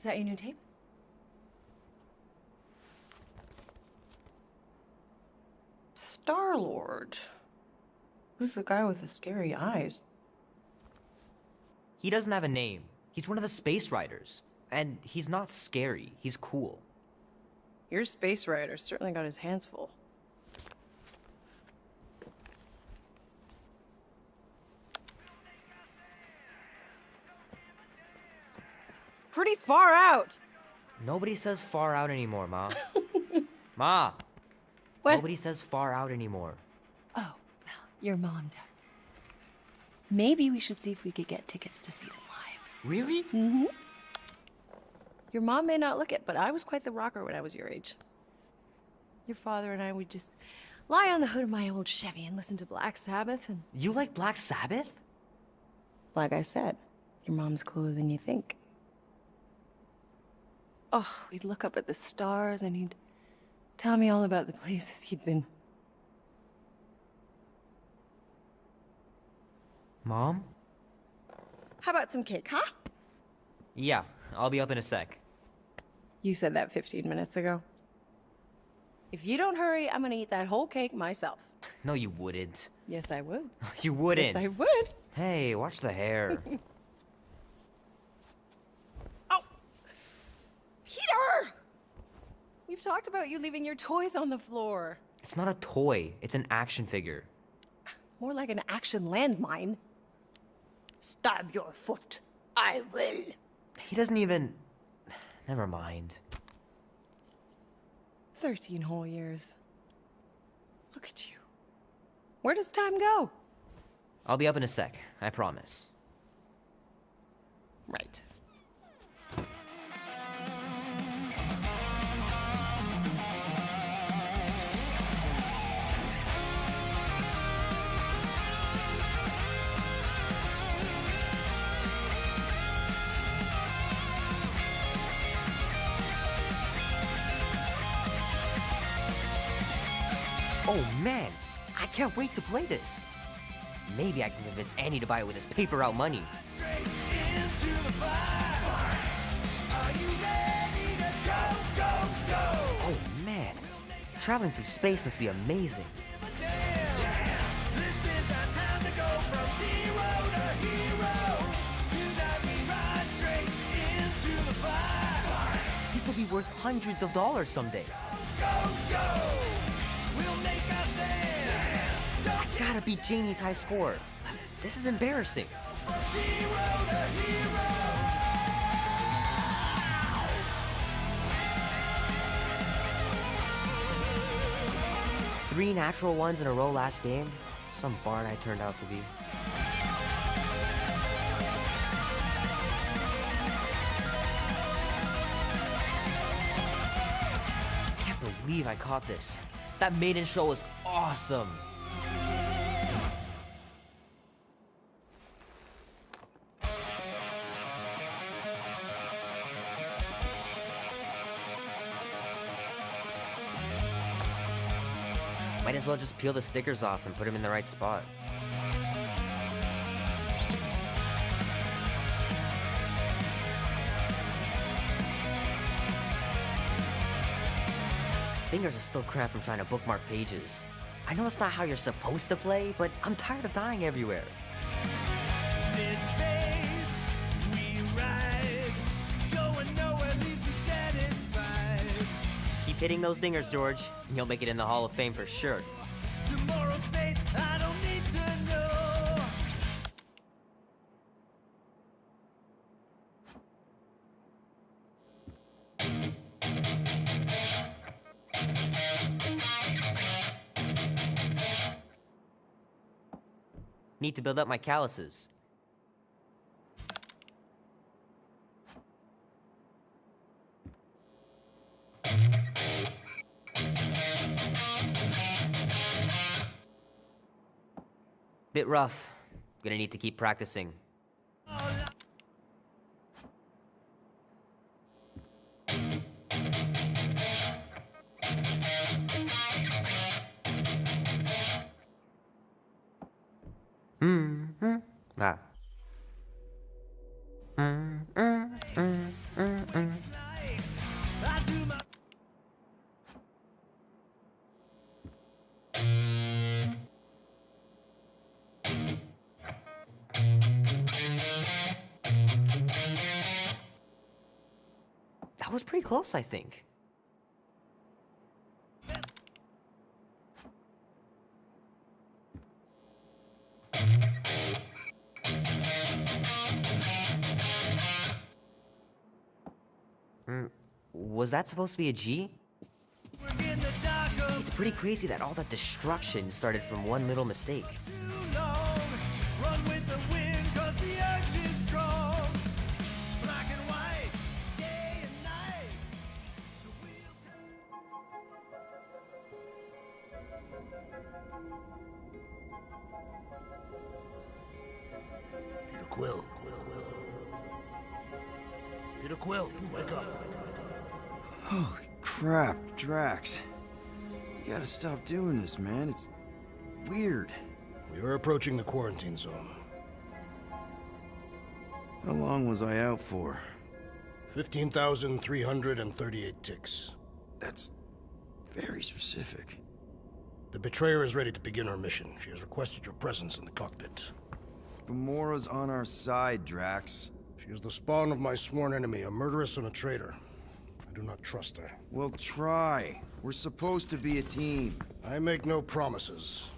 that your new tape? Star-Lord. Who's the guy with the scary eyes? He doesn't have a name. He's one of the Space Riders. And he's not scary. He's cool. Your Space Rider certainly got his hands full. Pretty far out! Nobody says far out anymore, Ma. Ma! What? Nobody says far out anymore. Oh, well, your mom does. Maybe we should see if we could get tickets to see them live. Really? Mm-hmm. Your mom may not look it, but I was quite the rocker when I was your age. Your father and I would just lie on the hood of my old Chevy and listen to Black Sabbath and... You like Black Sabbath? Like I said, your mom's cooler than you think. Oh, we'd look up at the stars and he'd tell me all about the places he'd been. Mom? How about some cake, huh? Yeah, I'll be up in a sec. You said that 15 minutes ago. If you don't hurry, I'm gonna eat that whole cake myself. No, you wouldn't. Yes, I would. You wouldn't. Yes, I would. Hey, watch the hair. Oh! Peter! We've talked about you leaving your toys on the floor. It's not a toy. It's an action figure. More like an action landmine. Stab your foot. I will. He doesn't even... Never mind. 13 whole years. Look at you. Where does time go? I'll be up in a sec, I promise. Right. Oh man, I can't wait to play this. Maybe I can convince Annie to buy it with his paper out money. Oh man, traveling through space must be amazing. This will be worth hundreds of dollars someday. I gotta beat Janie's high score. This is embarrassing. Three natural ones in a row last game. Some barn I turned out to be. Can't believe I caught this. That maiden show was awesome. Might as well just peel the stickers off and put them in the right spot. Fingers are still cramped from trying to bookmark pages. I know that's not how you're supposed to play, but I'm tired of dying everywhere. Keep hitting those dingers, George, and you'll make it in the Hall of Fame for sure. Tomorrow's fate, I don't need to know. Need to build up my calluses. Bit rough. Gonna need to keep practicing. Ah. was pretty close, I think. Was that supposed to be a G? It's pretty crazy that all that destruction started from one little mistake. Peter Quill. Peter Quill, wake up. Holy crap, Drax. You gotta stop doing this, man. It's weird. We are approaching the quarantine zone. How long was I out for? 15,338 ticks. That's very specific. The Betrayer is ready to begin her mission. She has requested your presence in the cockpit. Gamora's on our side, Drax. She is the spawn of my sworn enemy, a murderess and a traitor. I do not trust her. We'll try. We're supposed to be a team. I make no promises.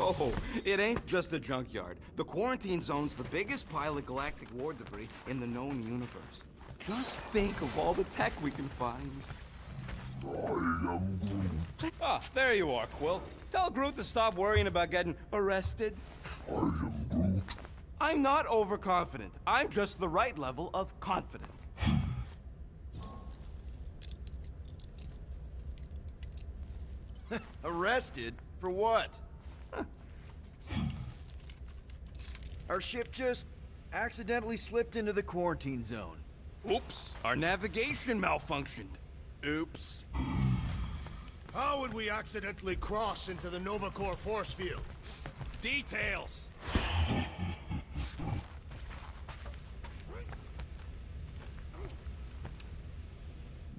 Oh, it ain't just a junkyard. The quarantine zone's the biggest pile of galactic war debris in the known universe. Just think of all the tech we can find. I am Groot. Ah, there you are, Quill. Tell Groot to stop worrying about getting arrested. I am Groot. I'm not overconfident. I'm just the right level of confident. Arrested? For what? Our ship just accidentally slipped into the quarantine zone. Oops, our navigation malfunctioned. Oops. How would we accidentally cross into the Novacore force field? Details.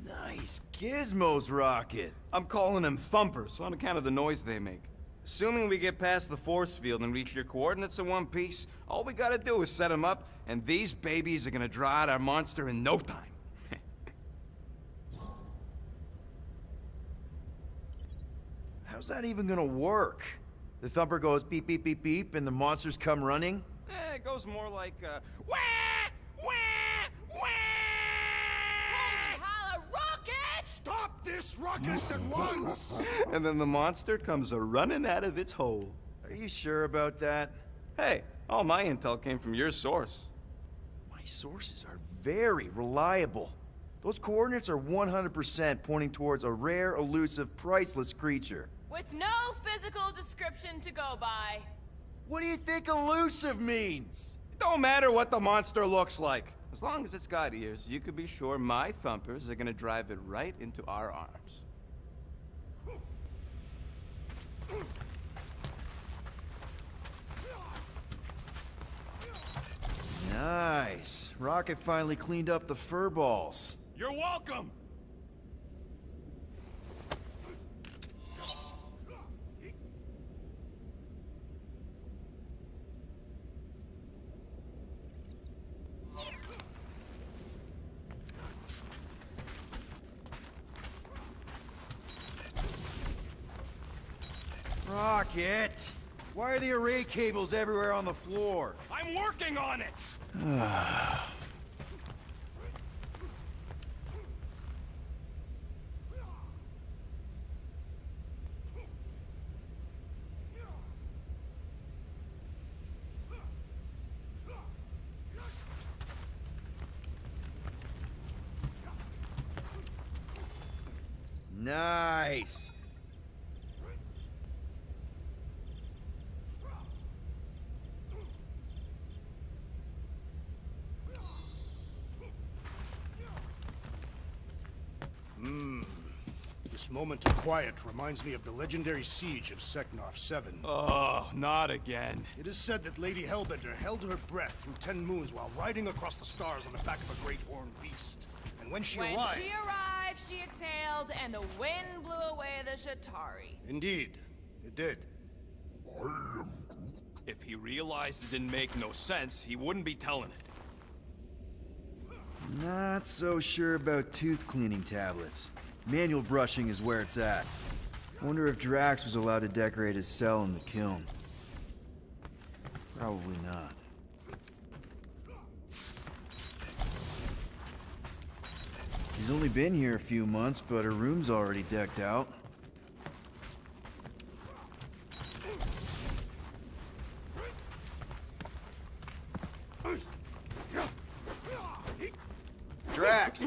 Nice gizmos, Rocket. I'm calling them thumpers on account of the noise they make. Assuming we get past the force field and reach your coordinates in one piece, all we gotta do is set them up, and these babies are gonna draw out our monster in no time. How's that even gonna work? The thumper goes beep, beep, beep, beep, and the monsters come running? It goes more like, wah! Wah! Wah! Holla, rocket! Stop this ruckus at once! And then the monster comes a-running out of its hole. Are you sure about that? Hey, all my intel came from your source. My sources are very reliable. Those coordinates are 100% pointing towards a rare, elusive, priceless creature. With no physical description to go by. What do you think elusive means? It don't matter what the monster looks like. As long as it's got ears, you can be sure my thumpers are gonna drive it right into our arms. Nice. Rocket finally cleaned up the fur balls. You're welcome! Rocket! Why are the array cables everywhere on the floor? I'm working on it! Nice. This moment of quiet reminds me of the legendary siege of Seknov 7. Oh, not again. It is said that Lady Hellbender held her breath through 10 moons while riding across the stars on the back of a great horned beast. And when she arrived... she exhaled, and the wind blew away the Shatari. Indeed, it did. If he realized it didn't make no sense, he wouldn't be telling it. Not so sure about tooth cleaning tablets. Manual brushing is where it's at. Wonder if Drax was allowed to decorate his cell in the kiln. Probably not. He's only been here a few months, but her room's already decked out. Drax!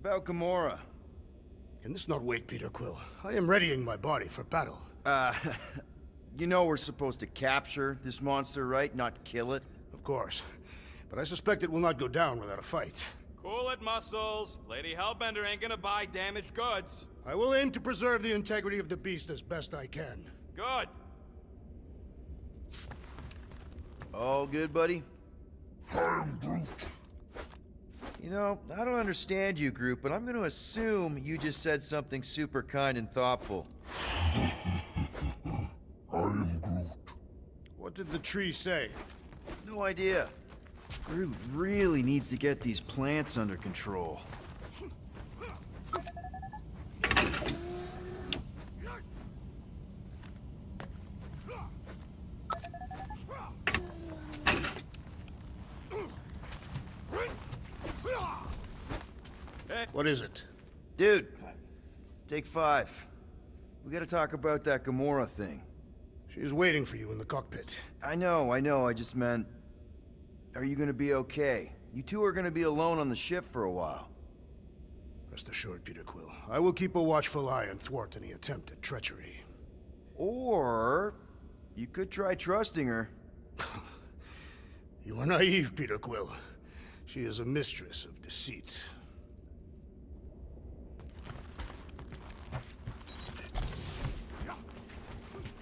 About Gamora. Can this not wait, Peter Quill? I am readying my body for battle. You know we're supposed to capture this monster, right? Not kill it? Of course. But I suspect it will not go down without a fight. Cool it, Muscles. Lady Hellbender ain't gonna buy damaged goods. I will aim to preserve the integrity of the beast as best I can. Good. All good, buddy? I'm Groot. You know, I don't understand you, Groot, but I'm gonna assume you just said something super kind and thoughtful. I am Groot. What did the tree say? No idea. Groot really needs to get these plants under control. What is it? Dude, take 5. We gotta talk about that Gamora thing. She is waiting for you in the cockpit. I know, I just meant... Are you gonna be okay? You two are gonna be alone on the ship for a while. Rest assured, Peter Quill. I will keep a watchful eye and thwart any attempt at treachery. Or... you could try trusting her. You are naive, Peter Quill. She is a mistress of deceit.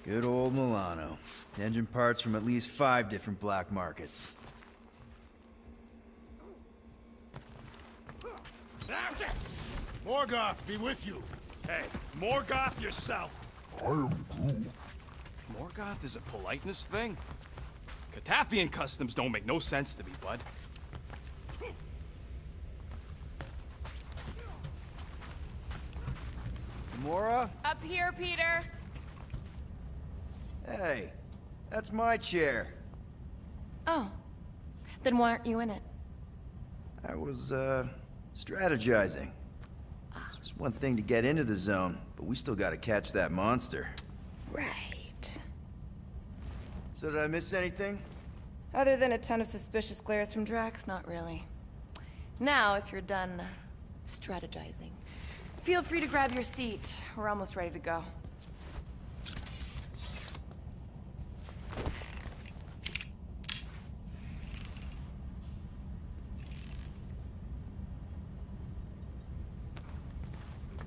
Good old Milano. Engine parts from at least 5 different black markets. Morgoth be with you! Hey, Morgoth yourself. I am Groot. Morgoth is a politeness thing? Catathian customs don't make no sense to me, bud. Gamora? Up here, Peter. Hey, that's my chair. Oh. Then why aren't you in it? I was, strategizing. It's one thing to get into the zone, but we still gotta catch that monster. Right. So did I miss anything? Other than a ton of suspicious glares from Drax, Not really. Now, if you're done strategizing, feel free to grab your seat. We're almost ready to go.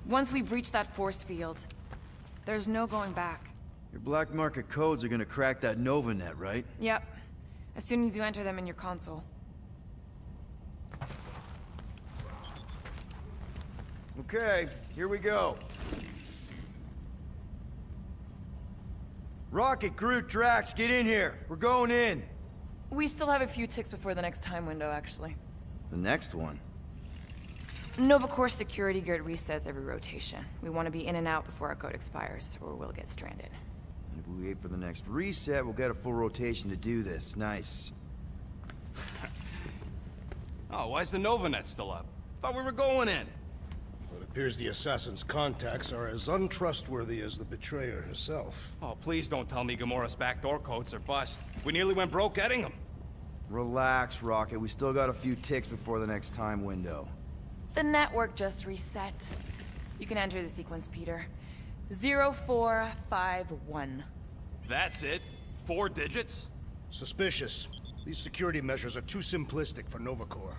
Once we breach that force field, there's no going back. Your black market codes are gonna crack that Nova net, right? Yep. As soon as you enter them in your console. Okay, here we go. Rocket, Groot, Drax, get in here. We're going in. We still have a few ticks before the next time window, actually. The next one. Nova Corps security grid resets every rotation. We want to be in and out before our code expires, or we'll get stranded. And if we wait for the next reset, we'll get a full rotation to do this. Nice. Oh, why's the Novanet still up? Thought we were going in. It appears the assassin's contacts are as untrustworthy as the betrayer herself. Oh, please don't tell me Gamora's backdoor codes are bust. We nearly went broke getting them. Relax, Rocket. We still got a few ticks before the next time window. The network just reset. You can enter the sequence, Peter. 0451. That's it? 4 digits? Suspicious. These security measures are too simplistic for Novacore.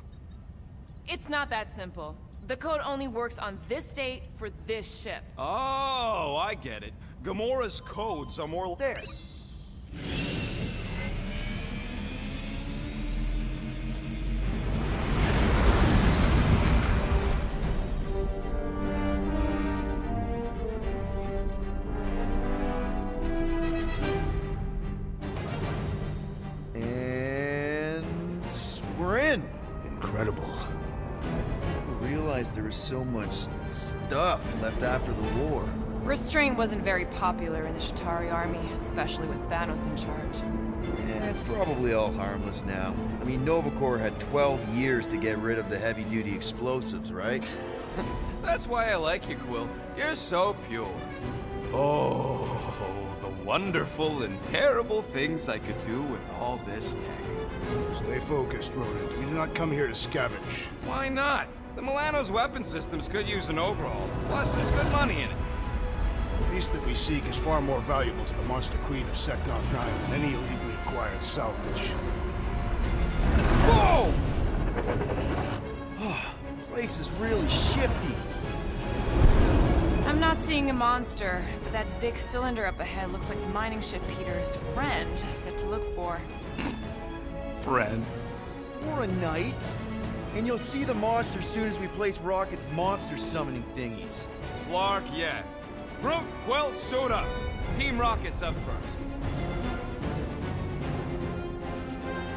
It's not that simple. The code only works on this date for this ship. Oh, I get it. Gamora's codes are more there. And we're in. Incredible. I realized there was so much stuff left after the war. Restraint wasn't very popular in the Shatari army, especially with Thanos in charge. Yeah, it's probably all harmless now. I mean, Novacore had 12 years to get rid of the heavy-duty explosives, right? That's why I like you, Quill. You're so pure. Oh, the wonderful and terrible things I could do with all this tech. Stay focused, Rodent. We do not come here to scavenge. Why not? The Milano's weapon systems could use an overhaul. Plus, there's good money in it. The beast that we seek is far more valuable to the Monster Queen of Seknarf 9 than any illegally acquired salvage. Whoa! Place is really shifty. I'm not seeing a monster, but that big cylinder up ahead looks like the mining ship Peter's friend said to look for. Friend. For a night. And you'll see the monster soon as we place Rocket's monster summoning thingies. Flark, yeah. Groot, Quill, suit up. Team Rocket's up first.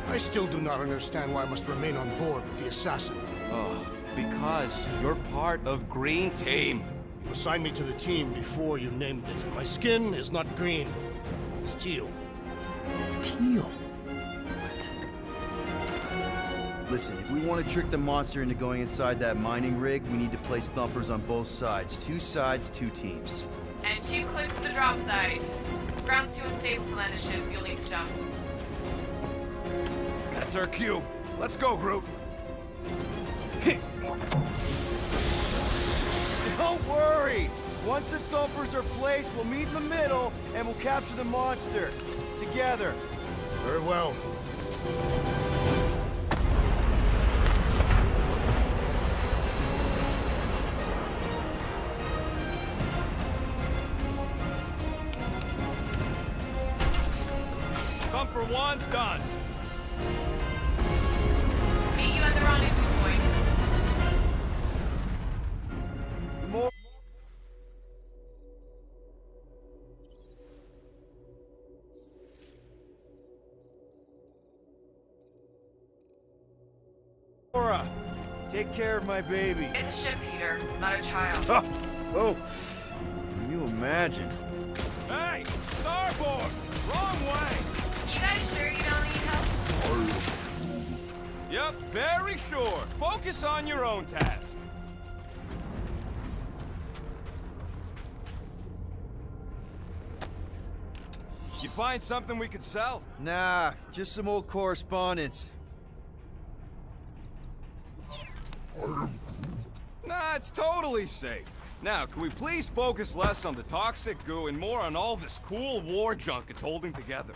I still do not understand why I must remain on board with the assassin. Oh, because you're part of Green Team. You assigned me to the team before you named it, and my skin is not green. It's teal. Teal. Listen, if we want to trick the monster into going inside that mining rig, we need to place thumpers on both sides. 2 sides, 2 teams. And 2 clicks to the drop site. Ground's too unstable to land the ships, you'll need to jump. That's our cue. Let's go, Groot. Don't worry! Once the thumpers are placed, we'll meet in the middle, and we'll capture the monster. Together. Very well. Thumper 1, done. Meet you at the rendezvous point. More. Laura, take care of my baby. It's a ship, Peter, not a child. Oh, can you imagine? Hey, starboard! Wrong way! You guys sure you don't need help? Yep, very sure. Focus on your own task. You find something we could sell? Nah, just some old correspondence. Nah, it's totally safe. Now, can we please focus less on the toxic goo and more on all this cool war junk it's holding together?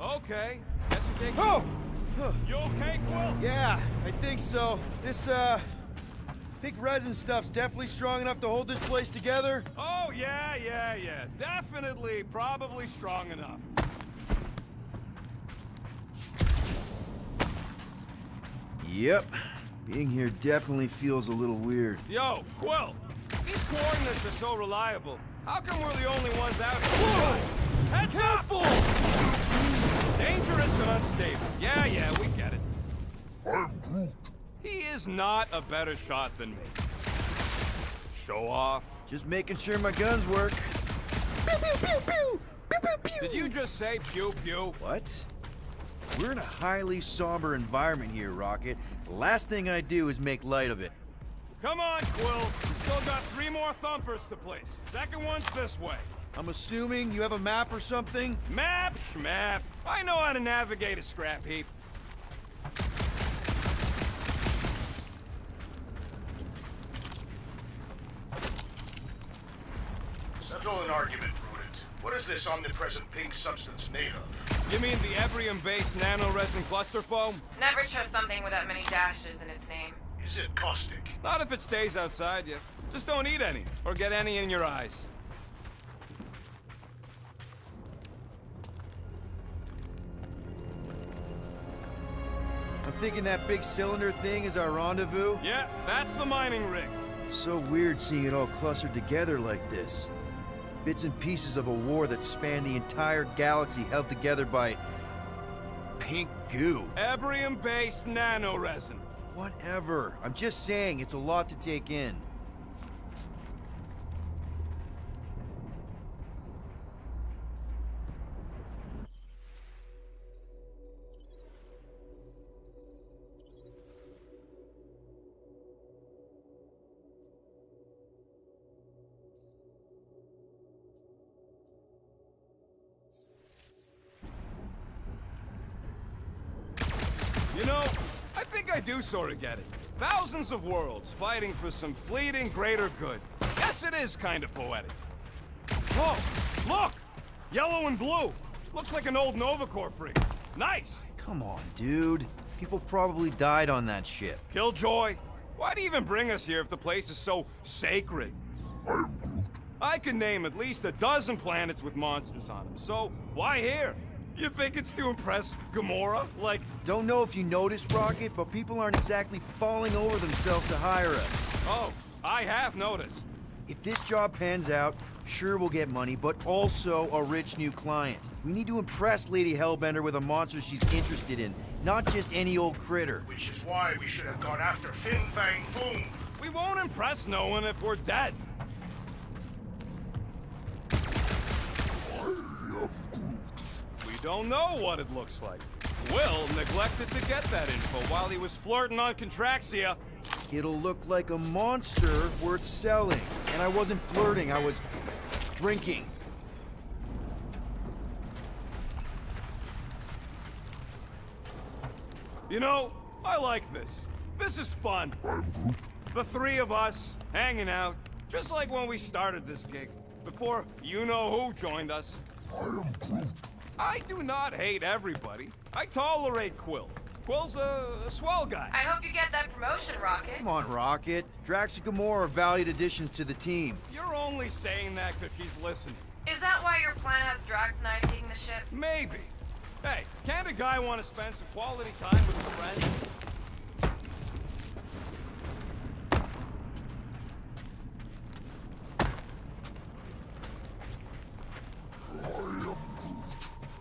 Okay. Guess we take... Oh! You okay, Quill? Yeah, I think so. This, pink resin stuff's definitely strong enough to hold this place together. Oh, yeah. Definitely, probably strong enough. Yep. Being here definitely feels a little weird. Yo, Quill! These coordinates are so reliable. How come we're the only ones out here? Whoa! Heads up! Dangerous and unstable. Yeah, we get it. I'm Groot. He is not a better shot than me. Show off. Just making sure my guns work. Pew, pew, pew, pew. Pew, pew, pew. Did you just say pew pew? What? We're in a highly somber environment here, Rocket. The last thing I do is make light of it. Come on, Quill. We still got 3 more thumpers to place. Second one's this way. I'm assuming you have a map or something? Map, schmap. I know how to navigate a scrap heap. this omnipresent pink substance made of? You mean the Ebrium-based nanoresin cluster foam? Never trust something with that many dashes in its name. Is it caustic? Not if it stays outside you. Just don't eat any, or get any in your eyes. I'm thinking that big cylinder thing is our rendezvous. Yeah, that's the mining rig. So weird seeing it all clustered together like this. Bits and pieces of a war that spanned the entire galaxy held together by pink goo. Ebrium-based nanoresin. Whatever. I'm just saying, it's a lot to take in. You know, I think I do sort of get it. Thousands of worlds fighting for some fleeting greater good. Yes, it is kind of poetic. Whoa, look! Yellow and blue. Looks like an old Nova Corps frigate. Nice! Come on, dude. People probably died on that ship. Killjoy, why do you even bring us here if the place is so sacred? I am Groot. I can name at least a dozen planets with monsters on them, so why here? You think it's to impress Gamora? Like, Don't know if you noticed, Rocket, but people aren't exactly falling over themselves to hire us. oh, I have noticed. If this job pans out, sure we'll get money, but also a rich new client. We need to impress Lady Hellbender with a monster she's interested in, not just any old critter. Which is why we should have gone after Fin Fang Foom. We won't impress no one if we're dead. We don't know what it looks like. Will neglected to get that info while he was flirting on Contraxia. It'll look like a monster worth selling. And I wasn't flirting, I was drinking. You know, I like this. This is fun. I'm Groot. The three of us, hanging out, just like when we started this gig, before you-know-who joined us. I am Groot. I do not hate everybody. I tolerate Quill. Quill's a swell guy. I hope you get that promotion, Rocket. Come on, Rocket. Drax and Gamora are valued additions to the team. You're only saying that because she's listening. Is that why your plan has Drax and I taking the ship? Maybe. Hey, can't a guy want to spend some quality time with his friends?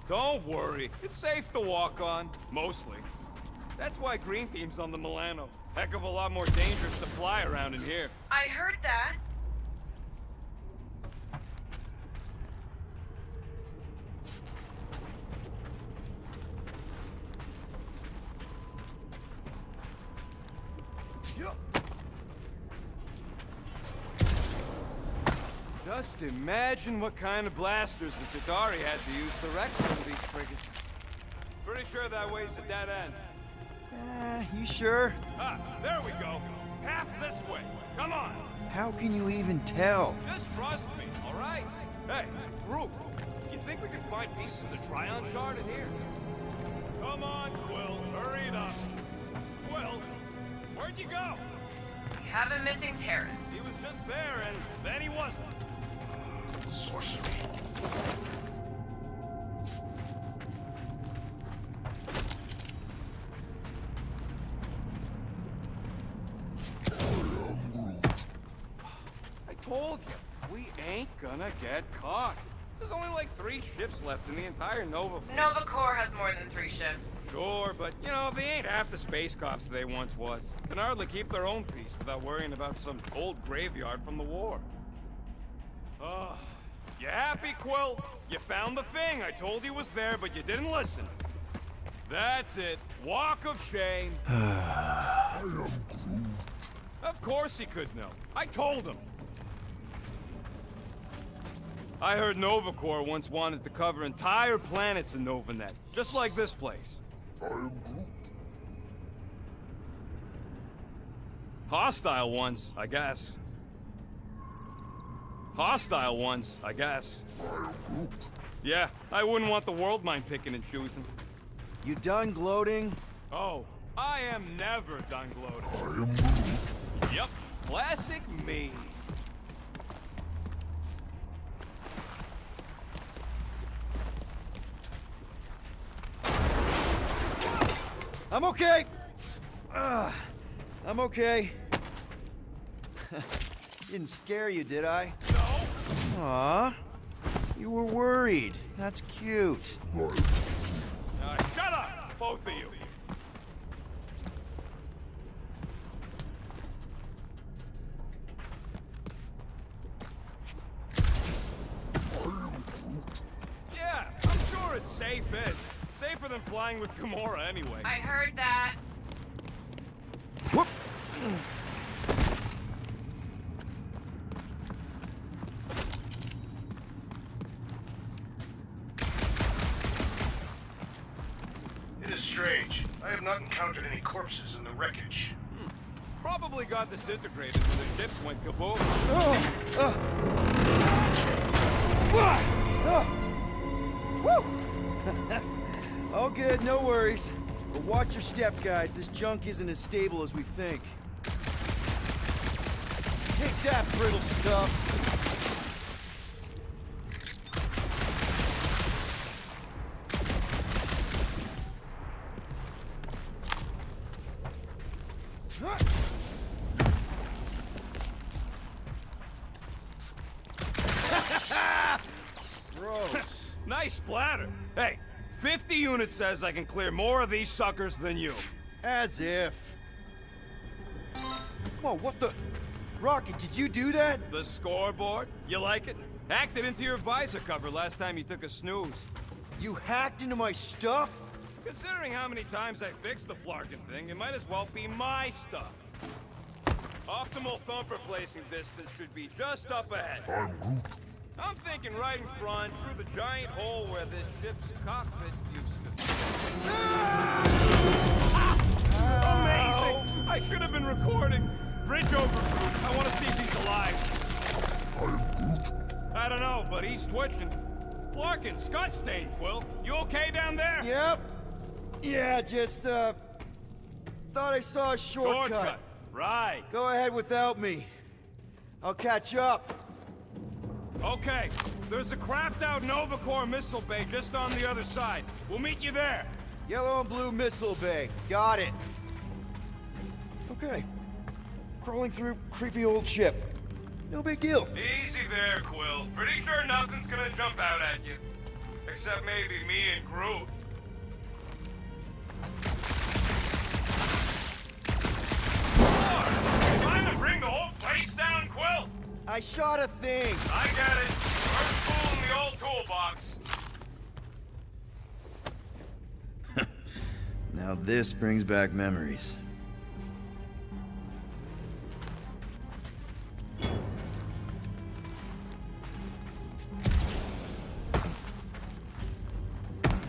Don't worry, it's safe to walk on, mostly. That's why Green Team's on the Milano. Heck of a lot more dangerous to fly around in here. I heard that. Just imagine what kind of blasters the Chitauri had to use to wreck some of these frigates. Pretty sure that way's a dead end. You sure? Ah, there we go. Path's this way. Come on. How can you even tell? Just trust me, all right? Hey, Groot, you think we can find pieces of the Tryon shard in here? Come on, Quill, hurry it up. Quill, where'd you go? We have a missing Terran. He was just there, and then he wasn't. Sorcery. I told you, we ain't gonna get caught. There's only like 3 ships left in the entire Nova fleet. Nova Corps has more than 3 ships. Sure, but, you know, they ain't half the space cops they once was. Can hardly keep their own peace without worrying about some old graveyard from the war. You happy, Quill? You found the thing. I told you was there, but you didn't listen. That's it. Walk of shame. I am Groot. Of course he could know. I told him. I heard Nova Corps once wanted to cover entire planets in NovaNet, just like this place. I am Groot. Hostile ones, I guess. Hostile ones, I guess. I am Groot. Yeah, I wouldn't want the world mind picking and choosing. You done gloating? Oh, I am never done gloating. I am Groot. Yep, classic me. I'm okay. I'm okay. Didn't scare you, did I? No. Aw. You were worried. That's cute. Shut up, both of you. Yeah, I'm sure it's safe, Ed. Safer than flying with Gamora anyway. I heard that. Whoop! It is strange. I have not encountered any corpses in the wreckage. Probably got disintegrated when the ships went kaboom. All good, no worries. But watch your step, guys. This junk isn't as stable as we think. Take that, brittle stuff. Gross. Nice splatter. Hey, 50 units says I can clear more of these suckers than you. As if. Whoa, what the? Rocket, did you do that? The scoreboard? You like it? Hacked it into your visor cover last time you took a snooze. You hacked into my stuff? Considering how many times I fixed the flarkin' thing, it might as well be my stuff. Optimal thumper placing distance should be just up ahead. I'm Groot. I'm thinking right in front, through the giant hole where this ship's cockpit used to be. Amazing! I should have been recording. Bridge over Groot. I want to see if he's alive. I'm Groot. I don't know, but he's twitching. Flarkin, Scott stain, Quill. You okay down there? Yep. Yeah, just, thought I saw a shortcut. Right. Go ahead without me. I'll catch up. Okay, there's a craft-out Nova Corps missile bay just on the other side. We'll meet you there. Yellow and blue missile bay. Got it. Okay. Crawling through creepy old ship. No big deal. Easy there, Quill. Pretty sure nothing's gonna jump out at you. Except maybe me and Groot. Trying to bring the whole place down, Quill? I shot a thing. I get it. First tool in the old toolbox. Now this brings back memories.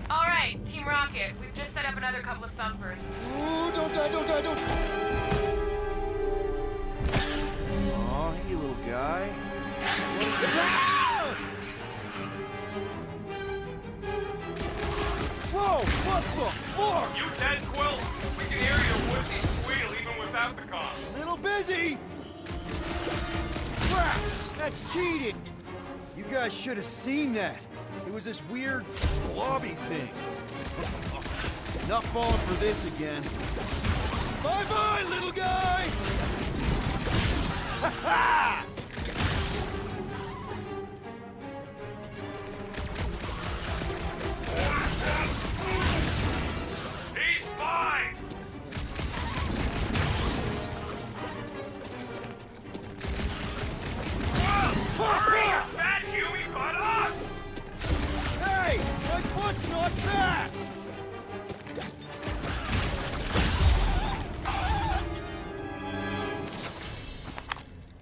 All right, Team Rocket, we've just set up another couple of thumpers. Ooh, don't die, don't die, don't Aw, hey, little guy. Whoa, what the fuck? You dead, Quill? We can hear your woodsy squeal even without the comms. Little busy! Crap! That's cheating! You guys should have seen that. It was this weird blobby thing. Not falling for this again. Bye-bye, little guy! Ha ha! He's fine! Hurry, you fat Huey, butt up! Hey! My foot's not fat!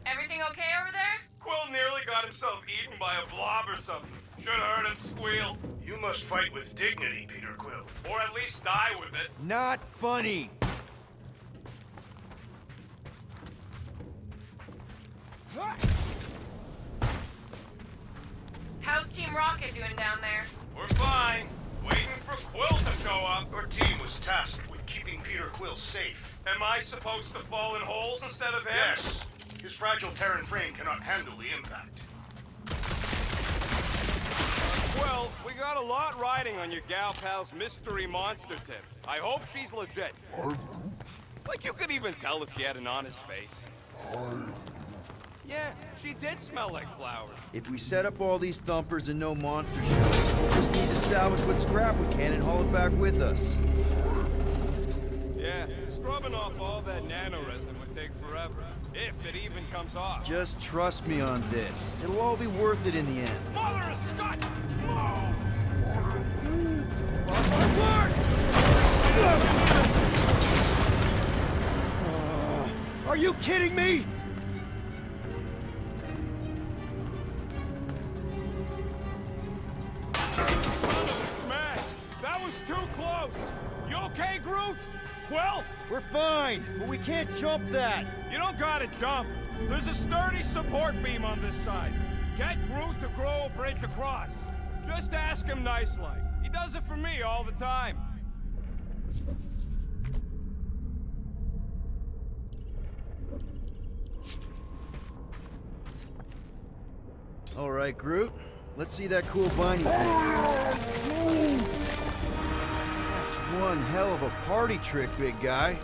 Everything okay over there? Quill nearly got himself eaten by a blob or something. Should've heard him squeal. You must fight with dignity, Peter Quill. Or at least die with it. Not funny! How's Team Rocket doing down there? We're fine. Waiting for Quill to show up. Your team was tasked with keeping Peter Quill safe. Am I supposed to fall in holes instead of him? Yes. His fragile Terran frame cannot handle the impact. Well, we got a lot riding on your gal pal's mystery monster tip. I hope she's legit. Like, you could even tell if she had an honest face. Yeah, she did smell like flowers. If we set up all these thumpers and no monster shows, we'll just need to salvage what scrap we can and haul it back with us. Yeah, scrubbing off all that nanoresin would take forever. If it even comes off. Just trust me on this. It'll all be worth it in the end. Mother of Scott! Whoa! Are you kidding me? Smash! That was too close! You okay, Groot? Quill? We're fine, but we can't jump that. You don't gotta jump. There's a sturdy support beam on this side. Get Groot to grow a bridge across. Just ask him nice-like. He does it for me all the time. All right, Groot. Let's see that cool vine you made. That's one hell of a party trick, big guy.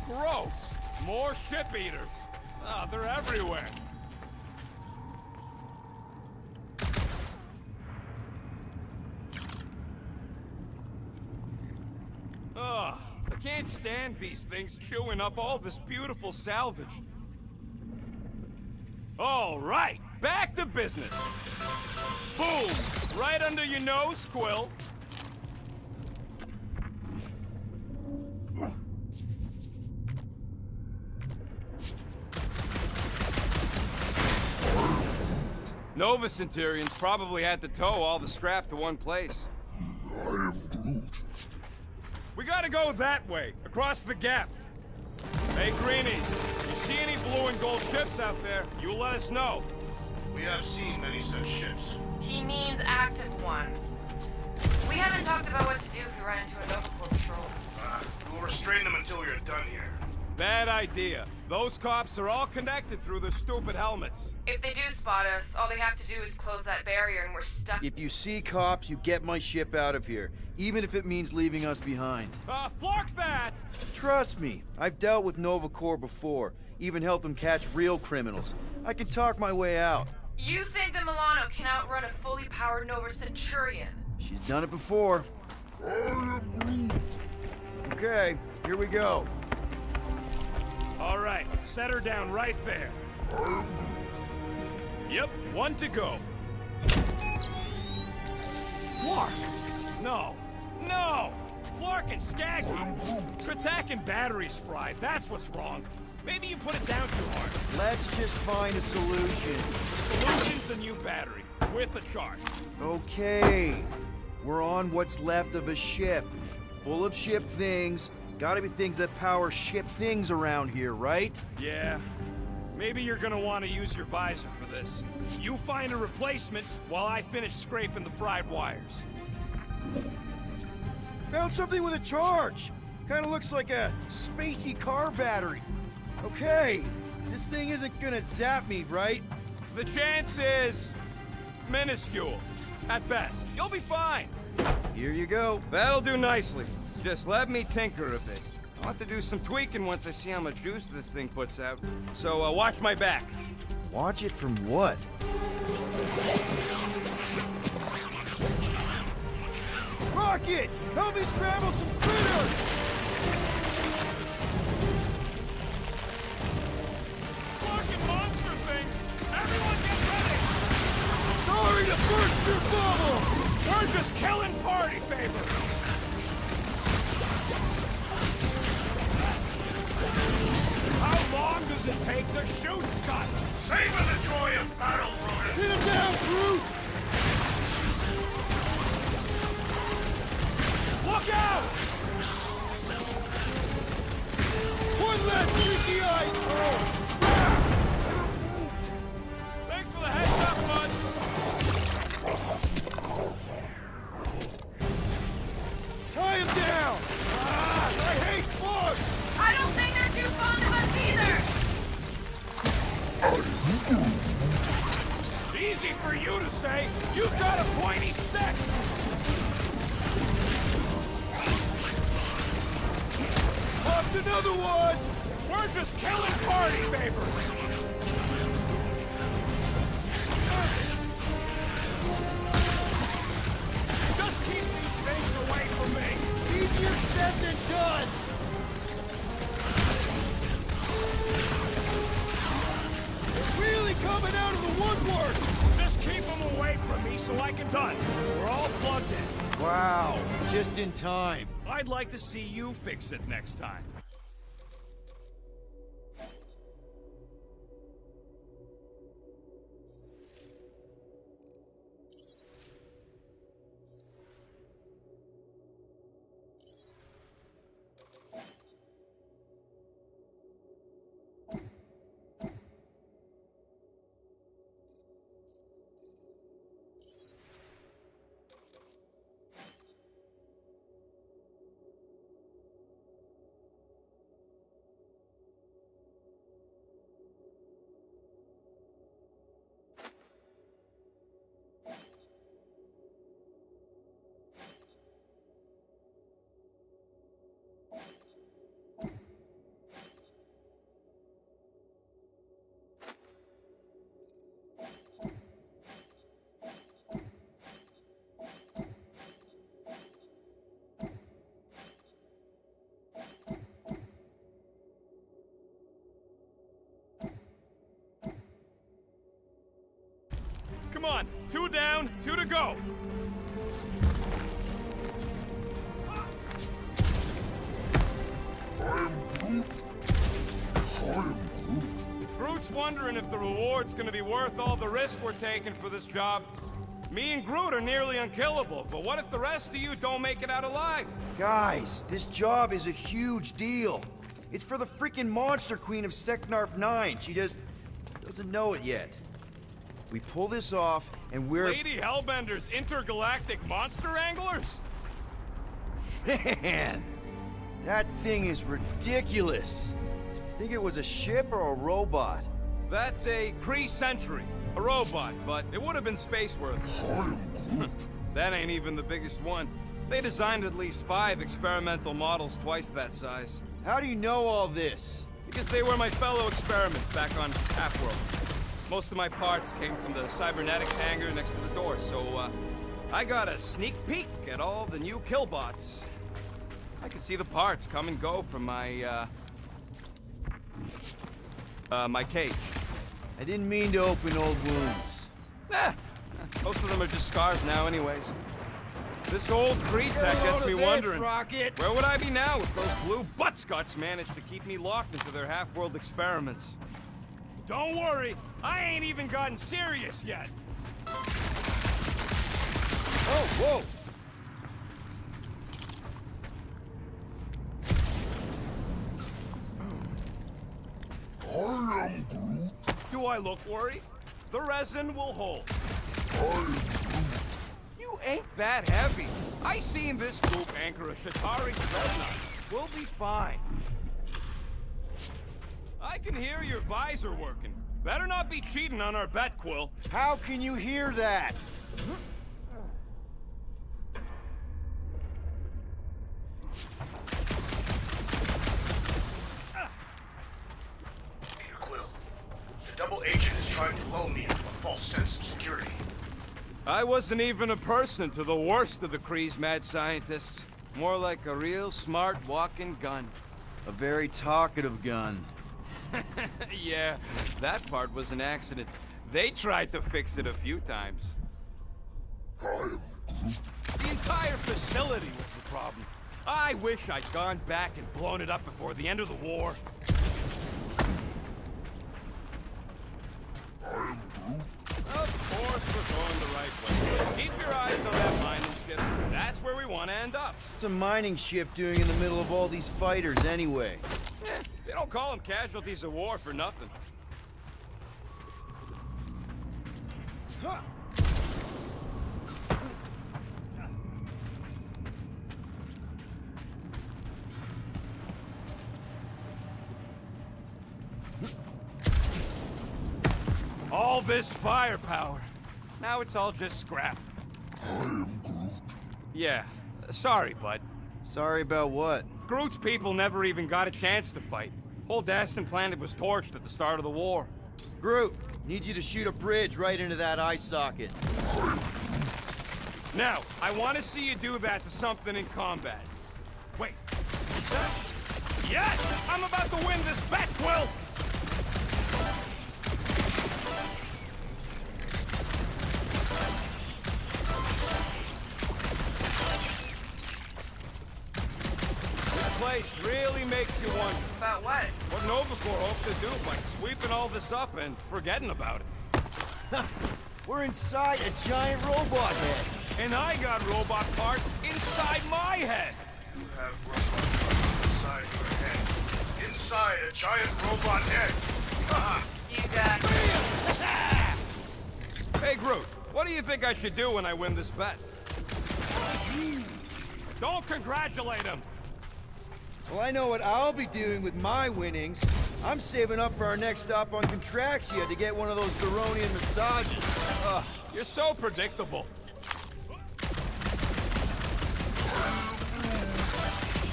Gross! More ship eaters. Oh, they're everywhere. Ugh, I can't stand these things chewing up all this beautiful salvage. All right, back to business. Boom! Right under your nose, Quill. Nova Centurions probably had to tow all the scrap to one place. I am Groot. We gotta go that way, across the gap. Hey, Greenies, you see any blue and gold ships out there, you let us know. We have seen many such ships. He means active ones. We haven't talked about what to do if we run into a Nova Corps patrol. We'll restrain them until we are done here. Bad idea. Those cops are all connected through their stupid helmets. If they do spot us, all they have to do is close that barrier and we're stuck. If you see cops, you get my ship out of here, even if it means leaving us behind. Flark that! Trust me, I've dealt with Nova Corps before, even helped them catch real criminals. I can talk my way out. You think the Milano can outrun a fully powered Nova Centurion? She's done it before. I am Groot. Okay, here we go. All right, set her down right there. I am Groot. Yep, one to go. Flark! No, no! Flark and Skaggy! Kratak and batteries fried, that's what's wrong. Maybe you put it down too hard. Let's just find a solution. The solution's a new battery, with a charge. Okay, we're on what's left of a ship. Full of ship things. Gotta be things that power ship things around here, right? Yeah. Maybe you're gonna want to use your visor for this. You find a replacement while I finish scraping the fried wires. Found something with a charge. Kinda looks like a spacey car battery. Okay, this thing isn't gonna zap me, right? The chance is minuscule, at best. You'll be fine. Here you go. That'll do nicely. Just let me tinker a bit. I'll have to do some tweaking once I see how much juice this thing puts out. So, watch my back. Watch it from what? Rocket! Help me scramble some critters! Fucking monster things! Everyone get ready! Sorry to burst your bubble! We're just killing party favors! How long does it take to shoot, Scott? Savor the joy of battle, Ronan! Hit him down, Groot! Look out! One last freaky eye! Thanks for the heads up, for you to say. You've got a pointy stick. Popped another one. We're just killing party favors. Just keep these things away from me. Easier said than done. They're really coming out of the woodwork. Just keep them away from me so I can done. We're all plugged in. Wow, just in time. I'd like to see you fix it next time. Come on, 2 down, 2 to go. I am Groot. I am Groot. Groot's wondering if the reward's gonna be worth all the risk we're taking for this job. Me and Groot are nearly unkillable, but what if the rest of you don't make it out alive? Guys, this job is a huge deal. It's for the freaking monster queen of Seknarf 9. She just doesn't know it yet. We pull this off, and we're... Lady Hellbender's intergalactic monster anglers? Man, that thing is ridiculous. Think it was a ship or a robot? That's a Kree Sentry, a robot, but it would have been space-worthy. I am Groot. That ain't even the biggest one. They designed at least 5 experimental models twice that size. How do you know all this? Because they were my fellow experiments back on Half-World. Most of my parts came from the cybernetics hangar next to the door, so I got a sneak peek at all the new killbots. I could see the parts come and go from my, my cage. I didn't mean to open old wounds. Most of them are just scars now anyways. This old Kree tech gets me wondering, Rocket. where would I be now if those blue butt scuts managed to keep me locked into their half-world experiments? Don't worry, I ain't even gotten serious yet. Oh, whoa! I am Groot. Do I look worried? The resin will hold. I am Groot. You ain't that heavy. I seen this group anchor a Shatari dreadnought. We'll be fine. I can hear your visor working. Better not be cheating on our bet, Quill. How can you hear that? Peter Quill, the double agent is trying to lull me into a false sense of security. I wasn't even a person to the worst of the Kree's mad scientists. More like a real smart walking gun. A very talkative gun. Yeah, that part was an accident. They tried to fix it a few times. I am Groot. The entire facility was the problem. I wish I'd gone back and blown it up before the end of the war. I am Groot. Of course we're going the right way. Just keep your eyes on that mining ship. That's where we want to end up. What's a mining ship doing in the middle of all these fighters anyway? They don't call them casualties of war for nothing. All this firepower. Now it's all just scrap. I am Groot. Yeah, sorry, bud. Sorry about what? Groot's people never even got a chance to fight. Whole Daston planet was torched at the start of the war. Groot, need you to shoot a bridge right into that eye socket. Now, I want to see you do that to something in combat. Wait, is that... Yes! I'm about to win this bet, Quill! This place really makes you wonder. About what? What Nova Corps hoped to do by sweeping all this up and forgetting about it. We're inside a giant robot head. And I got robot parts inside my head! You have robot parts inside your head. Inside a giant robot head. Haha. You got... Hey, Groot, what do you think I should do when I win this bet? Don't congratulate him! Well, I know what I'll be doing with my winnings. I'm saving up for our next stop on Contraxia to get one of those Zeronian massages. You're so predictable.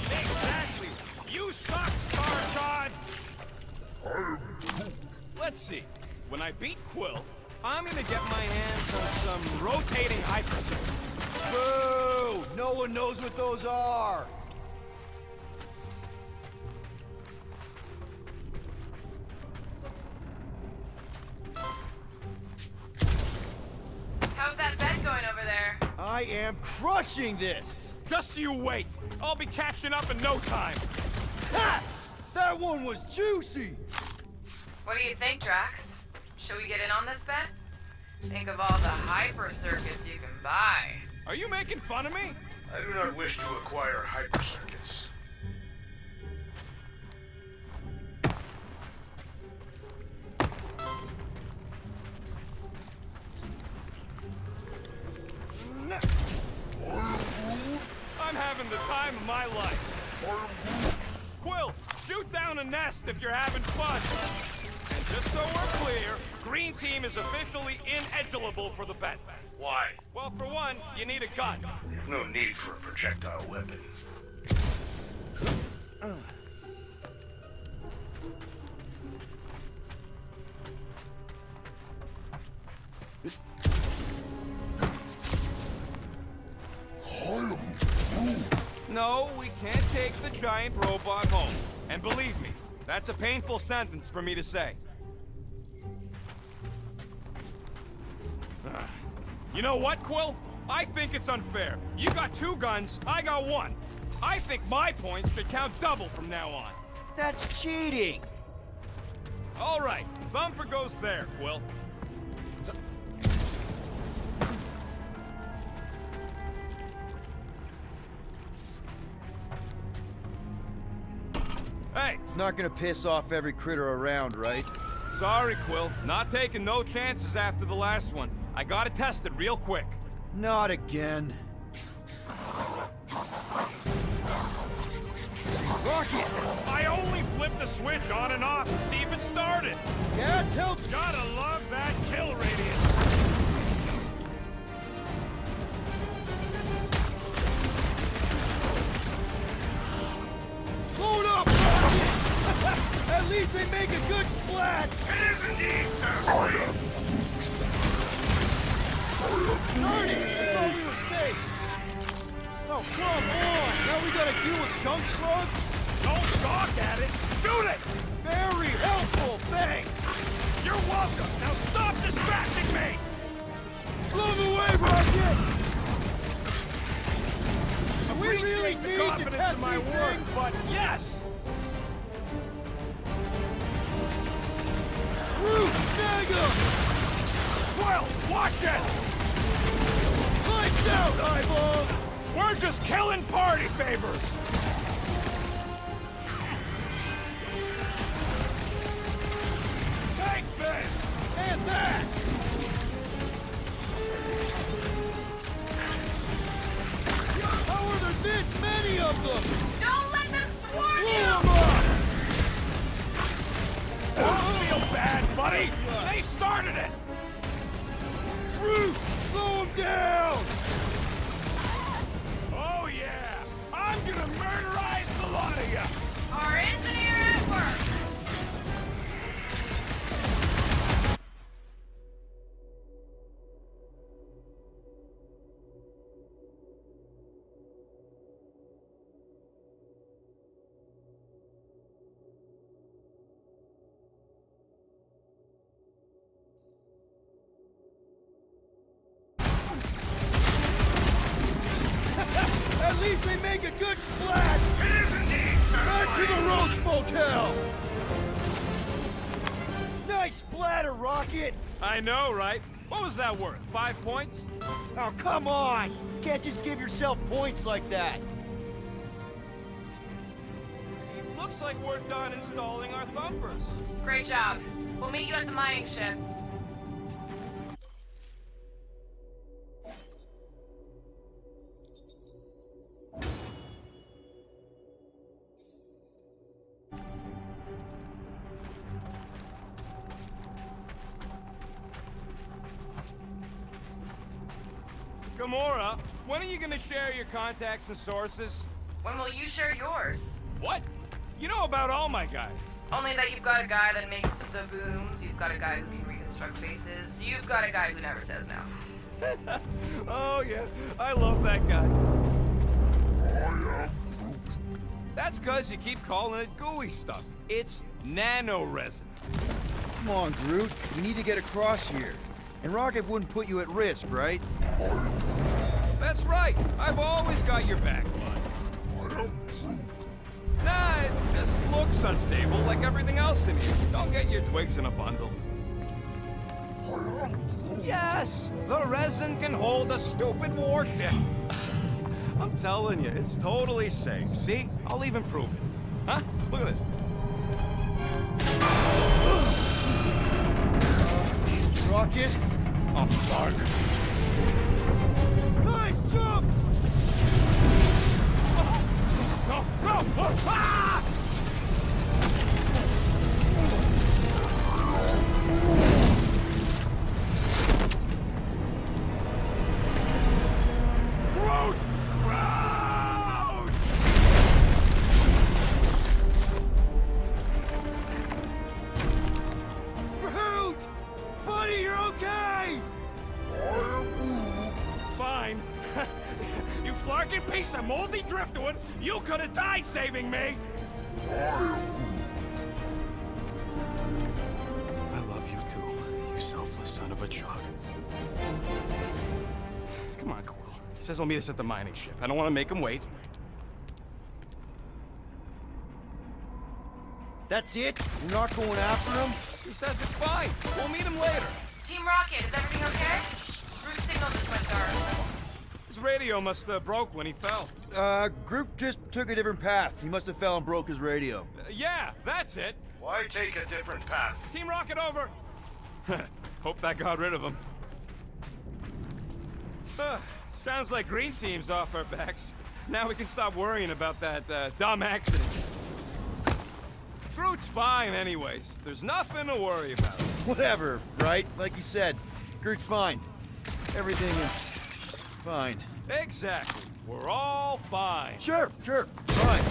Exactly! You suck, Star God! Let's see. When I beat Quill, I'm gonna get my hands on some rotating hypercircuits. Boo! No one knows what those are. How's that bet going over there? I am crushing this! Just you wait! I'll be catching up in no time! Ha! That one was juicy! What do you think, Drax? Should we get in on this bet? Think of all the hyper circuits you can buy. Are you making fun of me? I do not wish to acquire hyper circuits. I'm having the time of my life. Quill, shoot down a nest if you're having fun. And just so we're clear, Green Team is officially ineligible for the bet. Why? Well, for one, you need a gun. We have no need for a projectile weapon. No, we can't take the giant robot home. And believe me, that's a painful sentence for me to say. You know what, Quill? I think it's unfair. You got 2 guns, I got 1. I think my points should count double from now on. That's cheating! All right, Thumper goes there, Quill. Hey! It's not gonna piss off every critter around, right? Sorry, Quill. Not taking no chances after the last one. I gotta test it real quick. Not again. Rocket! I only flipped the switch on and off to see if it started. Yeah, tell... Gotta love that kill radius. Load up, Rocket! At least they make a good splat! It is indeed, sir! I am Groot. Darn it! I thought we were safe! Oh, come on! Now we gotta deal with junk slugs? Don't gawk at it. Shoot it! Very helpful, thanks! You're welcome. Now stop distracting me! Blow them away, Rocket! We really Appreciate the need to confidence test in my these work, things! but yes! Groot, snag him! Well, watch it! Lights out, eyeballs! We're just killing party favors! Take this! And that! How are there this many of them? Don't let them swarm Blow you! them up! Don't feel bad, buddy! They started it! Groot, These, they make a good splash! It is indeed, Back to the satisfying. Roach Motel! Nice splatter, Rocket! I know, right? What was that worth? 5 points? Oh, come on! Can't just give yourself points like that. It looks like we're done installing our thumpers. Great job. We'll meet you at the mining ship. Gamora, when are you gonna share your contacts and sources? When will you share yours? What? You know about all my guys. Only that you've got a guy that makes the booms, you've got a guy who can reconstruct faces, you've got a guy who never says no. Oh yeah, I love that guy. I am Groot. That's cause you keep calling it gooey stuff. It's nano-resin. Come on, Groot. We need to get across here. And Rocket wouldn't put you at risk, right? That's right. I've always got your back, bud. I am Groot. Nah, it just looks unstable like everything else in here. Don't get your twigs in a bundle. I am Groot. Yes, the resin can hold a stupid warship. I'm telling you, it's totally safe. See? I'll even prove it. Huh? Look at this. Rocket? Oh, fuck. Guys, jump! No! No! Ah! Groot! Groot! Groot! Buddy, you're okay! I am Groot. Fine. You flarkin' piece of moldy driftwood! You could have died saving me! I am I love you too, you selfless son of a jug. Come on, Quill. He says he'll meet us at the mining ship. I don't want to make him wait. That's it? You're not going after him? He says it's fine. We'll meet him later. Team Rocket, is everything okay? Groot's signal just went dark. His radio must have broke when he fell. Groot just took a different path. He must have fell and broke his radio. Yeah, that's it. Why take a different path? Team Rocket over. Hope that got rid of him. Sounds like Green Team's off our backs. Now we can stop worrying about that dumb accident. Groot's fine anyways. There's nothing to worry about. Whatever, right? Like you said, Groot's fine. Everything is fine. Exactly. We're all fine. Sure, fine.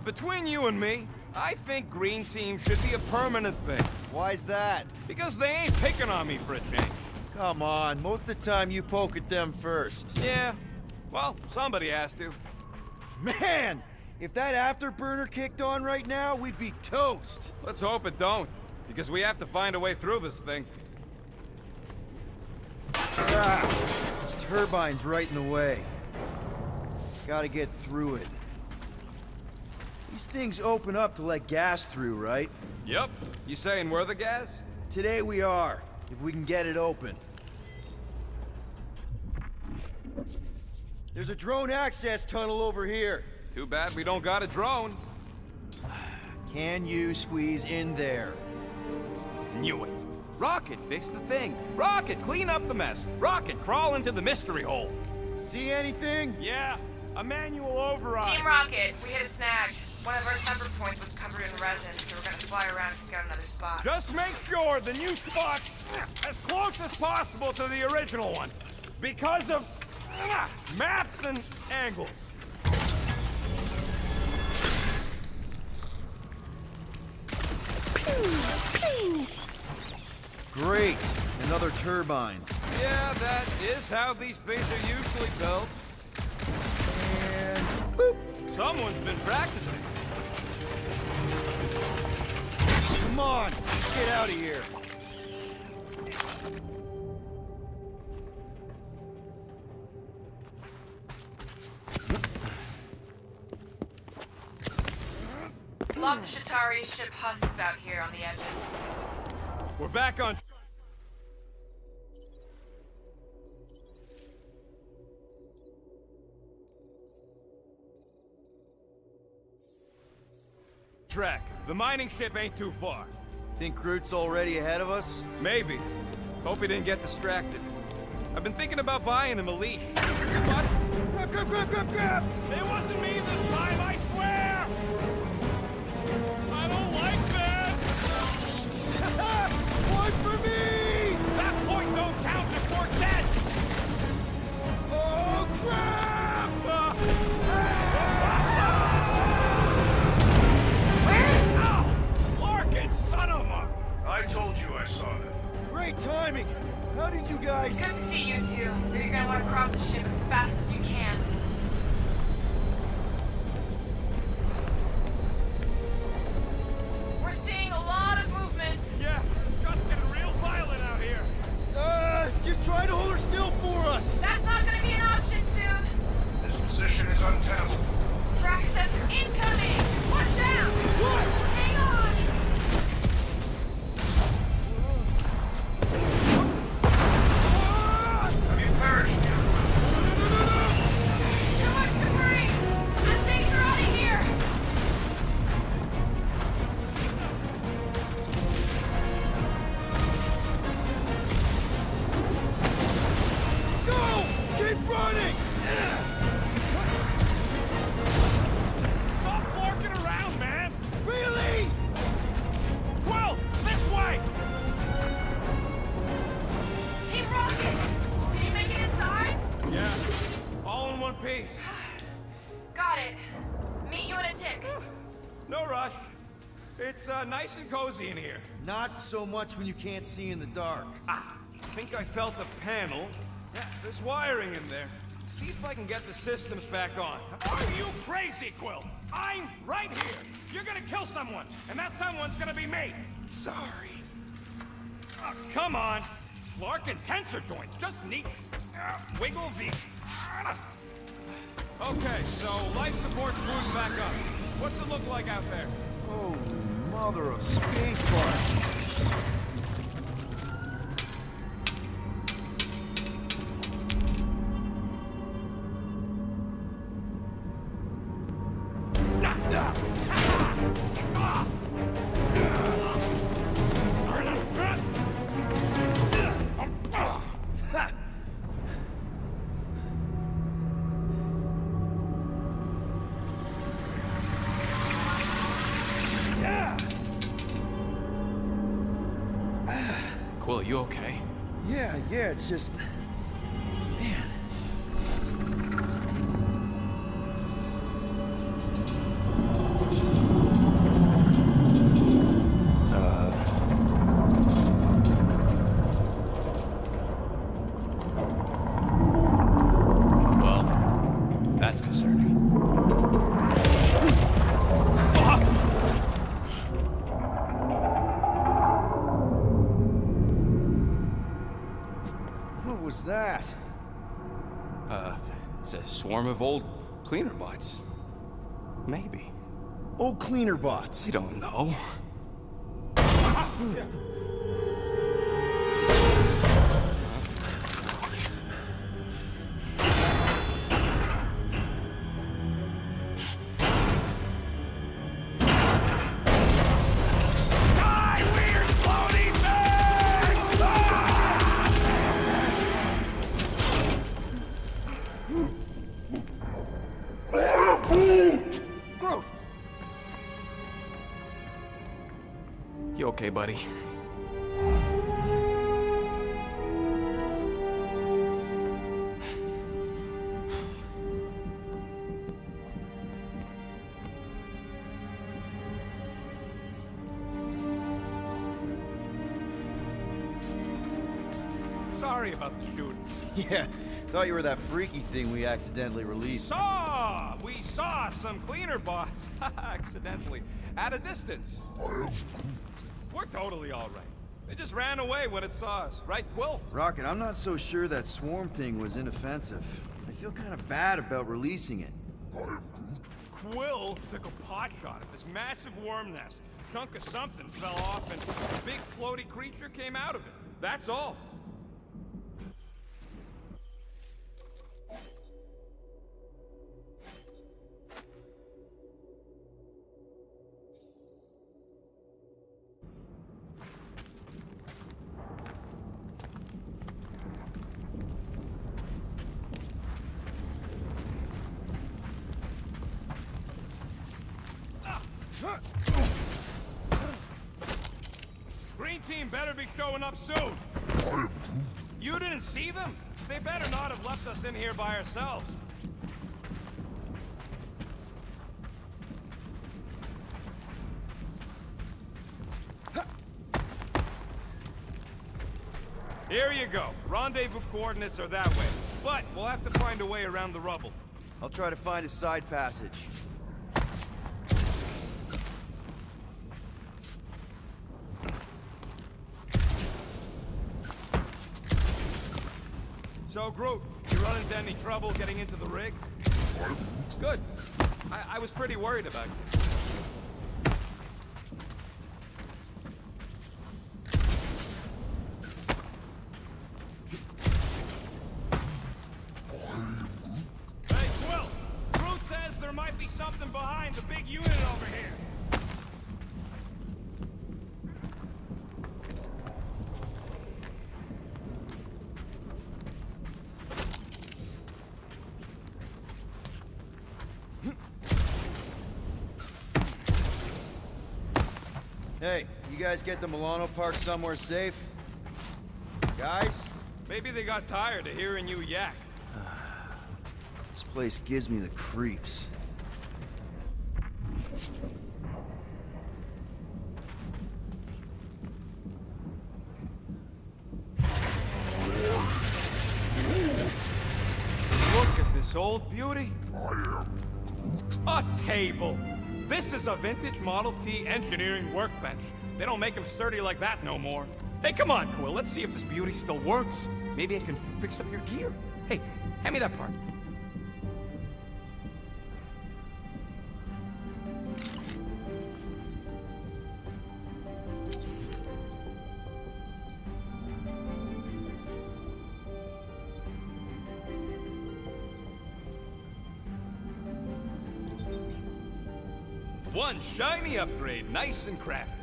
Between you and me, I think Green Team should be a permanent thing. Why's that? Because they ain't picking on me for a change. Come on, most of the time you poke at them first. Yeah, well, somebody has to. Man, if that afterburner kicked on right now, we'd be toast. Let's hope it don't, because we have to find a way through this thing. This turbine's right in the way. Gotta get through it. These things open up to let gas through, right? Yep. You saying we're the gas? Today we are, if we can get it open. There's a drone access tunnel over here. Too bad we don't got a drone. Can you squeeze in there? Knew it. Rocket, fix the thing. Rocket, clean up the mess. Rocket, crawl into the mystery hole. See anything? Yeah, a manual override. Team Rocket, we hit a snag. One of our temper points was covered in resin, so we're gonna fly around to scout another spot. Just make sure the new spot's as close as possible to the original one. Because of maps and angles. Great, another turbine. Yeah, that is how these things are usually built. And boop. Someone's been practicing. Come on, let's get out of here. Lots of Shatari ship husks out here on the edges. We're back on track. The mining ship ain't too far. Think Groot's already ahead of us? Maybe. Hope he didn't get distracted. I've been thinking about buying him a leash. Spot? Grab! It wasn't me this time, I swear! I don't like this! Point for me! That point don't count if we're dead! Oh, crap! Ow! Larkin, son of a... I told you I saw that. Great timing. How did you guys... Good to see you two. You're gonna want to cross the ship as fast as you can. We're seeing a lot of movement. Yeah, Scott's getting real violent out here. Just try to hold her still for us. That's not gonna be an option soon. This position is untenable. Drax says incoming. Watch out! What? Hang on. Have you perished yet? Too much debris. I'm taking her out of here. Go! Keep running! Stop forking around, man! Really? Quill, this way! Team Rocket, can you make it inside? Yeah, all in one piece. Got it. Meet you in a tick. No rush. It's nice and cozy in here. Not so much when you can't see in the dark. Ah, I think I felt a panel. Yeah, there's wiring in there. See if I can get the systems back on. Are you crazy, Quill? I'm right here. You're gonna kill someone, and that someone's gonna be me. Sorry. Oh, come on. Larkin tensor joint. Just neat. Wiggle V. Okay, so life support's booting back up. What's it look like out there? Oh, mother of spacebar. Quill, you okay? Yeah, it's just... Man. Well, that's concerning. What was that? It's a swarm of old cleaner bots. Maybe. Oh, cleaner bots. You don't know. Groot! You okay, buddy? Sorry about the shooting. Yeah, thought you were that freaky thing we accidentally released. We saw some cleaner bots, accidentally, at a distance. I am Groot. We're totally all right. They just ran away when it saw us, right, Quill? Rocket, I'm not so sure that swarm thing was inoffensive. I feel kind of bad about releasing it. Quill took a pot shot at this massive worm nest. Chunk of something fell off and a big floaty creature came out of it. That's all. Green team better be showing up soon. You didn't see them? They better not have left us in here by ourselves. Here you go. Rendezvous coordinates are that way. But we'll have to find a way around the rubble. I'll try to find a side passage. So, Groot, you run into any trouble getting into the rig? Good. I was pretty worried about you. Hey, Quill! Groot says there might be something behind the big unit over here. Hey, you guys get the Milano parked somewhere safe? Guys? Maybe they got tired of hearing you yak. This place gives me the creeps. Look at this old beauty. A table. This is a vintage Model T engineering workbench. They don't make them sturdy like that no more. Hey, come on, Quill. Let's see if this beauty still works. Maybe I can fix up your gear. Hey, hand me that part. One shiny upgrade, nice and crafted.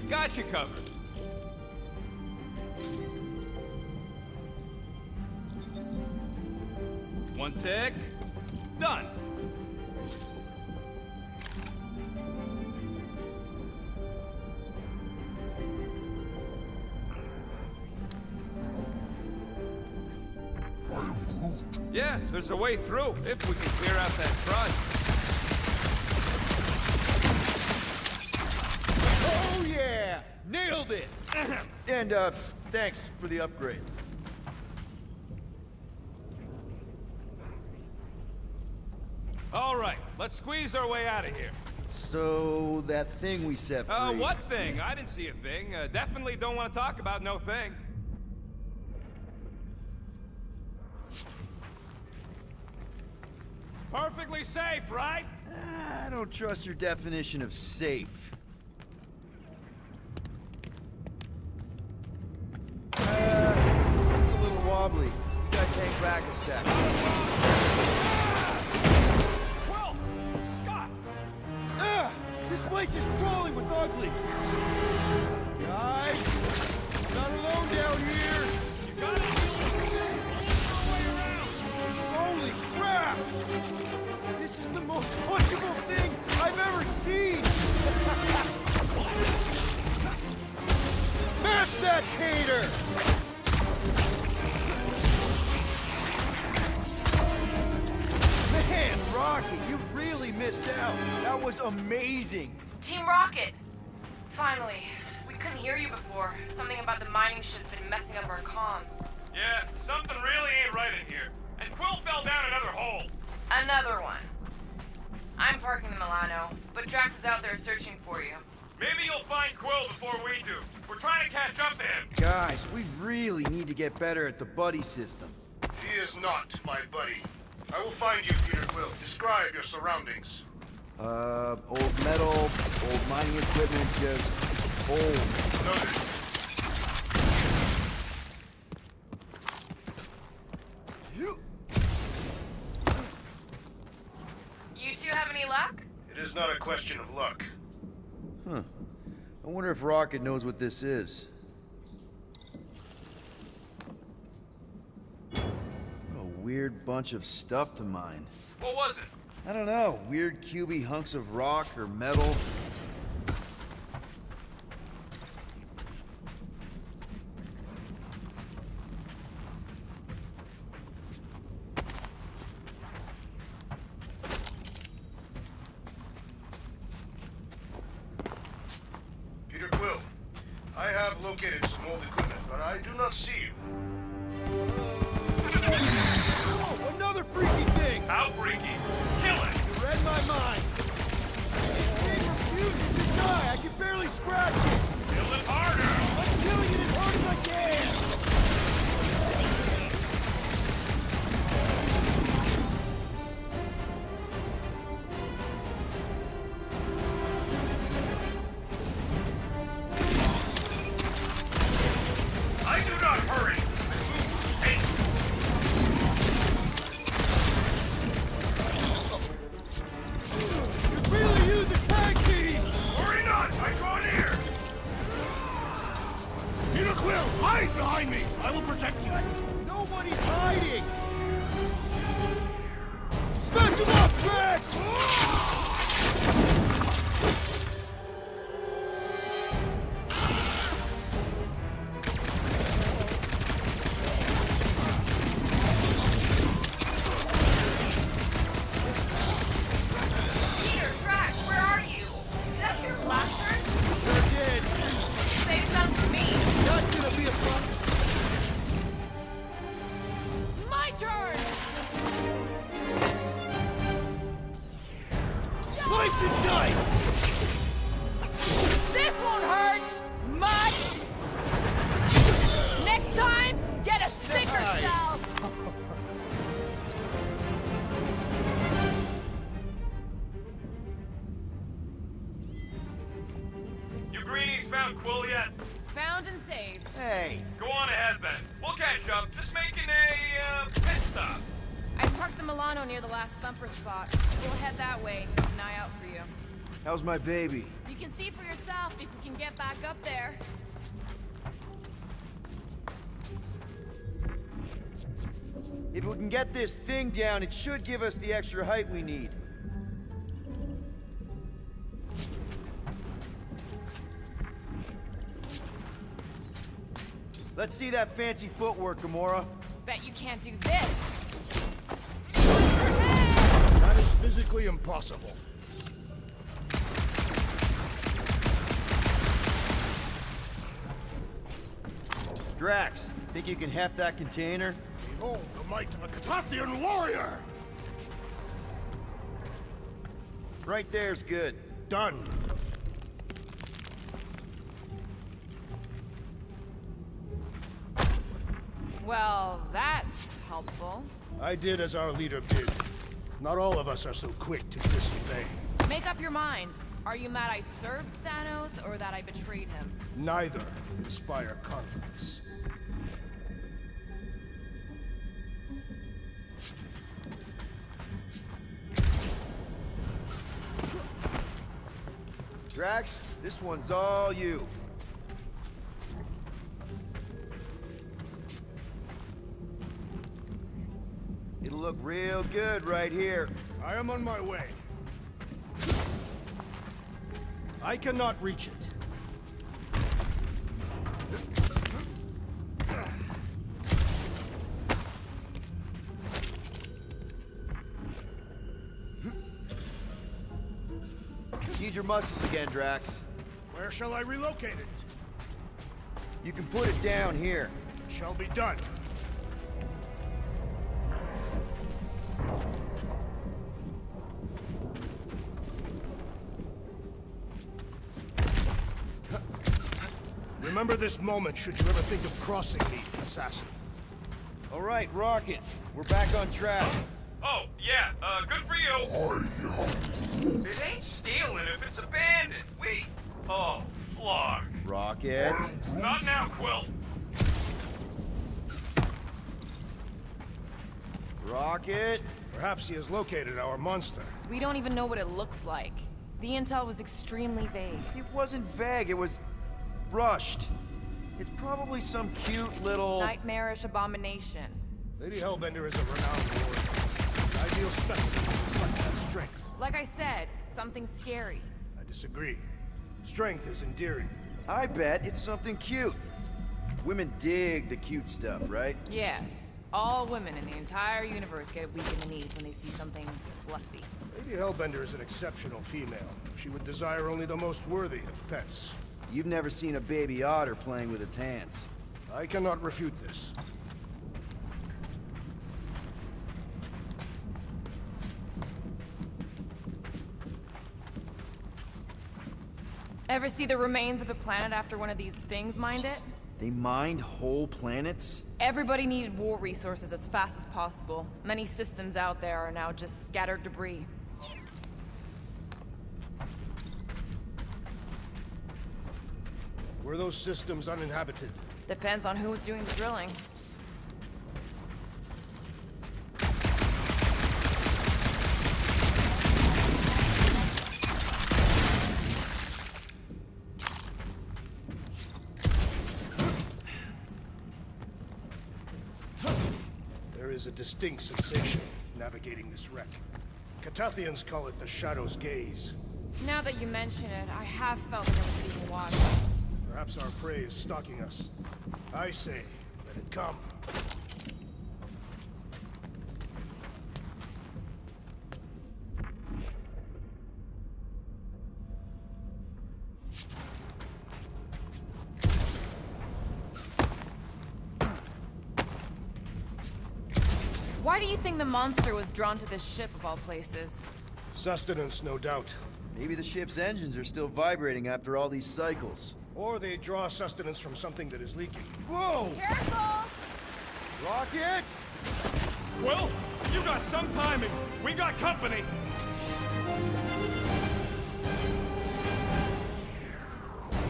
Got you covered. One tick. Done. Yeah, there's a way through, if we can clear out that front. Oh yeah! Nailed it! And, thanks for the upgrade. All right, let's squeeze our way out of here. So, that thing we set free... What thing? I didn't see a thing. Definitely don't want to talk about no thing. Perfectly safe, right? I don't trust your definition of safe. Seems a little wobbly. You guys hang back a sec. place is crawling with ugly! Guys, I'm not alone down here! You got it! No way around! Holy crap! This is the most punchable thing I've ever seen! Mash that tater! Man, Rocket, you really missed out. That was amazing. Team Rocket! Finally. We couldn't hear you before. Something about the mining ship's been messing up our comms. Yeah, something really ain't right in here. And Quill fell down another hole. Another one. I'm parking the Milano, but Drax is out there searching for you. Maybe you'll find Quill before we do. We're trying to catch up to him. Guys, we really need to get better at the buddy system. He is not my buddy. I will find you, Peter Quill. Describe your surroundings. Old metal, old mining equipment, just old. Noted. You two have any luck? It is not a question of luck. Huh. I wonder if Rocket knows what this is. What a weird bunch of stuff to mine. What was it? I don't know, weird cubey hunks of rock or metal. Peter Quill, I have located some old equipment, but I do not see you. Oh, another freaky thing! How freaky. Kill it. You read my mind. This thing refuses to die. I can barely scratch it. Kill it harder. I'm killing it as hard as I can. I do not hurry. I move Could really use a tag team. Worry not. I draw near. Peter Quill, hide behind me! I will protect you. Nobody's hiding. Smash him up, Drax! Peter, Drax, where are you? Did I hear blasters? Sure did. Save some for me. Not gonna be a problem. My turn! Slice and dice! This won't hurt much! Next time, get a thicker Nice. cell! You greenies found Quill yet? Found and saved. Hey, Go on ahead then. We'll catch up. Just making a pit stop. I parked the Milano near the last thumper spot. We'll head that way. Keep an eye out for you. how's my baby? You can see for yourself if we can get back up there. If we can get this thing down, it should give us the extra height we need. Let's see that fancy footwork, Gamora. Bet you can't do this. That is physically impossible. Drax, think you can heft that container? Behold the might of a Katathian warrior! Right there's good. Done. Well, that's helpful. I did as our leader bid. Not all of us are so quick to disobey. Make up your mind. Are you mad I served Thanos or that I betrayed him? Neither inspire confidence. Drax, this one's all you. It'll look real good right here. I am on my way. I cannot reach it. Need your muscles again, Drax. Where shall I relocate it? You can put it down here. It shall be done. Remember this moment should you ever think of crossing me, assassin. All right, Rocket. We're back on track. Oh, yeah, good for you. It ain't stealing if it's abandoned. Oh, Flark. Rocket. Not now, Quill. Rocket. Perhaps he has located our monster. We don't even know what it looks like. The intel was extremely vague. It wasn't vague, it was rushed. It's probably some cute little... Nightmarish abomination. Lady Hellbender is a renowned warrior. Ideal specimen to reflect that strength. Like I said, something scary. I disagree. Strength is endearing. I bet it's something cute. Women dig the cute stuff, right? Yes. All women in the entire universe get weak in the knees when they see something fluffy. Lady Hellbender is an exceptional female. She would desire only the most worthy of pets. You've never seen a baby otter playing with its hands. I cannot refute this. Ever see the remains of a planet after one of these things mined it? They mined whole planets? Everybody needed war resources as fast as possible. Many systems out there are now just scattered debris. Were those systems uninhabited? Depends on who was doing the drilling. There is a distinct sensation navigating this wreck. Catathians call it the Shadow's Gaze. Now that you mention it, I have felt like I was being watched. Perhaps our prey is stalking us. I say, let it come. Why do you think the monster was drawn to this ship of all places? Sustenance, no doubt. Maybe the ship's engines are still vibrating after all these cycles. Or they draw sustenance from something that is leaking. Whoa! Careful! Rocket! Quill, you got some timing. We got company.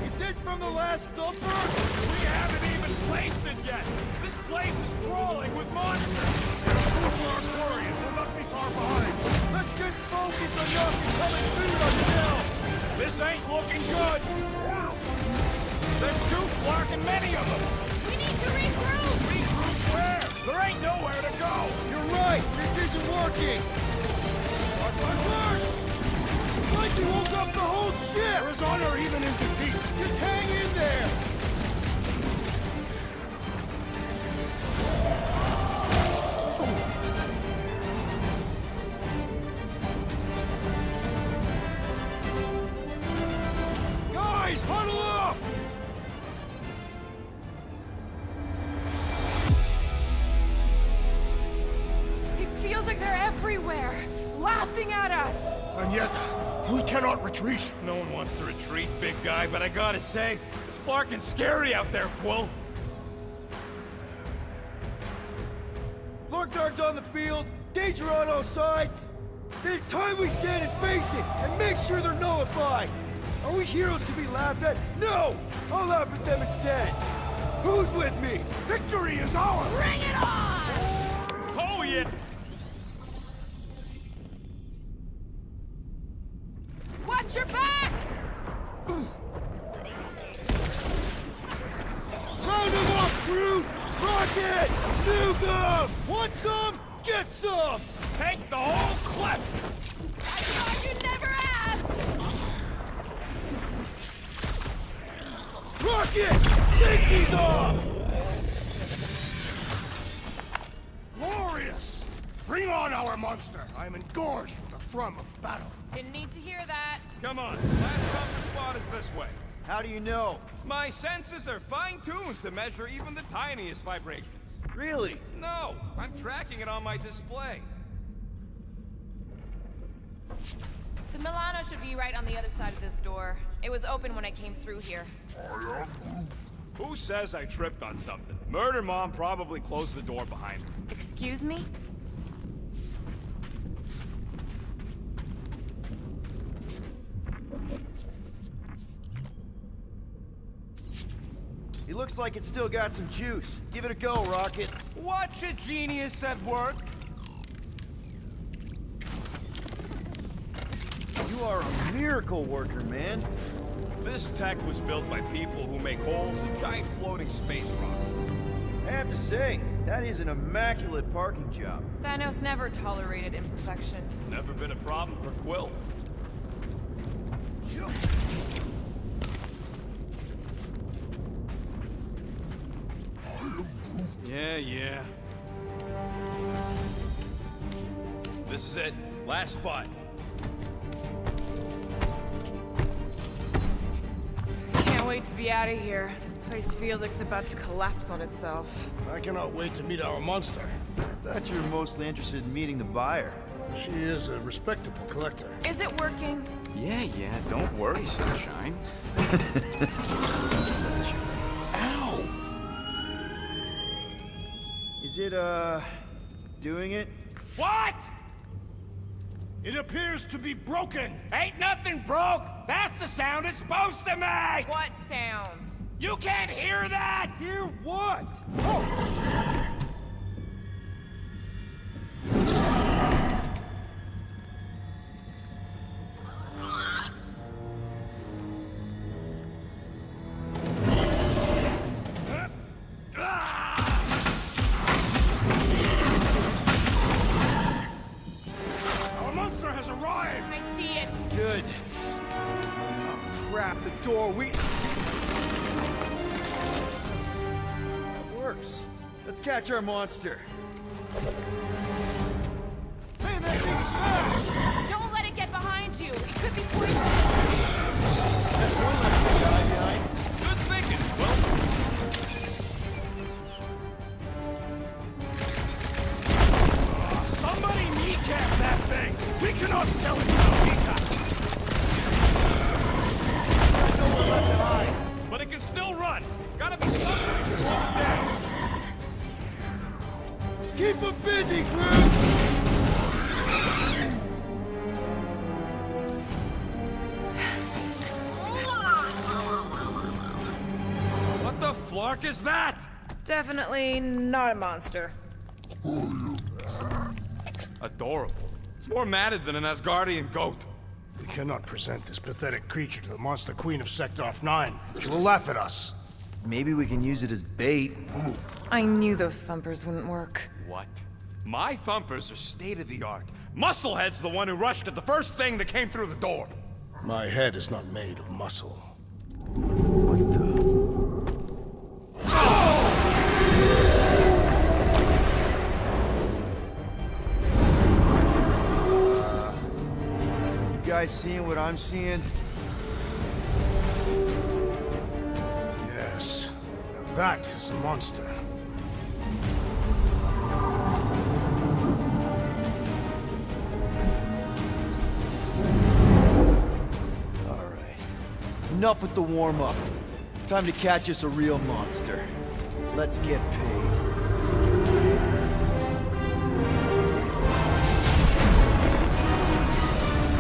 Is this from the last thumper? We haven't even placed it yet. This place is crawling with monsters. Warrior will not be far behind. Let's just focus on not becoming food ourselves! This ain't looking good. There's too flarking many of them. We need to regroup! Regroup where? There ain't nowhere to go. You're right! This isn't working! Work! It's like you woke up the whole ship! There is honor even in defeat. Just hang in there! Guys, huddle up! It feels like they're everywhere, laughing at us! And yet, we cannot retreat. No one wants to retreat, big guy, but I gotta say, it's flarking scary out there, Quill. Flarknard's on the field, danger on all sides. Then it's time we stand and face it, and make sure they're nullified. Are we heroes to be laughed at? No! I'll laugh at them instead. Who's with me? Victory is ours! Bring it on! Oh, yeah. Watch your back! Rocket! Nuke 'em! Want some? Get some! Take the whole clip! I thought you'd never ask! Rocket! Safety's off! Glorious! Bring on our monster! I am engorged with the thrum of battle. Didn't need to hear that. Come on, last comfort spot is this way. How do you know? My senses are fine-tuned to measure even the tiniest vibrations. Really? No, I'm tracking it on my display. The Milano should be right on the other side of this door. It was open when I came through here. Who says I tripped on something? Murder Mom probably closed the door behind her. Excuse me? He looks like it's still got some juice. Give it a go, Rocket. Watch a genius at work. You are a miracle worker, man. This tech was built by people who make holes in giant floating space rocks. I have to say, that is an immaculate parking job. Thanos never tolerated imperfection. Never been a problem for Quill. Yeah. This is it. Last spot. Can't wait to be out of here. This place feels like it's about to collapse on itself. I cannot wait to meet our monster. I thought you were mostly interested in meeting the buyer. She is a respectable collector. Is it working? Yeah, don't worry, Sunshine. Ow! Is it, doing it? What? It appears to be broken. Ain't nothing broke! That's the sound it's supposed to make! What sound? You can't hear that! Hear what? Our monster has arrived. I see it. Good. Oh, crap, the door, That works. Let's catch our monster. Hey, that thing's fast! Don't let it get behind you. It could be poisonous. That's one less thing to hide behind. Good thinking, Quill. Somebody kneecap that thing. We cannot sell it without kneecaps. But it can still run. Gotta be something to slow it down. Keep him busy, Groot! What the flark is that? Definitely not a monster. Adorable. It's more matted than an Asgardian goat. We cannot present this pathetic creature to the monster queen of Sector 9. She will laugh at us. Maybe we can use it as bait. I knew those thumpers wouldn't work. What? My thumpers are state-of-the-art. Musclehead's the one who rushed at the first thing that came through the door. My head is not made of muscle. What the? You guys seeing what I'm seeing? Yes. Now that is a monster. Enough with the warm-up. Time to catch us a real monster. Let's get paid.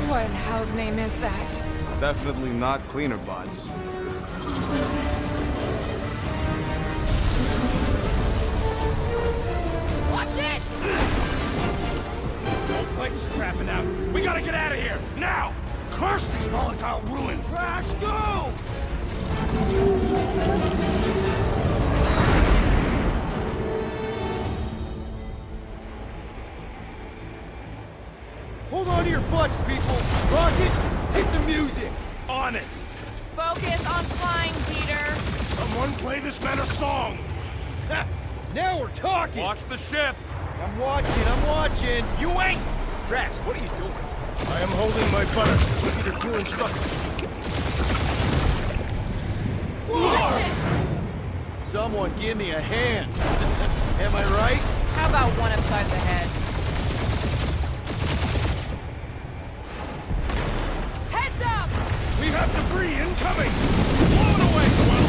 What in hell's name is that? Definitely not cleaner bots. Watch it! The whole place is crapping out. We gotta get out of here, now! Curse these volatile ruins! Drax, go! on it! Focus on flying, Peter. Someone play this man a song! Ha! Now we're talking! Watch the ship! I'm watching! You ain't! Drax, what are you doing? I am holding my buttocks as Peter Quill instructed. Watch it! Someone give me a hand. Am I right? How about one upside the head? Heads up! We have debris incoming! Blow it away, Quill!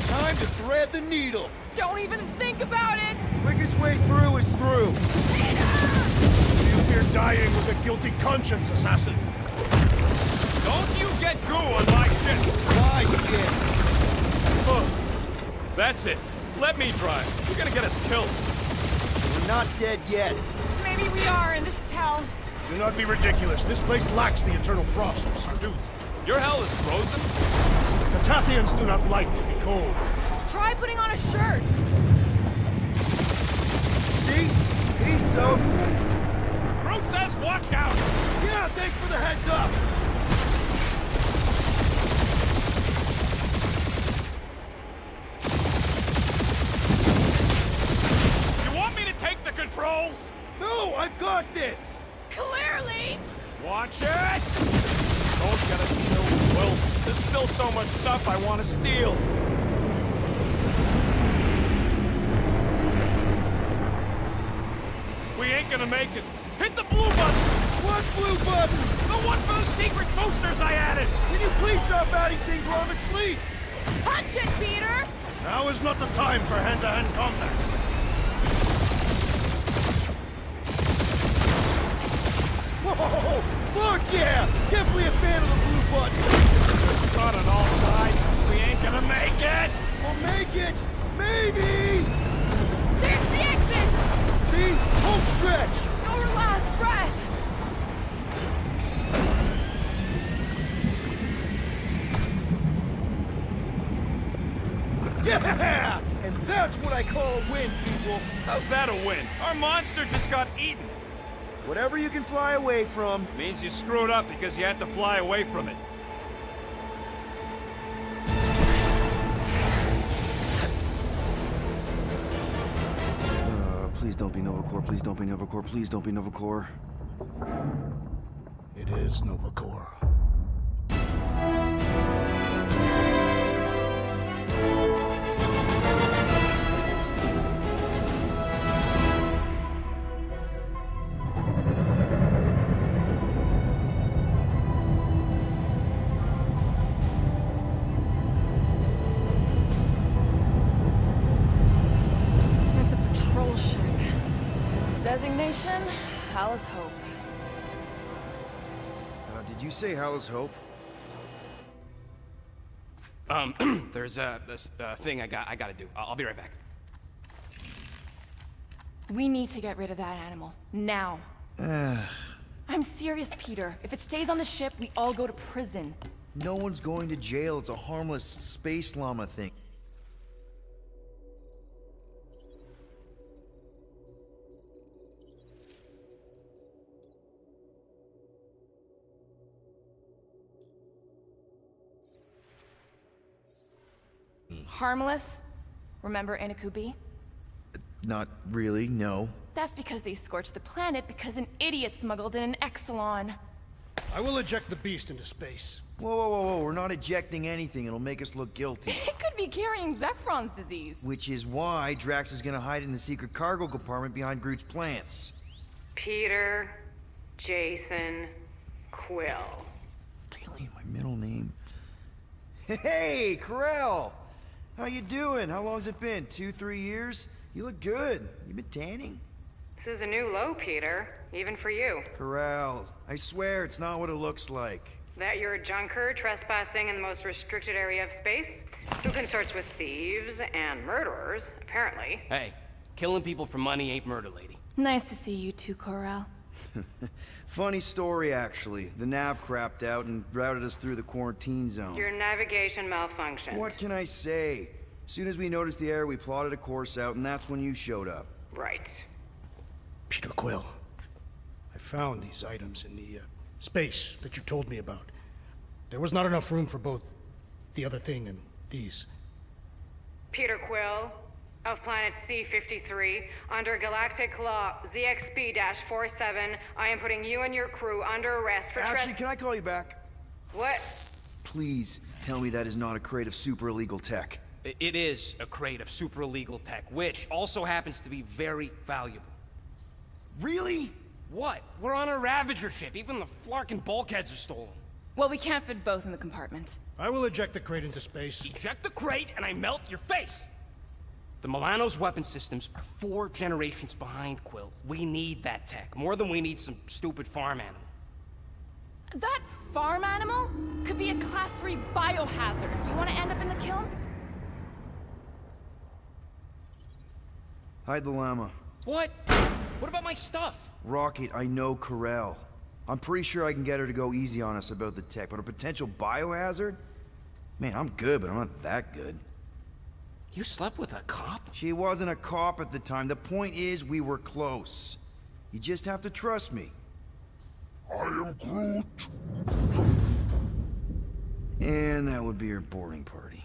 Time to thread the needle. Don't even think about it! Quickest way through is through. You fear dying with a guilty conscience, assassin. Don't you get goo on my ship! My shit. That's it. Let me drive. You're gonna get us killed. We're not dead yet. Maybe we are, and this is hell. Do not be ridiculous. This place lacks the eternal frost of Sarduth. Your hell is frozen? The Tathians do not like to be cold. Try putting on a shirt. See? He's so... Groot says watch out! Yeah, thanks for the heads up. You want me to take the controls? No, I've got this. Clearly! Watch it! Don't get us killed, Will. There's still so much stuff I want to steal. We ain't gonna make it. Hit the blue button! What blue button? The one for the secret boosters I added! Can you please stop adding things while I'm asleep? Punch it, Peter! Now is not the time for hand-to-hand combat. Whoa! Fuck yeah! Definitely a fan of the blue button. Good start on all sides. We ain't gonna make it! We'll make it! Maybe! There's the exit! See? Home stretch! Our last breath! Yeah! And that's what I call a win, people! How's that a win? Our monster just got eaten. Whatever you can fly away from. Means you screwed up because you had to fly away from it. Please don't be Novacore, please don't be Novacore, please don't be Novacore. It is Novacore. It's a patrol ship. Designation, Hala's Hope. Did you say Hala's Hope? There's this thing I gotta do. I'll be right back. We need to get rid of that animal. Now. I'm serious, Peter. If it stays on the ship, we all go to prison. No one's going to jail. It's a harmless space llama thing. Harmless? Remember Inakubi? Not really, no. That's because they scorched the planet because an idiot smuggled in an Exelon. I will eject the beast into space. Whoa, we're not ejecting anything. It'll make us look guilty. It could be carrying Zephron's disease. Which is why Drax is gonna hide in the secret cargo compartment behind Groot's plants. Peter, Jason, Quill. Really, my middle name? Hey, Corel! How you doing? How long's it been? 2-3 years? You look good. You been tanning? This is a new low, Peter. Even for you. Corel, I swear it's not what it looks like. That you're a junker trespassing in the most restricted area of space? Who consorts with thieves and murderers, apparently. Hey, killing people for money ain't murder, lady. Nice to see you too, Corel. Funny story, actually. The nav crapped out and routed us through the quarantine zone. Your navigation malfunctioned. What can I say? As soon as we noticed the error, we plotted a course out, and that's when you showed up. Right. Peter Quill, found these items in the space that you told me about, there was not enough room for both the other thing and these. Peter Quill, of planet C-53, under Galactic Law ZXB-47, I am putting you and your crew under arrest for Actually, can I call you back? What? Please tell me that is not a crate of super illegal tech. It is a crate of super illegal tech, which also happens to be very valuable. Really? What? We're on a Ravager ship. Even the flarkin' bulkheads are stolen. Well, we can't fit both in the compartment. I will eject the crate into space. Eject the crate and I melt your face! The Milano's weapon systems are 4 generations behind, Quill. We need that tech, more than we need some stupid farm animal. That farm animal could be a Class 3 biohazard. You want to end up in the kiln? Hide the llama. What? What about my stuff? Rocket, I know Corel. I'm pretty sure I can get her to go easy on us about the tech, but a potential biohazard? Man, I'm good, but I'm not that good. You slept with a cop? She wasn't a cop at the time. The point is, we were close. You just have to trust me. I am Groot. And that would be your boarding party.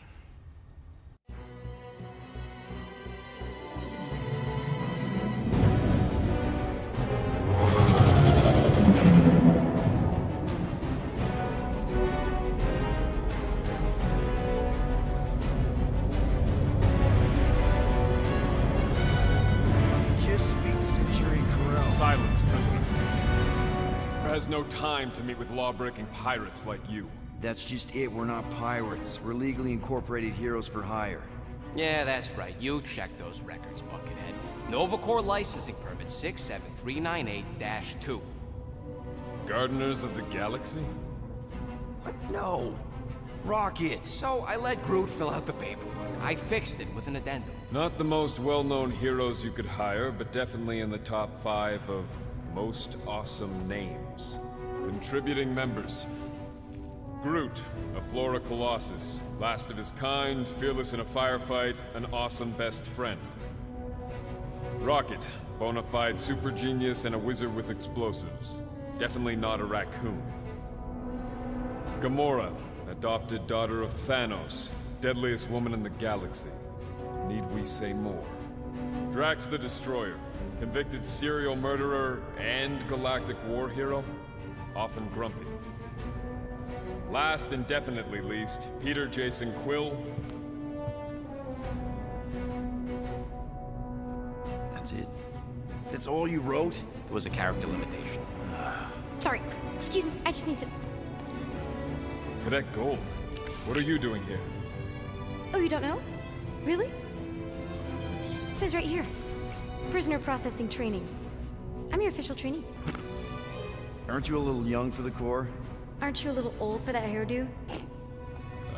Just speak to Centurion Corel. Silence, prisoner. There has no time to meet with law-breaking pirates like you. That's just it. We're not pirates. We're legally incorporated heroes for hire. Yeah, that's right. You check those records, Buckethead. Novacore licensing permit 67398-2. Gardeners of the Galaxy? What? No. Rocket! So I let Groot fill out the paperwork. I fixed it with an addendum. Not the most well-known heroes you could hire, but definitely in the top 5 of most awesome names. Contributing members. Groot, a Flora Colossus, last of his kind, fearless in a firefight, an awesome best friend. Rocket, bona fide super genius and a wizard with explosives. Definitely not a raccoon. Gamora, adopted daughter of Thanos, deadliest woman in the galaxy. Need we say more? Drax the Destroyer, convicted serial murderer and galactic war hero, often grumpy. Last and definitely least, Peter Jason Quill. That's it? That's all you wrote? It was a character limitation. Sorry, excuse me, I just need to... Cadet Gold, what are you doing here? Oh, you don't know? Really? It says right here. Prisoner processing training. I'm your official trainee. Aren't you a little young for the Corps? Aren't you a little old for that hairdo?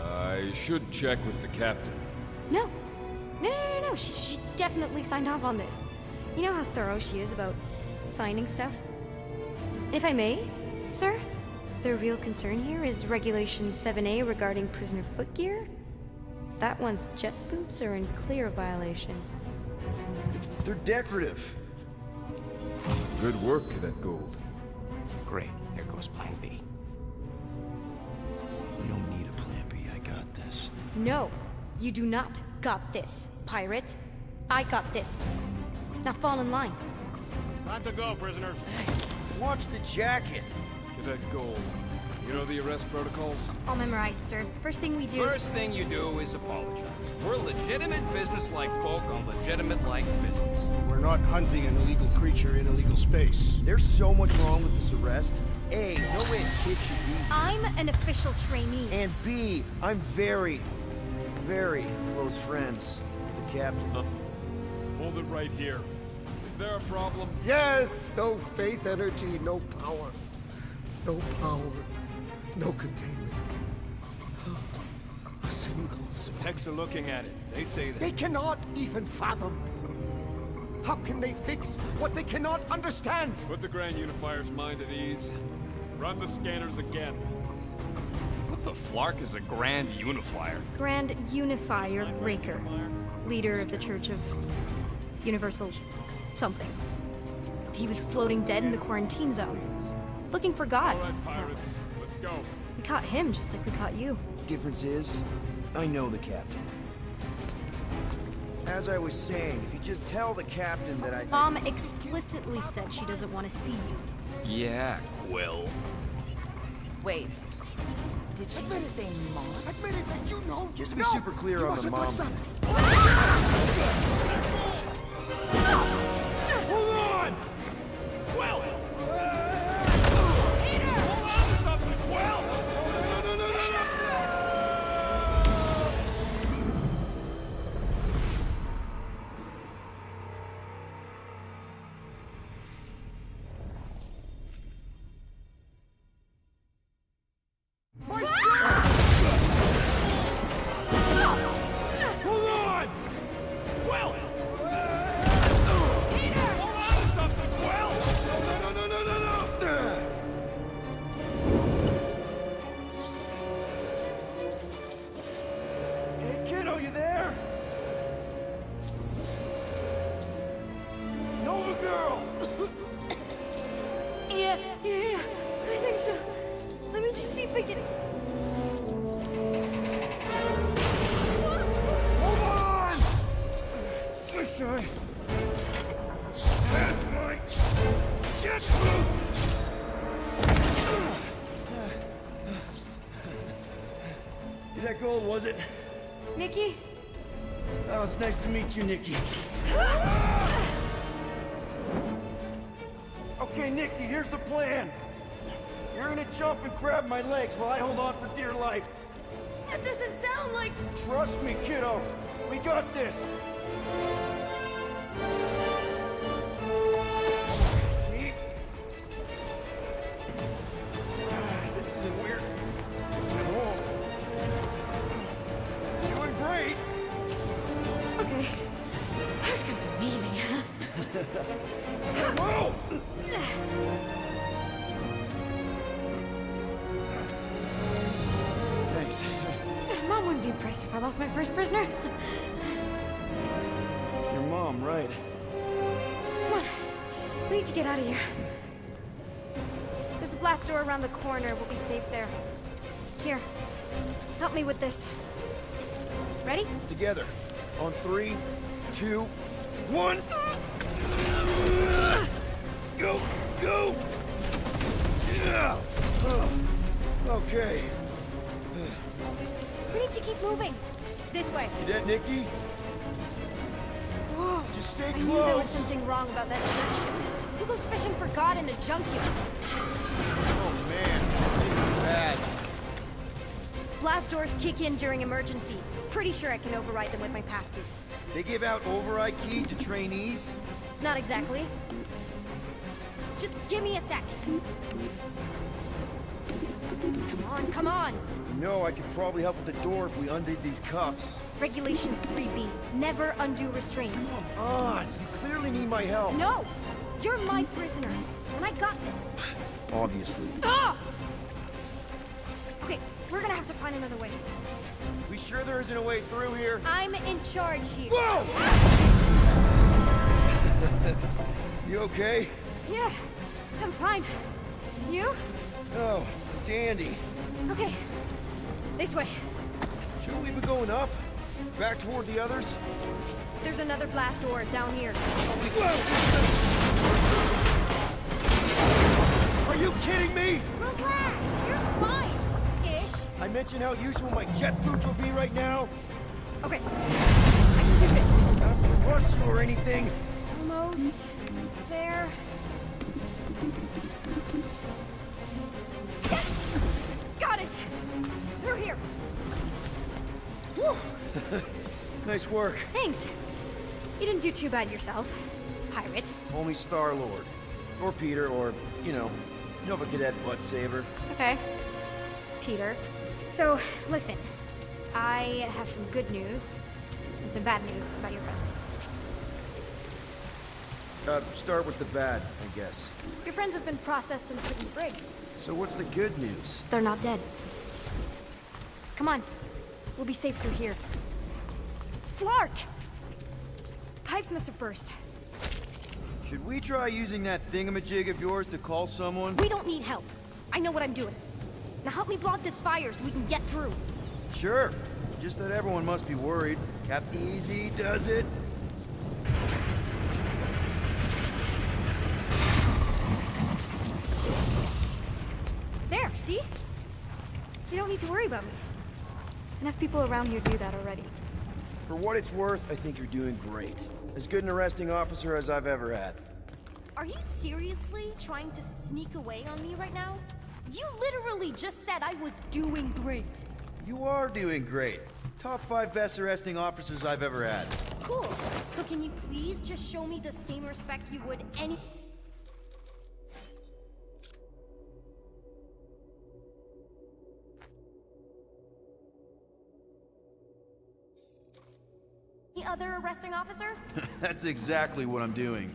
I should check with the captain. No. No. She definitely signed off on this. You know how thorough she is about signing stuff? And if I may, sir, the real concern here is Regulation 7A regarding prisoner footgear. That one's jet boots are in clear violation. They're decorative. Good work, Cadet Gold. Great. There goes Plan B. We don't need a plan B. I got this. No, you do not got this, pirate. I got this. Now fall in line. Time to go, prisoners. Watch the jacket. Cadet Gold, you know the arrest protocols? All memorized, sir. First thing we do... First thing you do is apologize. We're legitimate business-like folk on legitimate-like business. We're not hunting an illegal creature in illegal space. There's so much wrong with this arrest. A, no way a kid should be. I'm an official trainee. And B, I'm very, very close friends with the captain. Hold it right here. Is there a problem? Yes! No faith energy, no power. No power, no containment. A single spark. Techs are looking at it. They say that. They cannot even fathom. How can they fix what they cannot understand? Put the Grand Unifier's mind at ease. Run the scanners again. What the flark is a Grand Unifier? Grand Unifier Raker. Leader of the Church of Universal something. he was floating dead in the quarantine zone. Looking for God. All right, pirates, let's go. We caught him just like we caught you. Difference is, I know the captain. As I was saying, if you just tell the captain that I... Mom explicitly said she doesn't want to see you. Yeah, Quill. Wait. Did she just say mom? Admit it that you know. Just to be super clear on the mom thing. Hold on! Quill! Hold on to something, Quill! Yeah, I think so. Let me just see if I can... Hold on! Wish I had my jet boots! That gold, was it? Nikki? Oh, it's nice to meet you, Nikki. Okay, Nikki, here's the plan. You're gonna jump and grab my legs while I hold on for dear life. That doesn't sound like... Trust me, kiddo. We got this. See? This isn't weird at all. Doing great. Okay. That was kind of amazing, huh? Whoa! Thanks. Mom wouldn't be impressed if I lost my first prisoner. Your mom, right? Come on. We need to get out of here. There's a blast door around the corner. We'll be safe there. Here. Help me with this. Ready? Together. On 3, 2, 1. Go! Go! Yeah! Okay. We need to keep moving. This way. Cadet Nikki? Whoa. Just stay I close. knew there was something wrong about that church ship. Who goes fishing for God in a junkyard? Oh man, this is bad. Blast doors kick in during emergencies. Pretty sure I can override them with my passkey. They give out override keys to trainees? Not exactly. Just give me a sec. Come on, come on. You know, I could probably help with the door if we undid these cuffs. Regulation 3B. Never undo restraints. Come on, you clearly need my help. No! You're my prisoner, and I got this. Obviously. Ah! Okay, we're gonna have to find another way. We sure there isn't a way through here? I'm in charge here. Whoa! You okay? Yeah, I'm fine. You? Oh, dandy. Okay, this way. Shouldn't we be going up? Back toward the others? There's another blast door down here. Whoa! Are you kidding me? Relax, you're fine. Ish. I mentioned how useful my jet boots will be right now. Okay, I can do this. Not to rush you or anything. Almost there. Yes! Got it! Through here. Whew. Nice work. Thanks. You didn't do too bad yourself, pirate. Only Star-Lord. Or Peter, or, you know a cadet butt saver. Okay. Peter. So, listen. I have some good news and some bad news about your friends. Start with the bad, I guess. Your friends have been processed and put in brig. So what's the good news? They're not dead. Come on. We'll be safe through here. Flark! Pipes must have burst. Should we try using that thingamajig of yours to call someone? We don't need help. I know what I'm doing. Now help me block this fire so we can get through. Sure. Just that everyone must be worried. Cap Easy does it. There, see? You don't need to worry about me. Enough people around here do that already. For what it's worth, I think you're doing great. As good an arresting officer as I've ever had. Are you seriously trying to sneak away on me right now? You literally just said I was doing great. You are doing great. Top 5 best arresting officers I've ever had. Cool. So can you please just show me the same respect you would any other arresting officer? That's exactly what I'm doing.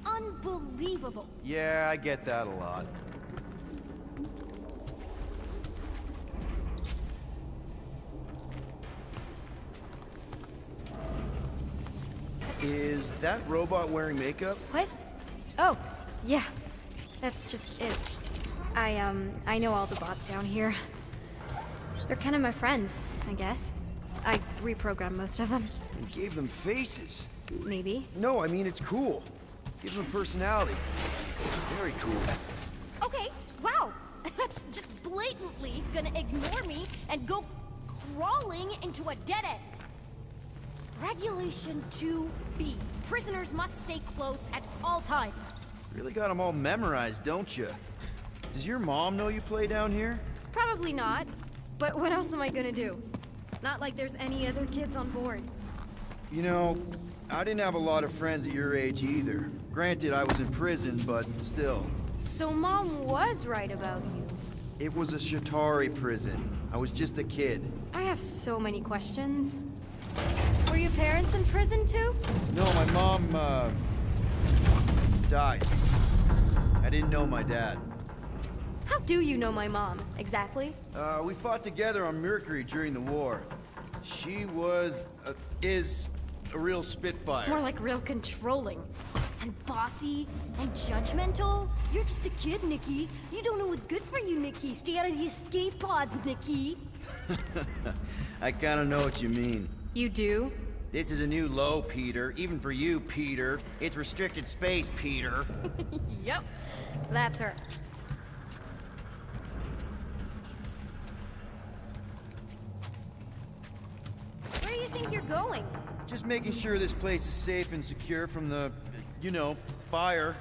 Unbelievable. Yeah, I get that a lot. Is that robot wearing makeup? What? Oh, yeah. That's just it. I know all the bots down here. They're kind of my friends, I guess. I reprogrammed most of them. You gave them faces. Maybe. No, I mean it's cool. Give them personality. Very cool. Okay, wow. That's just blatantly gonna ignore me and go crawling into a dead end. Regulation 2B. Prisoners must stay close at all times. Really got them all memorized, don't you? Does your mom know you play down here? Probably not. But what else am I gonna do? Not like there's any other kids on board. You know, I didn't have a lot of friends at your age either. Granted, I was in prison, but still. So Mom was right about you. It was a Shatari prison. I was just a kid. I have so many questions. Were your parents in prison too? No, my mom, died. I didn't know my dad. How do you know my mom, exactly? We fought together on Mercury during the war. She is a real spitfire. More like real controlling. And bossy, and judgmental. You're just a kid, Nikki. You don't know what's good for you, Nikki. Stay out of the escape pods, Nikki. I kinda know what you mean. You do? This is a new low, Peter. Even for you, Peter. It's restricted space, Peter. Yep. That's her. Where do you think you're going? Just making sure this place is safe and secure from the, you know, fire.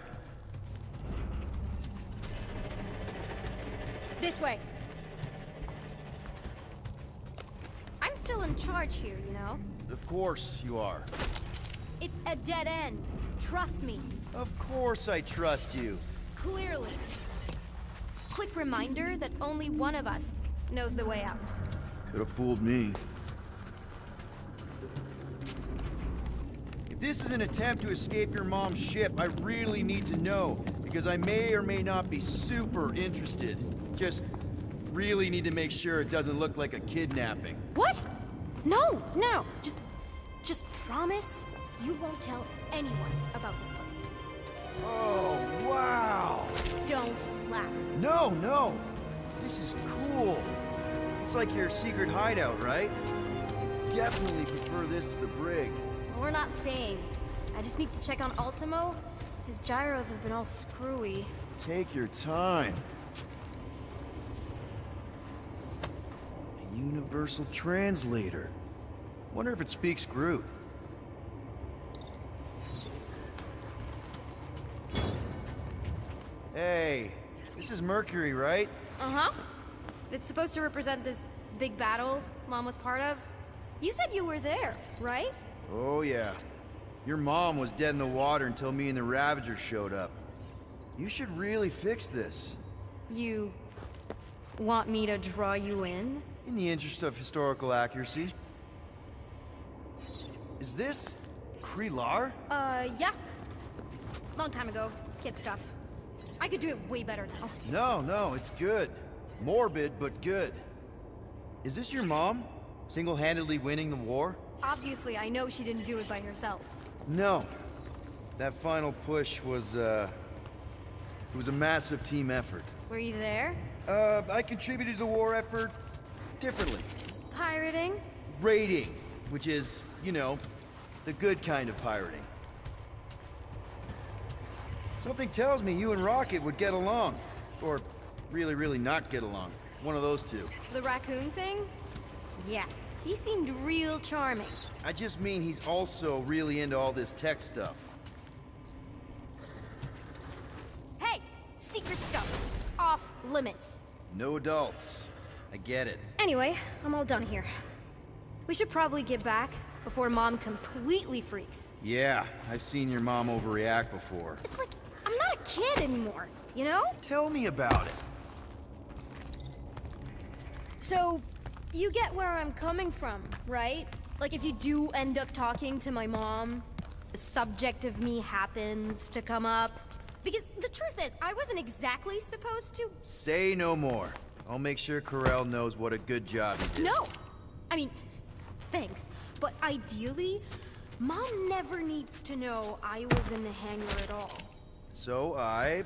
This way. I'm still in charge here, you know? Of course you are. It's a dead end. Trust me. Of course I trust you. Clearly. Quick reminder that only one of us knows the way out. Could have fooled me. If this is an attempt to escape your mom's ship, I really need to know, because I may or may not be super interested. Just really need to make sure it doesn't look like a kidnapping. What? No, no. Just promise you won't tell anyone about this place. Oh, wow! Don't laugh. No, no! This is cool. It's like your secret hideout, right? I definitely prefer this to the brig. We're not staying. I just need to check on Ultimo. His gyros have been all screwy. Take your time. A universal translator. Wonder if it speaks Groot. Hey, this is Mercury, right? Uh-huh. It's supposed to represent this big battle Mom was part of. You said you were there, right? Oh, yeah. Your mom was dead in the water until me and the Ravager showed up. You should really fix this. You want me to draw you in? In the interest of historical accuracy. Is this Krelar? Yeah. Long time ago. Kid stuff. I could do it way better now. No, it's good. Morbid, but good. Is this your mom? Single-handedly winning the war? Obviously, I know she didn't do it by herself. No. That final push was, it was a massive team effort. Were you there? I contributed to the war effort differently. Pirating? Raiding, which is, you know, the good kind of pirating. Something tells me you and Rocket would get along. Or really not get along. One of those two. The raccoon thing? Yeah, he seemed real charming. I just mean he's also really into all this tech stuff. Hey! Secret stuff! Off limits. No adults. I get it. Anyway, I'm all done here. We should probably get back before Mom completely freaks. Yeah, I've seen your mom overreact before. It's like, I'm not a kid anymore, you know? Tell me about it. So, you get where I'm coming from, right? Like if you do end up talking to my mom, the subject of me happens to come up. Because the truth is, I wasn't exactly supposed to. Say no more. I'll make sure Corell knows what a good job he did. No! I mean, thanks. But ideally, Mom never needs to know I was in the hangar at all. So I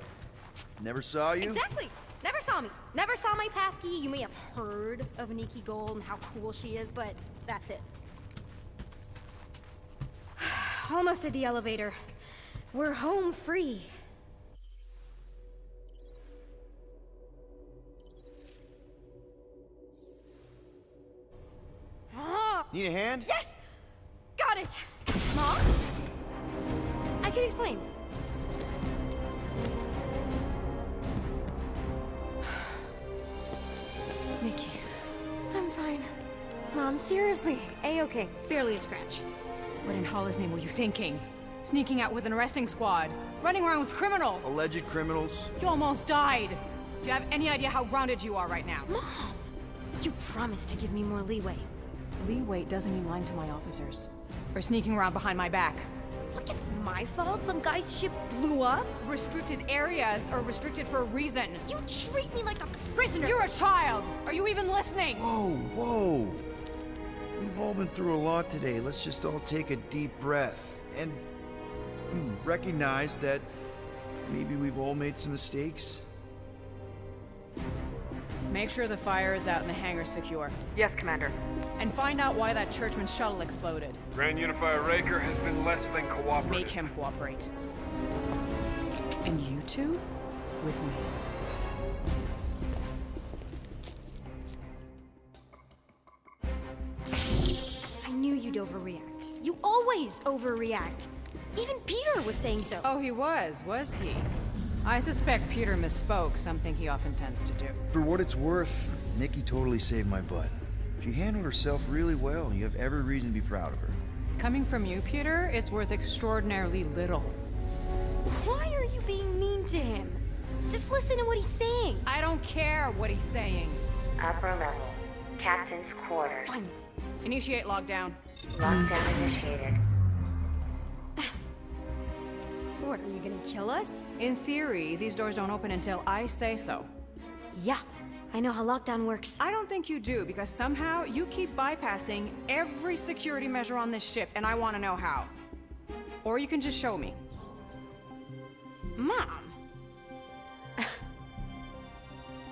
never saw you? Exactly! Never saw me. Never saw my passkey. You may have heard of Nikki Gold and how cool she is, but that's it. Almost at the elevator. We're home free. Need a hand? Yes! Got it! Mom? I can explain. Nikki. I'm fine. Mom, seriously. A-okay. Barely a scratch. What in Hollis' name were you thinking? Sneaking out with an arresting squad? Running around with criminals? Alleged criminals? You almost died! Do you have any idea how grounded you are right now? Mom! You promised to give me more leeway. Leeway doesn't mean lying to my officers. Or sneaking around behind my back. Look, it's my fault some guy's ship blew up. Restricted areas are restricted for a reason. You treat me like a prisoner! You're a child! Are you even listening? Whoa. We've all been through a lot today. Let's just all take a deep breath and recognize that maybe we've all made some mistakes. Make sure the fire is out and the hangar's secure. Yes, Commander. And find out why that churchman's shuttle exploded. Grand Unifier Raker has been less than cooperative. Make him cooperate. And you two? With me. I knew you'd overreact. You always overreact. Even Peter was saying so. Oh, he was he? I suspect Peter misspoke, something he often tends to do. For what it's worth, Nikki totally saved my butt. She handled herself really well. You have every reason to be proud of her. Coming from you, Peter, it's worth extraordinarily little. Why are you being mean to him? Just listen to what he's saying. I don't care what he's saying. Upper level. Captain's quarters. Finally. Initiate lockdown. Lockdown initiated. What, are you gonna kill us? In theory, these doors don't open until I say so. Yeah, I know how lockdown works. I don't think you do, because somehow you keep bypassing every security measure on this ship, and I want to know how. Or you can just show me. Mom!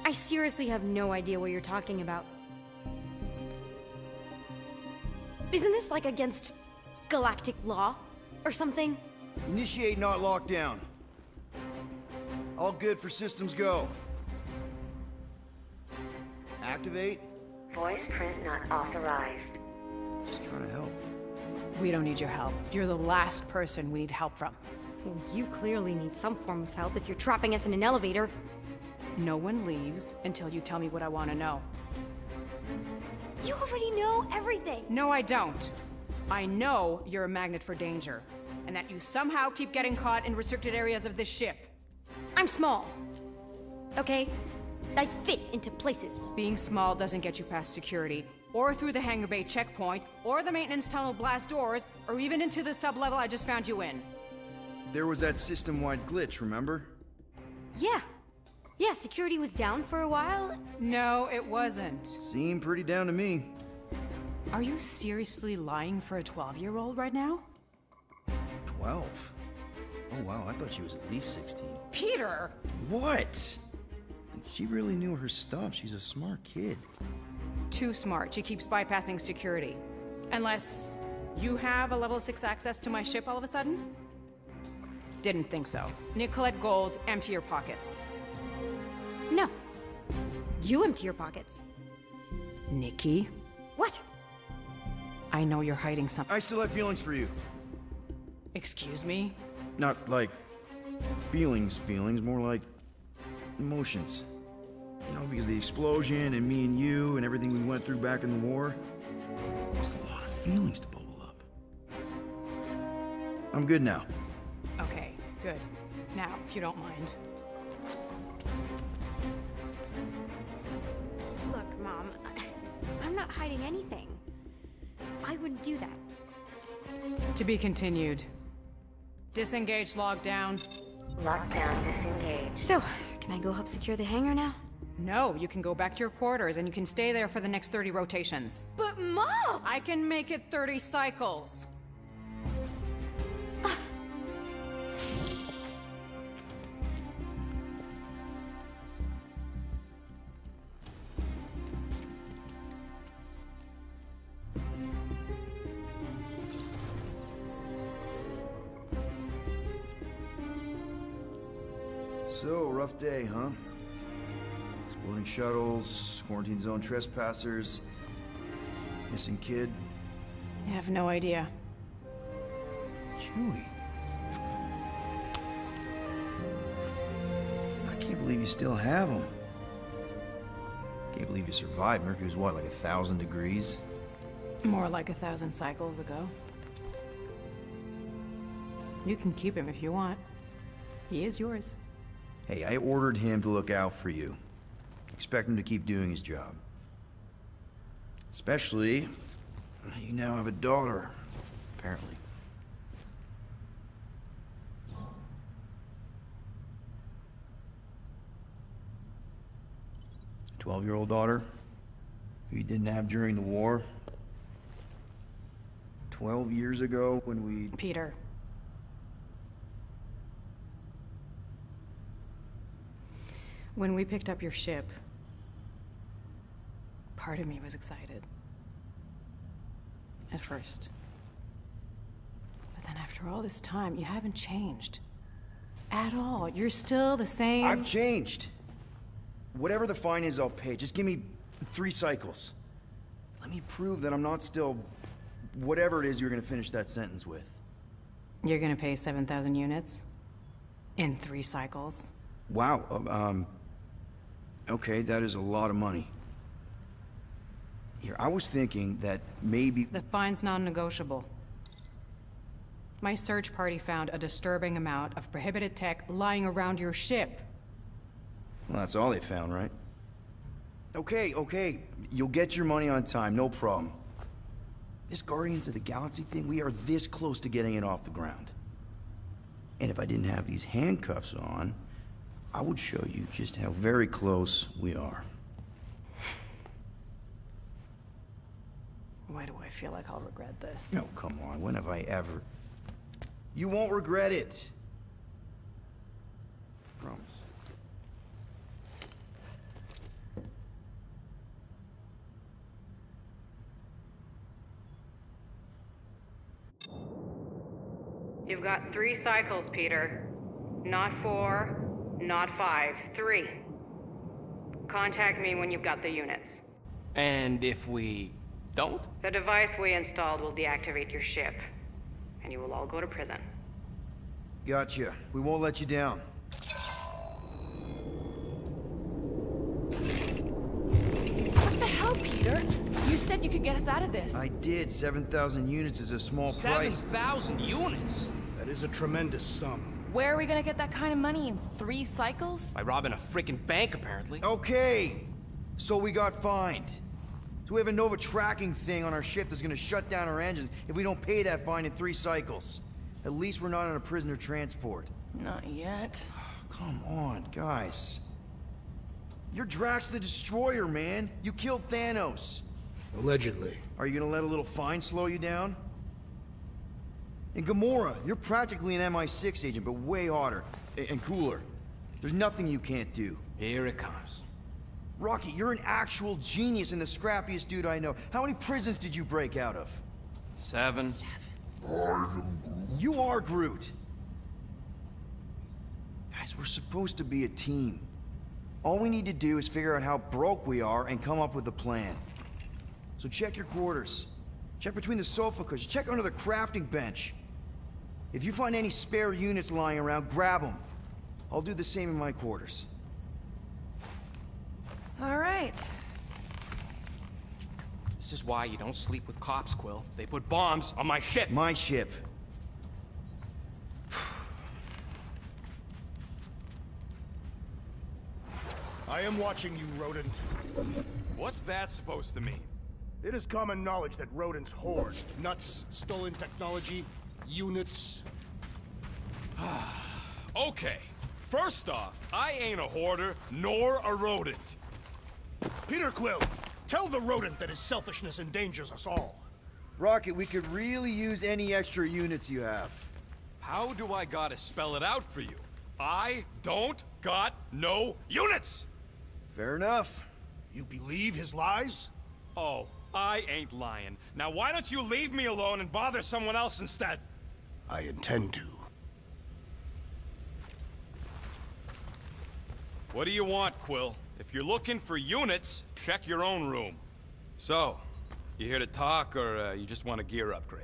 I seriously have no idea what you're talking about. Isn't this like against galactic law or something? Initiate, not lockdown. All good for systems go. Activate. Voice print not authorized. Just trying to help. We don't need your help. You're the last person we need help from. Well, you clearly need some form of help if you're trapping us in an elevator. No one leaves until you tell me what I want to know. You already know everything! No, I don't. I know you're a magnet for danger, and that you somehow keep getting caught in restricted areas of this ship. I'm small. Okay? I fit into places. Being small doesn't get you past security, or through the hangar bay checkpoint, or the maintenance tunnel blast doors, or even into the sub-level I just found you in. There was that system-wide glitch, remember? Yeah. Yeah, security was down for a while. No, it wasn't. Seemed pretty down to me. Are you seriously lying for a 12-year-old right now? 12? Oh wow, I thought she was at least 16. Peter! What? She really knew her stuff. She's a smart kid. Too smart. She keeps bypassing security. Unless you have a level 6 access to my ship all of a sudden? Didn't think so. Nicolette Gold, empty your pockets. No. You empty your pockets. Nikki? What? I know you're hiding something. I still have feelings for you. Excuse me? Not like feelings, more like emotions. You know, because of the explosion and me and you and everything we went through back in the war, caused a lot of feelings to bubble up. I'm good now. Okay, good. Now, if you don't mind. Look, Mom, I'm not hiding anything. I wouldn't do that. To be continued. Disengage, lockdown. Lockdown disengaged. So, can I go help secure the hangar now? No, you can go back to your quarters and you can stay there for the next 30 rotations. But Mom! I can make it 30 cycles. So, rough day, huh? Exploding shuttles, quarantine zone trespassers, missing kid. I have no idea. Chewie. I can't believe you still have him. Can't believe you survived. Mercury's what, like 1,000 degrees? More like 1,000 cycles ago. You can keep him if you want. He is yours. Hey, I ordered him to look out for you. Expect him to keep doing his job. Especially, you now have a daughter, apparently. 12-year-old daughter, who you didn't have during the war. 12 years ago when we... Peter. When we picked up your ship, part of me was excited. At first. But then after all this time, you haven't changed. At all. You're still the same... I've changed. Whatever the fine is, I'll pay. Just give me 3 cycles. Let me prove that I'm not still... whatever it is you're gonna finish that sentence with. You're gonna pay 7,000 units? In 3 cycles? Wow, okay, that is a lot of money. Here, I was thinking that maybe... The fine's non-negotiable. My search party found a disturbing amount of prohibited tech lying around your ship. Well, that's all they found, right? Okay, you'll get your money on time, no problem. This Guardians of the Galaxy thing, we are this close to getting it off the ground. And if I didn't have these handcuffs on, I would show you just how very close we are. Why do I feel like I'll regret this? No, come on, when have I ever... You won't regret it. Promise. You've got 3 cycles, Peter. Not 4, not 5, 3. Contact me when you've got the units. And if we don't? The device we installed will deactivate your ship, and you will all go to prison. Gotcha. We won't let you down. What the hell, Peter? You said you could get us out of this. I did. 7,000 units is a small price. 7,000 units? That is a tremendous sum. Where are we gonna get that kind of money in 3 cycles? By robbing a freaking bank, apparently. Okay, so we got fined. So we have a Nova tracking thing on our ship that's gonna shut down our engines if we don't pay that fine in 3 cycles. At least we're not on a prisoner transport. Not yet. Come on, guys. You're Drax the Destroyer, man. You killed Thanos. Allegedly. Are you gonna let a little fine slow you down? And Gamora, you're practically an MI6 agent, but way hotter. And cooler. There's nothing you can't do. Here it comes. Rocky, you're an actual genius and the scrappiest dude I know. How many prisons did you break out of? 7. You are Groot. Guys, we're supposed to be a team. All we need to do is figure out how broke we are and come up with a plan. So check your quarters. Check between the sofa cushions. Check under the crafting bench. If you find any spare units lying around, grab them. I'll do the same in my quarters. All right. This is why you don't sleep with cops, Quill. They put bombs on my ship. My ship. I am watching you, rodent. What's that supposed to mean? It is common knowledge that rodents hoard nuts, stolen technology, units. Okay. First off, I ain't a hoarder nor a rodent. Peter Quill, tell the rodent that his selfishness endangers us all. Rocket, we could really use any extra units you have. How do I gotta spell it out for you? I don't got no units! Fair enough. You believe his lies? Oh, I ain't lying. Now why don't you leave me alone and bother someone else instead? I intend to. What do you want, Quill? If you're looking for units, check your own room. So, you here to talk, or you just want a gear upgrade?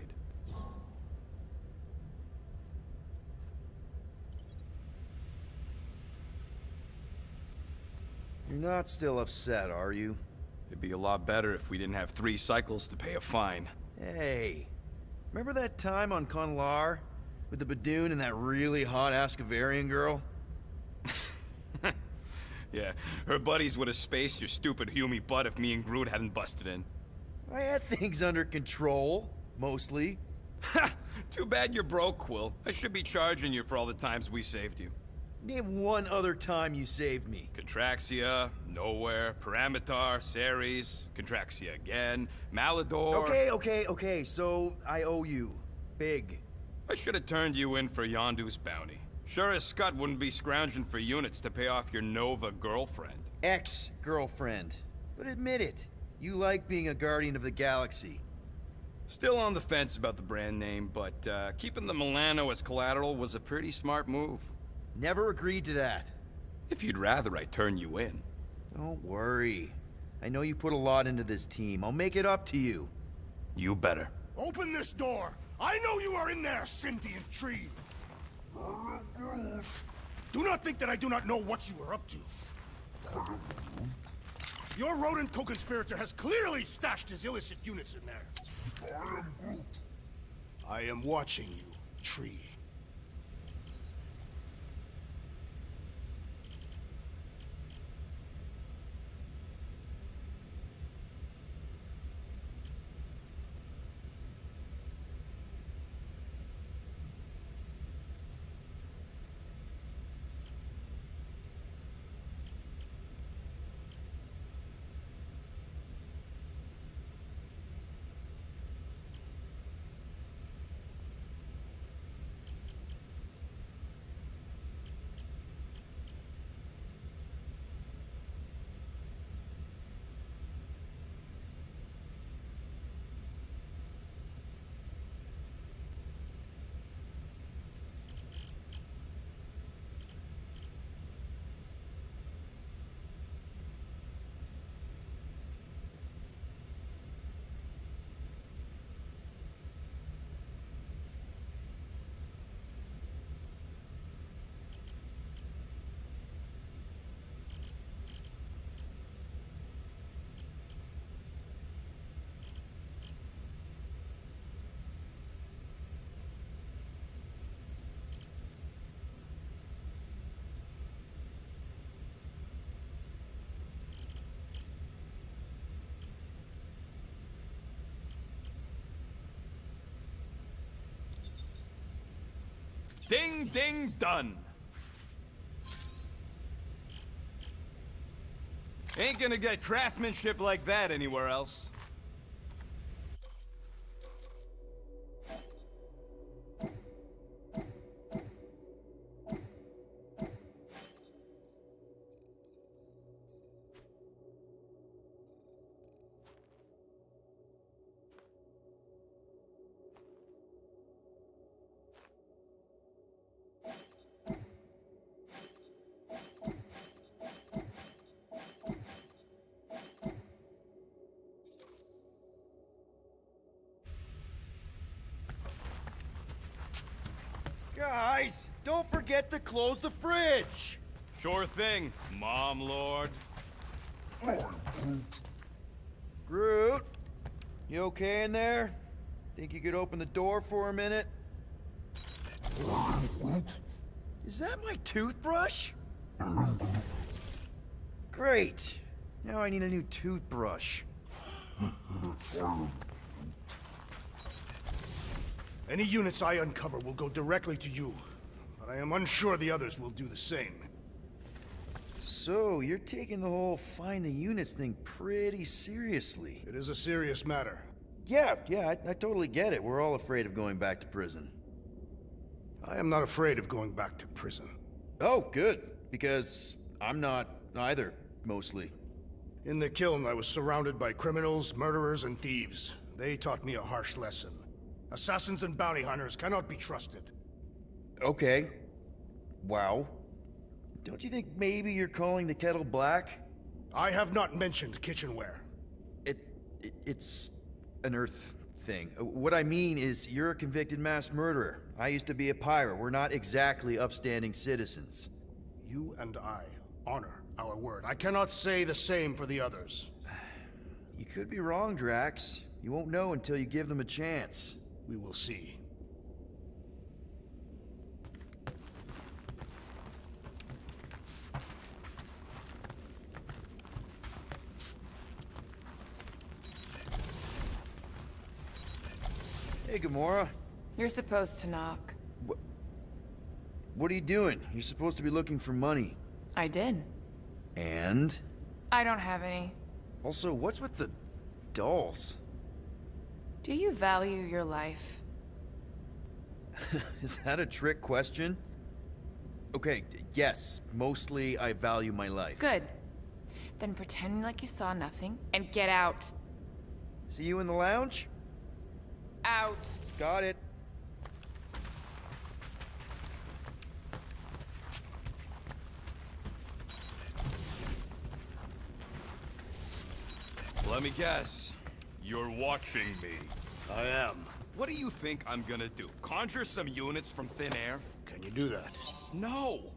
You're not still upset, are you? It'd be a lot better if we didn't have 3 cycles to pay a fine. Hey, remember that time on Conlar? With the Badoon and that really hot Ascavarian girl? Yeah, her buddies would have spaced your stupid Humy butt if me and Groot hadn't busted in. I had things under control, mostly. Ha! Too bad you're broke, Quill. I should be charging you for all the times we saved you. Name one other time you saved me. Contraxia, Nowhere, Paramitar, Ceres, Contraxia again, Malador... Okay, so I owe you. Big. I should have turned you in for Yondu's bounty. Sure as Scott wouldn't be scrounging for units to pay off your Nova girlfriend. Ex-girlfriend. But admit it, you like being a guardian of the galaxy. Still on the fence about the brand name, but keeping the Milano as collateral was a pretty smart move. Never agreed to that. If you'd rather I turn you in. Don't worry. I know you put a lot into this team. I'll make it up to you. You better. Open this door! I know you are in there, sentient tree! Do not think that I do not know what you are up to. Your rodent co-conspirator has clearly stashed his illicit units in there. I am watching you, tree. Ding, ding, done. Ain't gonna get craftsmanship like that anywhere else. Guys, don't forget to close the fridge! Sure thing, Mom Lord. Groot, you okay in there? Think you could open the door for a minute? Is that my toothbrush? Great. Now I need a new toothbrush. Any units I uncover will go directly to you, but I am unsure the others will do the same. So, you're taking the whole find the units thing pretty seriously. It is a serious matter. Yeah, I totally get it. We're all afraid of going back to prison. I am not afraid of going back to prison. Oh, good. Because I'm not either, mostly. In the kiln, I was surrounded by criminals, murderers, and thieves. They taught me a harsh lesson. Assassins and bounty hunters cannot be trusted. Okay. Wow. Don't you think maybe you're calling the kettle black? I have not mentioned kitchenware. It's an Earth thing. What I mean is, you're a convicted mass murderer. I used to be a pirate. We're not exactly upstanding citizens. You and I honor our word. I cannot say the same for the others. You could be wrong, Drax. You won't know until you give them a chance. We will see. Hey, Gamora. You're supposed to knock. What are you doing? You're supposed to be looking for money. I did. And? I don't have any. Also, what's with the dolls? Do you value your life? Is that a trick question? Okay, yes. Mostly, I value my life. Good. Then pretend like you saw nothing and get out. See you in the lounge? Out. Got it. Let me guess. You're watching me. I am. What do you think I'm gonna do? Conjure some units from thin air? Can you do that? No!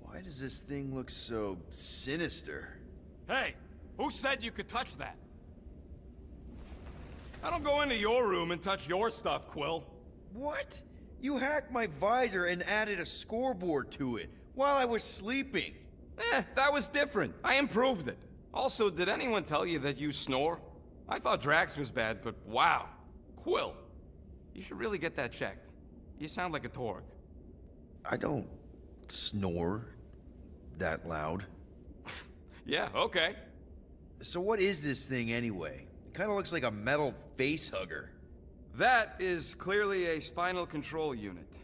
Why does this thing look so sinister? Hey! Who said you could touch that? I don't go into your room and touch your stuff, Quill. What? You hacked my visor and added a scoreboard to it while I was sleeping. That was different. I improved it. Also, did anyone tell you that you snore? I thought Drax was bad, but wow. Quill. You should really get that checked. You sound like a Torg. I don't snore that loud. Yeah, okay. So what is this thing anyway? It kind of looks like a metal face hugger. That is clearly a spinal control unit.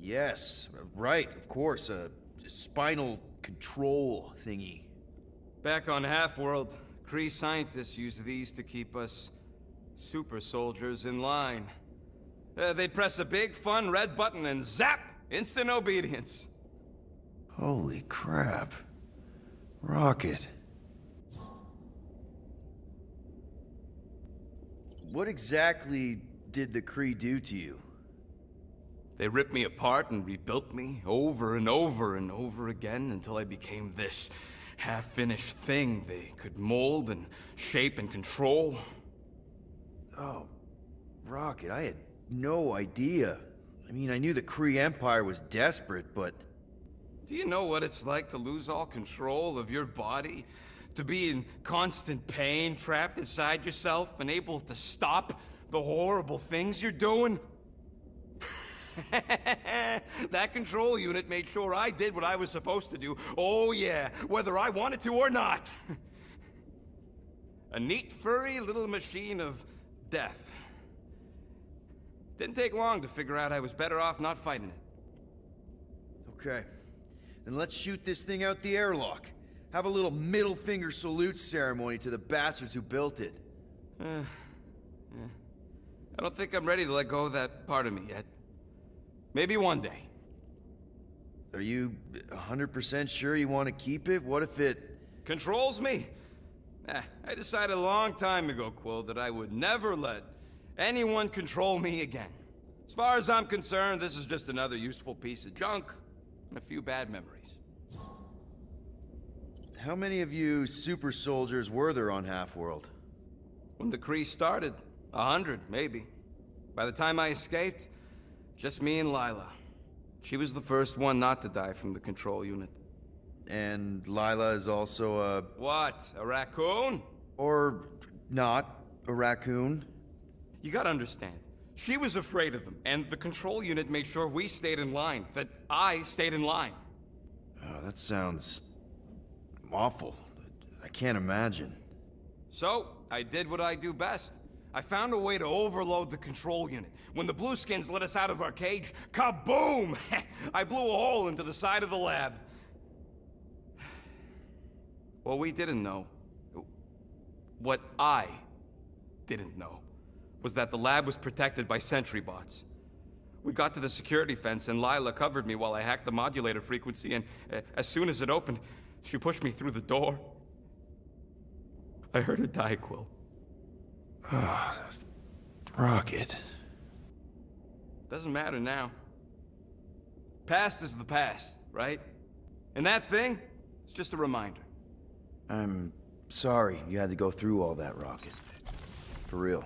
Yes, right, of course, a spinal control thingy. Back on Half-World, Kree scientists use these to keep us super soldiers in line. They'd press a big, fun red button and zap! Instant obedience. Holy crap. Rocket. What exactly did the Kree do to you? They ripped me apart and rebuilt me over and over and over again until I became this half-finished thing they could mold and shape and control. Oh, Rocket, I had no idea. I mean, I knew the Kree Empire was desperate, but... Do you know what it's like to lose all control of your body? To be in constant pain, trapped inside yourself, unable to stop the horrible things you're doing? That control unit made sure I did what I was supposed to do. Oh yeah, whether I wanted to or not. A neat, furry little machine of death. Didn't take long to figure out I was better off not fighting it. Okay. Then let's shoot this thing out the airlock. Have a little middle finger salute ceremony to the bastards who built it. I don't think I'm ready to let go of that part of me yet. Maybe one day. Are you 100% sure you want to keep it? What if it... Controls me? I decided a long time ago, Quill, that I would never let anyone control me again. As far as I'm concerned, this is just another useful piece of junk and a few bad memories. How many of you super soldiers were there on Half-World? When the Kree started, 100, maybe. By the time I escaped, just me and Lila. She was the first one not to die from the control unit. And Lila is also a... What? A raccoon? Or not a raccoon? You gotta understand. She was afraid of them, and the control unit made sure we stayed in line, that I stayed in line. Oh, that sounds... awful. I can't imagine. So, I did what I do best. I found a way to overload the control unit. When the Blueskins let us out of our cage, kaboom! I blew a hole into the side of the lab. What we didn't know, what I didn't know, was that the lab was protected by sentry bots. We got to the security fence and Lila covered me while I hacked the modulator frequency, and as soon as it opened, she pushed me through the door. I heard her die, Quill. Ah, Rocket. Doesn't matter now. Past is the past, right? And that thing, it's just a reminder. I'm sorry you had to go through all that, Rocket. For real.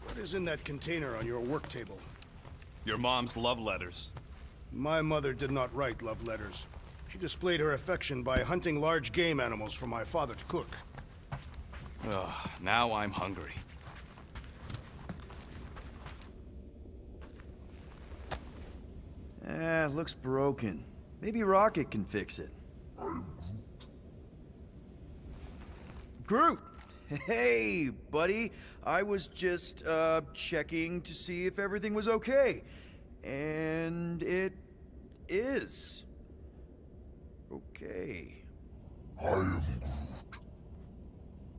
What is in that container on your work table? Your mom's love letters. My mother did not write love letters. She displayed her affection by hunting large game animals for my father to cook. Ugh, now I'm hungry. Looks broken. Maybe Rocket can fix it. Groot! Hey, buddy. I was just, checking to see if everything was okay. And it is. Okay. I am Groot.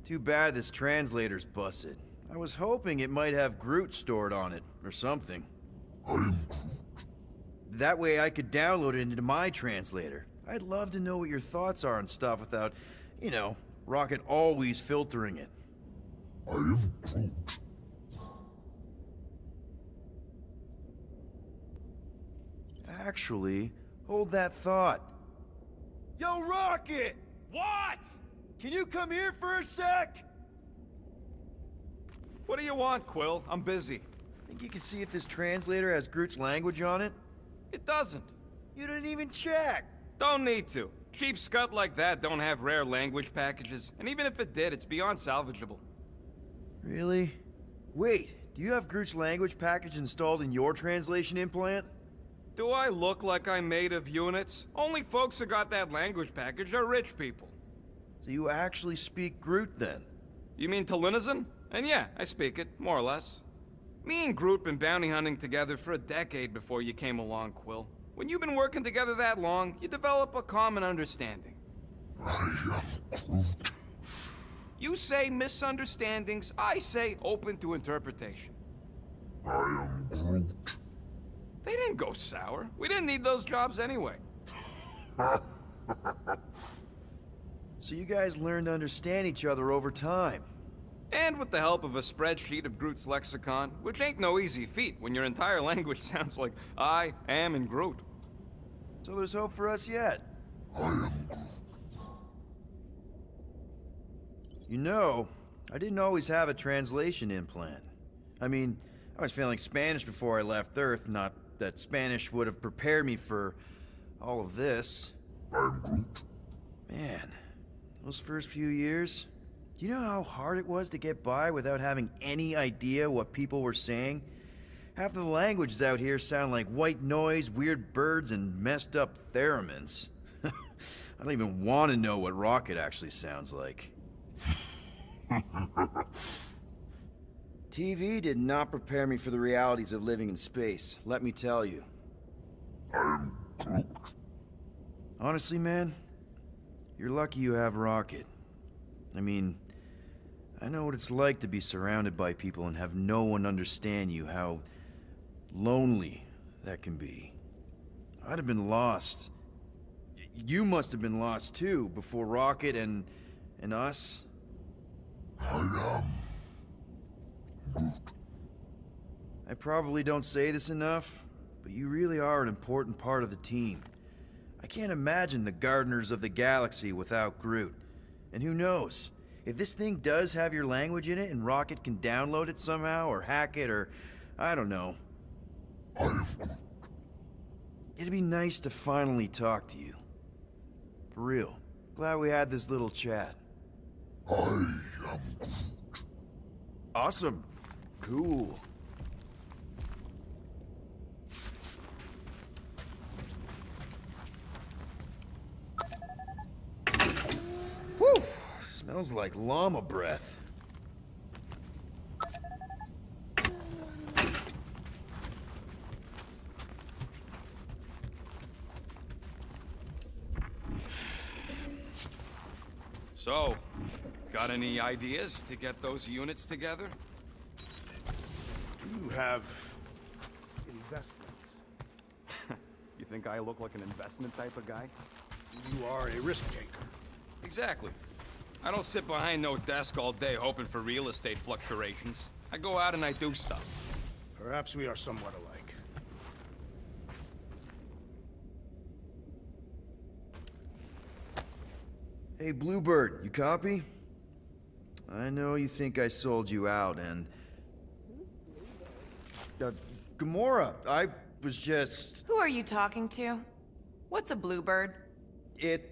Too bad this translator's busted. I was hoping it might have Groot stored on it, or something. I am Groot. That way I could download it into my translator. I'd love to know what your thoughts are on stuff without, you know, Rocket always filtering it. I am Groot. Actually, hold that thought. Yo, Rocket! What? Can you come here for a sec? What do you want, Quill? I'm busy. Think you can see if this translator has Groot's language on it? It doesn't. You didn't even check. Don't need to. Cheap scut like that don't have rare language packages, and even if it did, it's beyond salvageable. Really? Wait, do you have Groot's language package installed in your translation implant? Do I look like I'm made of units? Only folks who got that language package are rich people. So you actually speak Groot then? You mean Talinisan? And yeah, I speak it, more or less. Me and Groot been bounty hunting together for a decade before you came along, Quill. When you've been working together that long, you develop a common understanding. I am Groot. You say misunderstandings, I say open to interpretation. I am Groot. They didn't go sour. We didn't need those jobs anyway. So you guys learned to understand each other over time. And with the help of a spreadsheet of Groot's lexicon, which ain't no easy feat when your entire language sounds like I am in Groot. So there's hope for us yet. I am Groot. You know, I didn't always have a translation implant. I mean, I was failing Spanish before I left Earth, not that Spanish would have prepared me for all of this. I am Groot. Man, those first few years, do you know how hard it was to get by without having any idea what people were saying? Half of the languages out here sound like white noise, weird birds, and messed up theremins. I don't even want to know what Rocket actually sounds like. TV did not prepare me for the realities of living in space, let me tell you. I am Groot. Honestly, man, you're lucky you have Rocket. I mean, I know what it's like to be surrounded by people and have no one understand you, how lonely that can be. I'd have been lost. You must have been lost too, before Rocket and us. I am Groot. I probably don't say this enough, but you really are an important part of the team. I can't imagine the Guardians of the Galaxy without Groot. And who knows? If this thing does have your language in it and Rocket can download it somehow, or hack it, or I don't know. I am Groot. It'd be nice to finally talk to you. For real. Glad we had this little chat. I am Groot. Awesome. Cool. Whew! Smells like llama breath. So, got any ideas to get those units together? Do you have investments? You think I look like an investment type of guy? You are a risk taker. Exactly. I don't sit behind no desk all day hoping for real estate fluctuations. I go out and I do stuff. Perhaps we are somewhat alike. Hey, Bluebird, you copy? I know you think I sold you out, and... Gamora, I was just... Who are you talking to? What's a bluebird? It,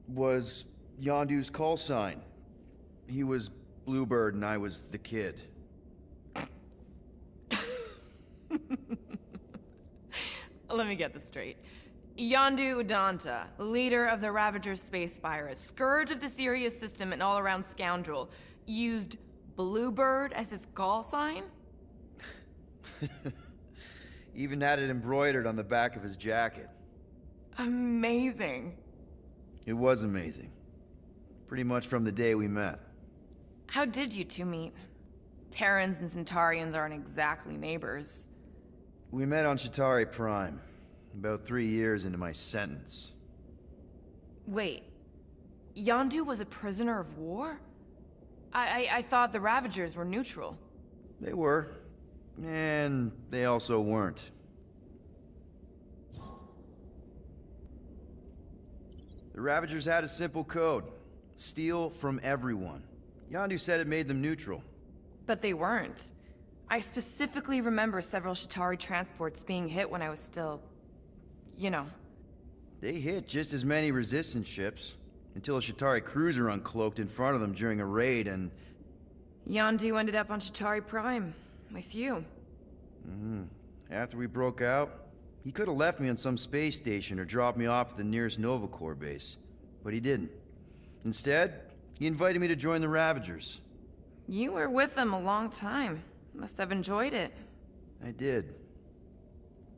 was Yondu's call sign. He was Bluebird and I was the kid. Let me get this straight. Yondu Udonta, leader of the Ravagers space virus, scourge of the Sirius system and all-around scoundrel, used Bluebird as his call sign? Even had it embroidered on the back of his jacket. Amazing. It was amazing. Pretty much from the day we met. How did you two meet? Terrans and Centaurians aren't exactly neighbors. We met on Chitauri Prime, about 3 years into my sentence. Wait, Yondu was a prisoner of war? I thought the Ravagers were neutral. They were, and they also weren't. The Ravagers had a simple code. Steal from everyone. Yondu said it made them neutral. But they weren't. I specifically remember several Chitauri transports being hit when I was still... you know. They hit just as many resistance ships, until a Chitauri cruiser uncloaked in front of them during a raid and... Yondu ended up on Chitauri Prime, with you. After we broke out, he could have left me on some space station or dropped me off at the nearest Nova Corps base, but he didn't. Instead, he invited me to join the Ravagers. You were with them a long time. Must have enjoyed it. I did.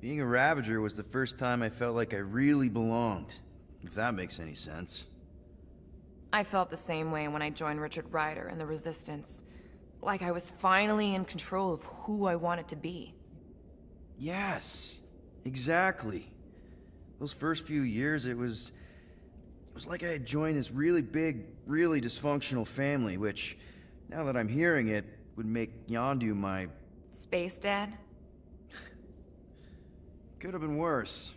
Being a Ravager was the first time I felt like I really belonged, if that makes any sense. I felt the same way when I joined Richard Ryder and the Resistance. Like I was finally in control of who I wanted to be. Yes, exactly. Those first few years, it was like I had joined this really big, really dysfunctional family, which, now that I'm hearing it, would make Yondu my... Space Dad? Could have been worse.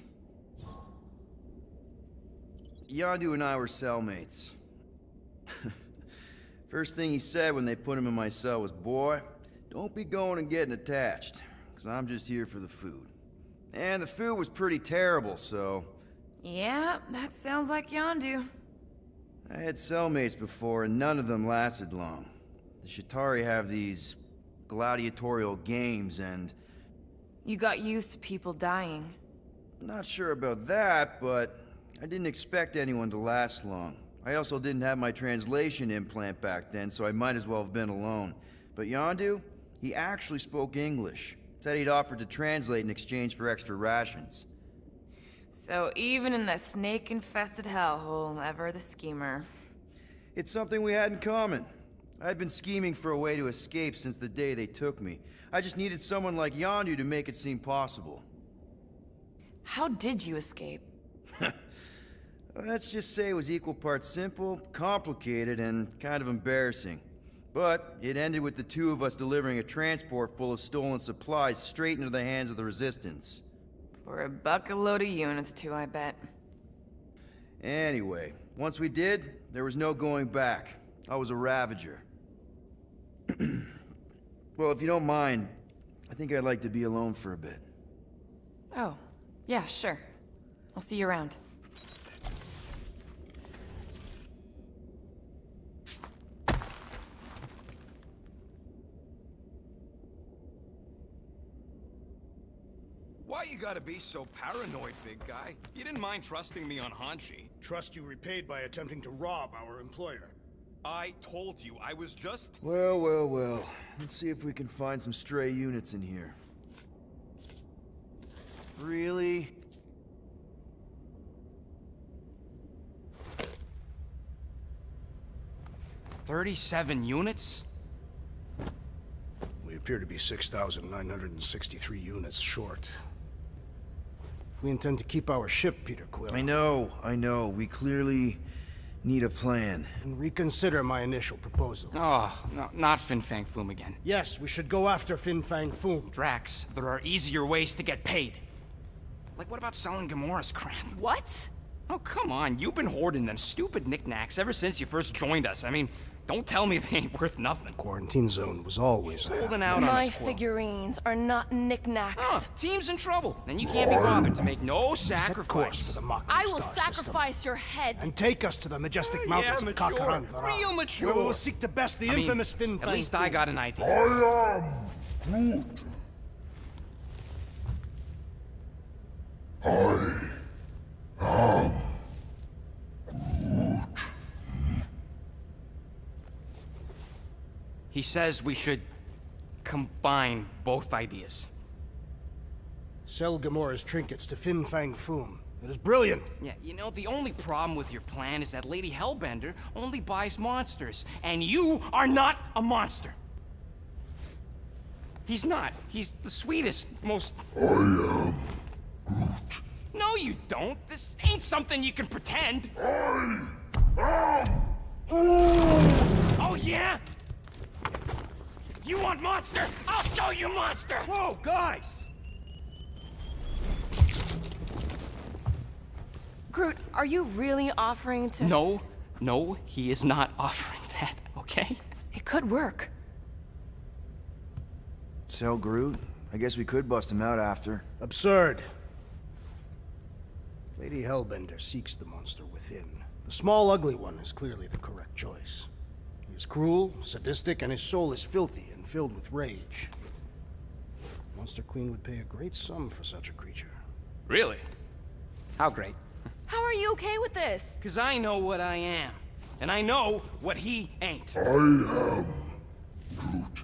Yondu and I were cellmates. First thing he said when they put him in my cell was, "Boy, don't be going and getting attached, because I'm just here for the food." And the food was pretty terrible, so... Yeah, that sounds like Yondu. I had cellmates before, and none of them lasted long. The Chitauri have these gladiatorial games, and... You got used to people dying. Not sure about that, but I didn't expect anyone to last long. I also didn't have my translation implant back then, so I might as well have been alone. But Yondu, he actually spoke English. Said he'd offered to translate in exchange for extra rations. So even in that snake-infested hellhole, ever the schemer. It's something we had in common. I'd been scheming for a way to escape since the day they took me. I just needed someone like Yondu to make it seem possible. How did you escape? Let's just say it was equal parts simple, complicated, and kind of embarrassing. But it ended with the two of us delivering a transport full of stolen supplies straight into the hands of the Resistance. For a bucket-load of units, too, I bet. Anyway, once we did, there was no going back. I was a Ravager. Well, if you don't mind, I think I'd like to be alone for a bit. Oh, yeah, sure. I'll see you around. Why you gotta be so paranoid, big guy? You didn't mind trusting me on Hanshi. Trust you repaid by attempting to rob our employer. I told you, I was just... Well. Let's see if we can find some stray units in here. Really? $37 units? We appear to be 6,963 units short. If we intend to keep our ship, Peter Quill... I know. We clearly need a plan. And reconsider my initial proposal. Oh, no, not Fin Fang Foom again. Yes, we should go after Fin Fang Foom. Drax, there are easier ways to get paid. Like, what about selling Gamora's crap? What? Oh, come on. You've been hoarding them stupid knickknacks ever since you first joined us. I mean, don't tell me they ain't worth nothing. Quarantine zone was always holding out on My us, Quill. figurines are not knickknacks. Team's in trouble, and you can't be bothered to make no Set course sacrifice. for the Mocking I will Star sacrifice system. your head. And take us to the majestic mountains of mature. Kakarandara. Real mature. Where we will seek to best the infamous Fin Fang At least I Foom. got an idea. I am Groot. I am Groot. He says we should combine both ideas. Sell Gamora's trinkets to Fin Fang Foom. It is brilliant. Yeah, you know, the only problem with your plan is that Lady Hellbender only buys monsters, and you are not a monster. He's not. He's the sweetest, most... I am Groot. No, you don't. This ain't something you can pretend. I am Oh, yeah? You want monster? I'll show you monster! Whoa, guys! Groot, are you really offering to... No, he is not offering that, okay? It could work. Sell Groot? I guess we could bust him out after. Absurd. Lady Hellbender seeks the monster within. The small, ugly one is clearly the correct choice. He is cruel, sadistic, and his soul is filthy and filled with rage. Monster Queen would pay a great sum for such a creature. Really? How great? How are you okay with this? Because I know what I am. And I know what he ain't. I am Groot.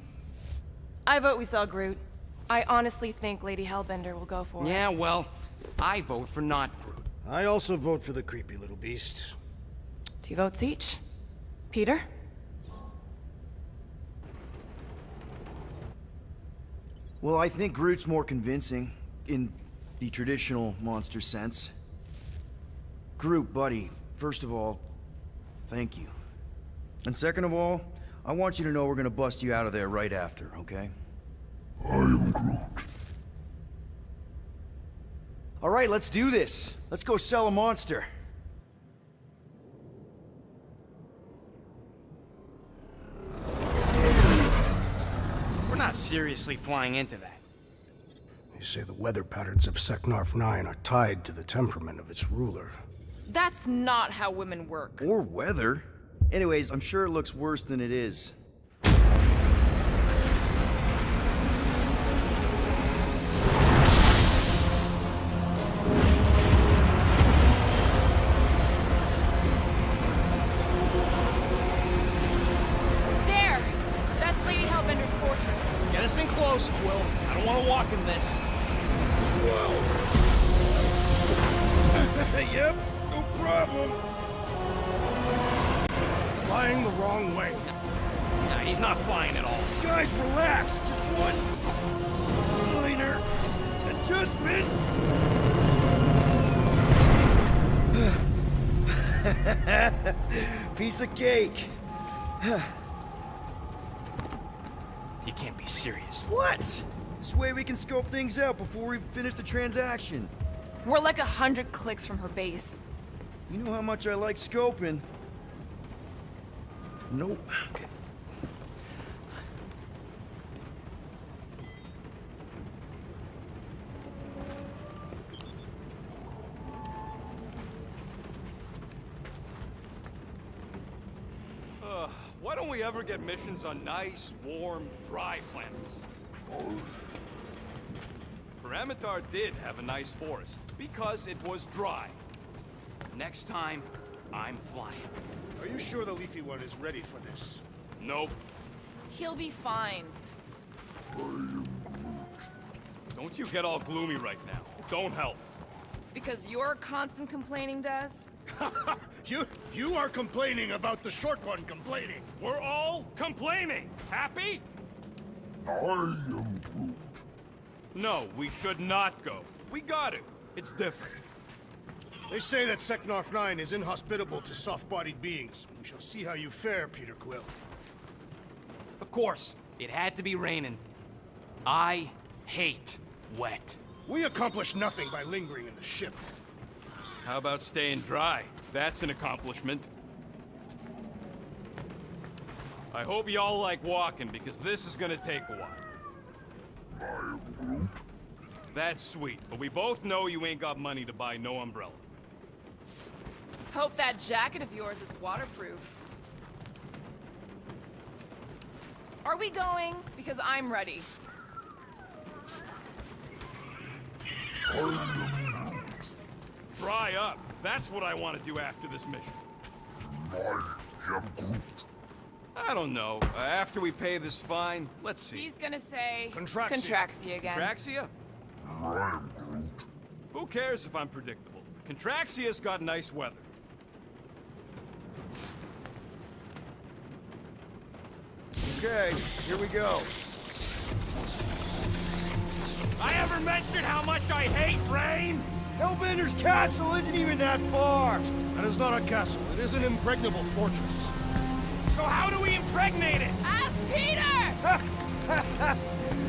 I vote we sell Groot. I honestly think Lady Hellbender will go for it. Yeah, well, I vote for not Groot. I also vote for the creepy little beast. 2 votes each. Peter? Well, I think Groot's more convincing, in the traditional monster sense. Groot, buddy, first of all, thank you. And second of all, I want you to know we're gonna bust you out of there right after, okay? I am Groot. All right, let's do this. Let's go sell a monster. We're not seriously flying into that. They say the weather patterns of Seknarf 9 are tied to the temperament of its ruler. That's not how women work. Or weather. Anyways, I'm sure it looks worse than it is. There! That's Lady Hellbender's fortress. Get us in close, Quill. I don't want to walk in this. Yep, no problem. Flying the wrong way. he's not flying at all. Guys, relax. Just one minor adjustment. Piece of cake. You can't be serious. What? This way we can scope things out before we finish the transaction. We're like 100 clicks from her base. You know how much I like scoping. Nope. Okay. Why don't we ever get missions on nice, warm, dry planets? Paramitar did have a nice forest, because it was dry. Next time, I'm flying. Are you sure the leafy one is ready for this? Nope. He'll be fine. Don't you get all gloomy right now. It don't help. Because you're constant complaining, Des? You are complaining about the short one complaining. We're all complaining. Happy? I am Groot. No, we should not go. We got it. It's different. They say that Seknarf 9 is inhospitable to soft-bodied beings. We shall see how you fare, Peter Quill. Of course, it had to be raining. I hate wet. We accomplish nothing by lingering in the ship. How about staying dry? That's an accomplishment. I hope y'all like walking, because this is gonna take a while. I am Groot. That's sweet, but we both know you ain't got money to buy no umbrella. Hope that jacket of yours is waterproof. Are we going? Because I'm ready. I am Groot. Dry up. That's what I want to do after this mission. I am Groot. I don't know. After we pay this fine, let's see. He's gonna say... Contraxia. Contraxia again. Contraxia? I am Groot. Who cares if I'm predictable? Contraxia's got nice weather. Okay, here we go. I ever mentioned how much I hate rain? Hellbender's castle isn't even that far. That is not a castle. It is an impregnable fortress. So how do we impregnate it? Ask Peter!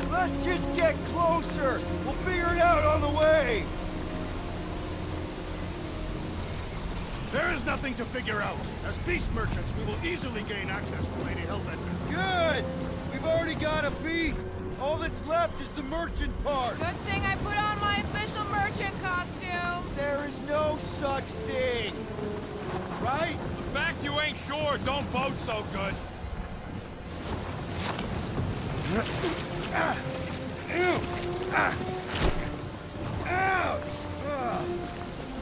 Let's just get closer. We'll figure it out on the way. There is nothing to figure out. As beast merchants, we will easily gain access to Lady Hellbender. Good. We've already got a beast. All that's left is the merchant part. Good thing I put on my official merchant costume. There is no such thing. Right? The fact you ain't sure don't bode so good. Ouch!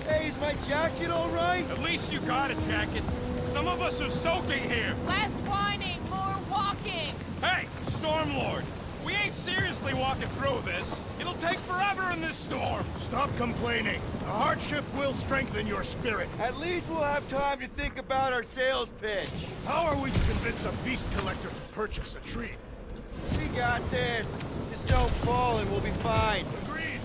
Hey, is my jacket all right? At least you got a jacket. Some of us are soaking here. Less whining, more walking. Hey, Stormlord. We ain't seriously walking through this. It'll take forever in this storm. Stop complaining. The hardship will strengthen your spirit. At least we'll have time to think about our sales pitch. How are we to convince a beast collector to purchase a tree? We got this. Just don't fall and we'll be fine. Agreed.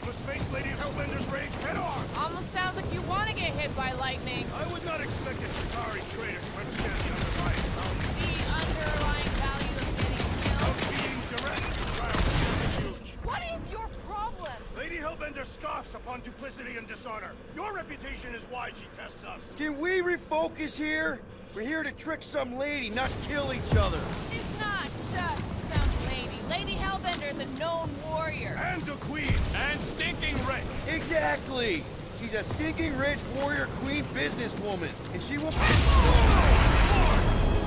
Must face Lady Hellbender's rage head on. Almost sounds like you want to get hit by lightning. I would not expect a Chitauri trader to understand the underlying value. The underlying value of getting killed. Of being direct, trials is huge. What is your problem? Lady Hellbender scoffs upon duplicity and dishonor. Your reputation is why she tests us. Can we refocus here? We're here to trick some lady, not kill each other. She's not just some lady. Lady Hellbender's a known warrior. And a queen. And stinking rich. Exactly. She's a stinking rich warrior queen businesswoman, and she will...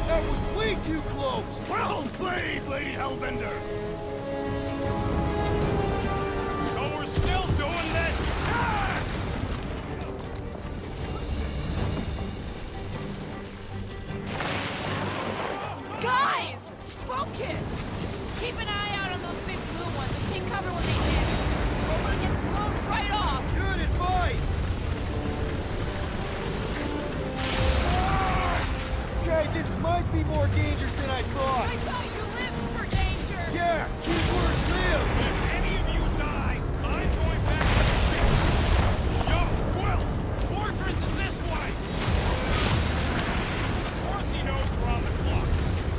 That was way too close. Well played, Lady Hellbender. So we're still doing this? Yes! Guys! Focus! Keep an eye out on those big blue ones and take cover when they hit. Or we'll get blown right off. Good advice. Okay, this might be more dangerous than I thought! I thought you lived for danger! Yeah, keyword live! If any of you die, I'm going back to the ship. Yo, Quill! Fortress is this way! Of course he knows we're on the clock.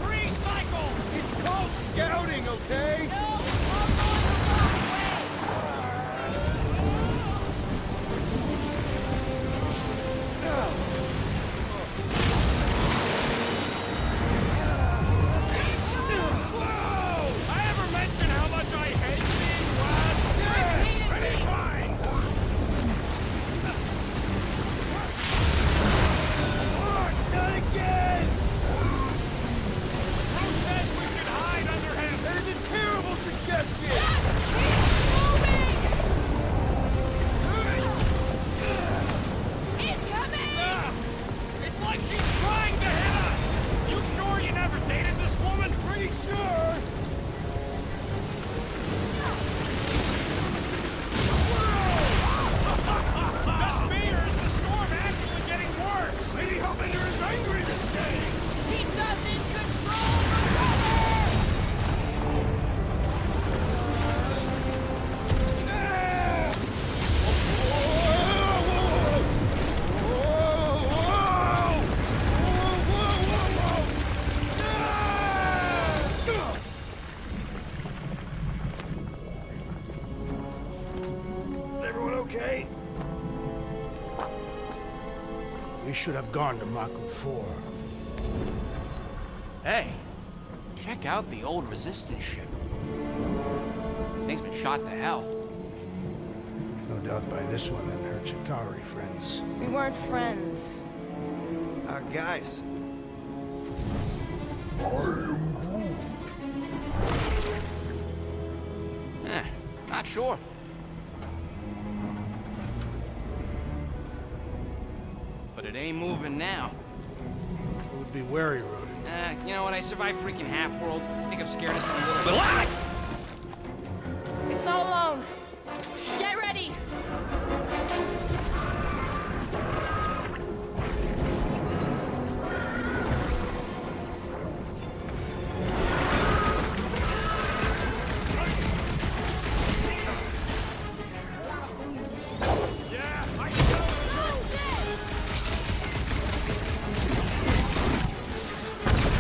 3 cycles! It's called scouting, okay? No! I'm going the wrong way! I ever mention how much I hate being wet? Yes! Anytime! Not again! Who says we should hide under him? That is a terrible suggestion! It's like she's trying to hit us! You sure you never dated this woman? Pretty sure! The spears, the storm actually getting worse! Lady Hellbender is angry this day! She doesn't control the weather! Everyone okay? We should have gone to Mako 4. Hey, check out the old resistance ship. Thing's been shot to hell. No doubt by this one and her Chitauri friends. We weren't friends. Guys. Not sure. But it ain't moving now. Would be wary, Rodent. You know what? I survived freaking Half-World. I think I'm scared of some little bit. It's not alone. Get ready!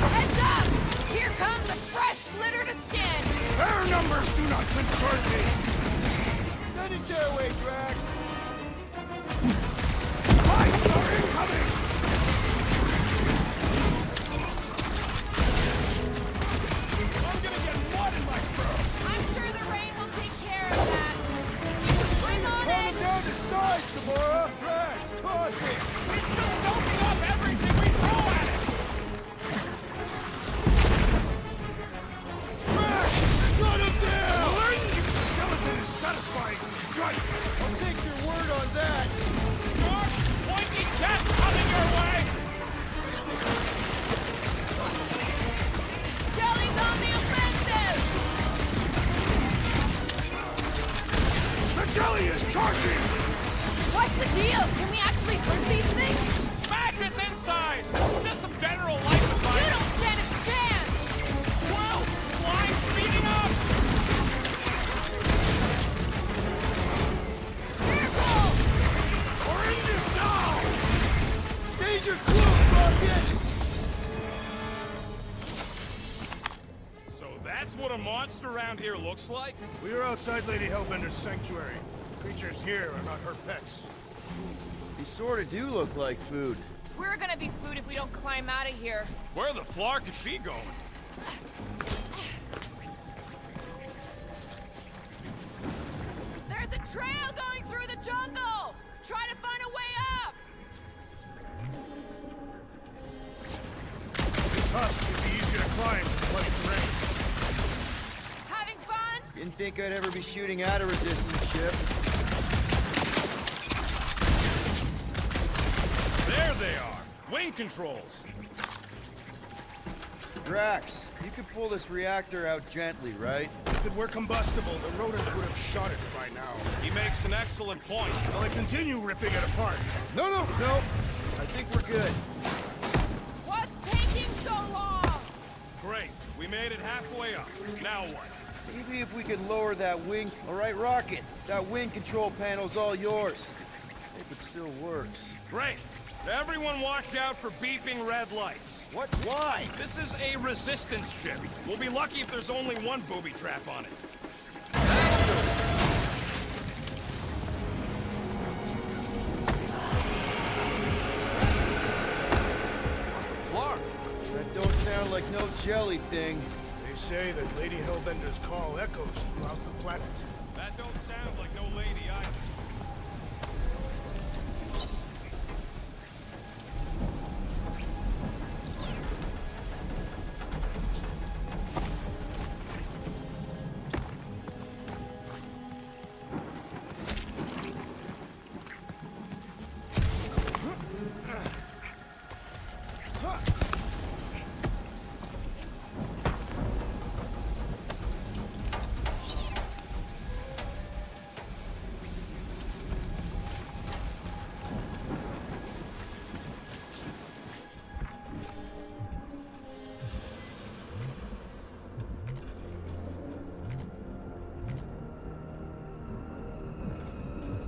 Heads up! Here comes a fresh litter to skin! Their numbers do not concern me! Send it their way, Drax! Spikes are incoming! I'm gonna get mud in my throat! I'm sure the rain will take care of that. I'm on Calm it! down to size, Gamora! Drax, toss it! It's just soaking up everything we throw at it! Drax! Shut him down! Skeleton is satisfying strike! I'll take your word on that! George, pointy cat coming your way! Jelly's on the offensive! The jelly is charging! What's the deal? Can we actually hurt these things? Smash its insides! Just some general life You advice! don't stand a chance! Well, slime speeding up! Careful! Oranges now! Danger close, Rocket! So that's what a monster around here looks like? We are outside Lady Hellbender's sanctuary. Creatures here are not her pets. These sort of do look like food. We're gonna be food if we don't climb out of here. Where the flark is she going? There's a trail going through the jungle! Try to find a way up! This husk should be easier to climb than bloody terrain. Having fun? Didn't think I'd ever be shooting at a resistance ship. There they are! Wing controls! Drax, you could pull this reactor out gently, right? If it were combustible, the rodents would have shot it by now. He makes an excellent point. Will I continue ripping it apart? No! I think we're good. What's taking so long? Great. We made it halfway up. Now what? Maybe if we could lower that wing... All right, Rocket. That wing control panel's all yours. If it still works. Great. Everyone watch out for beeping red lights. What? Why? This is a resistance ship. We'll be lucky if there's only one booby trap on it. Flark. That don't sound like no jelly thing. They say that Lady Hellbender's call echoes throughout the planet. That don't sound like no lady either.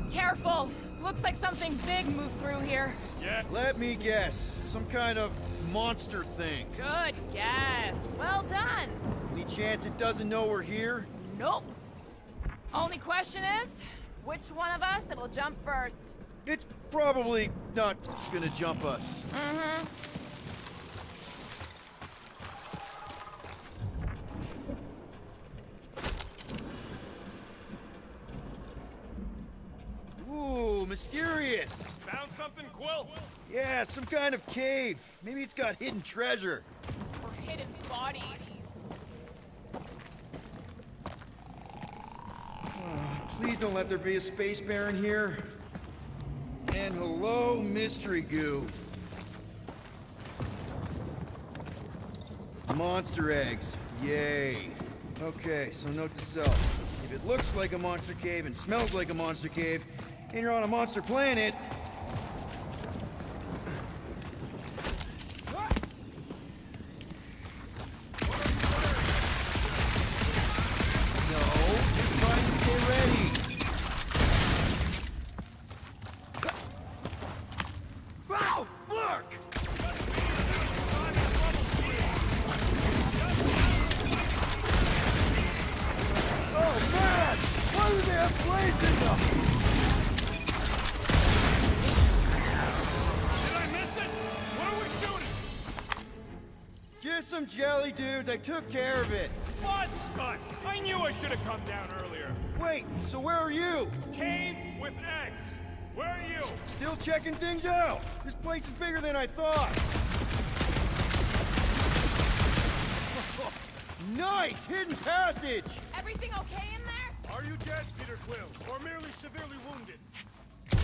Careful! Looks like something big moved through here. Yeah. Let me guess. Some kind of monster thing. Good guess. Well done. Any chance it doesn't know we're here? Nope. Only question is, which one of us it'll jump first? It's probably not gonna jump us. Mm-hmm. Ooh, mysterious. Found something, Quill? Yeah, some kind of cave. Maybe it's got hidden treasure. Or hidden bodies. Please don't let there be a space baron here. And hello, mystery goo. Monster eggs. Yay. Okay, so note to self. If it looks like a monster cave and smells like a monster cave, and you're on a monster planet... No, just try and stay ready. Wow, look! Oh man! Why do they have blades in them? Did I miss it? What are we shooting? Just some jelly dudes. I took care of it. What, Scott? I knew I should have come down earlier. Wait, so where are you? Cave with eggs. Where are you? Still checking things out. This place is bigger than I thought. Nice hidden passage. Everything okay in there? Are you dead, Peter Quill, or merely severely wounded?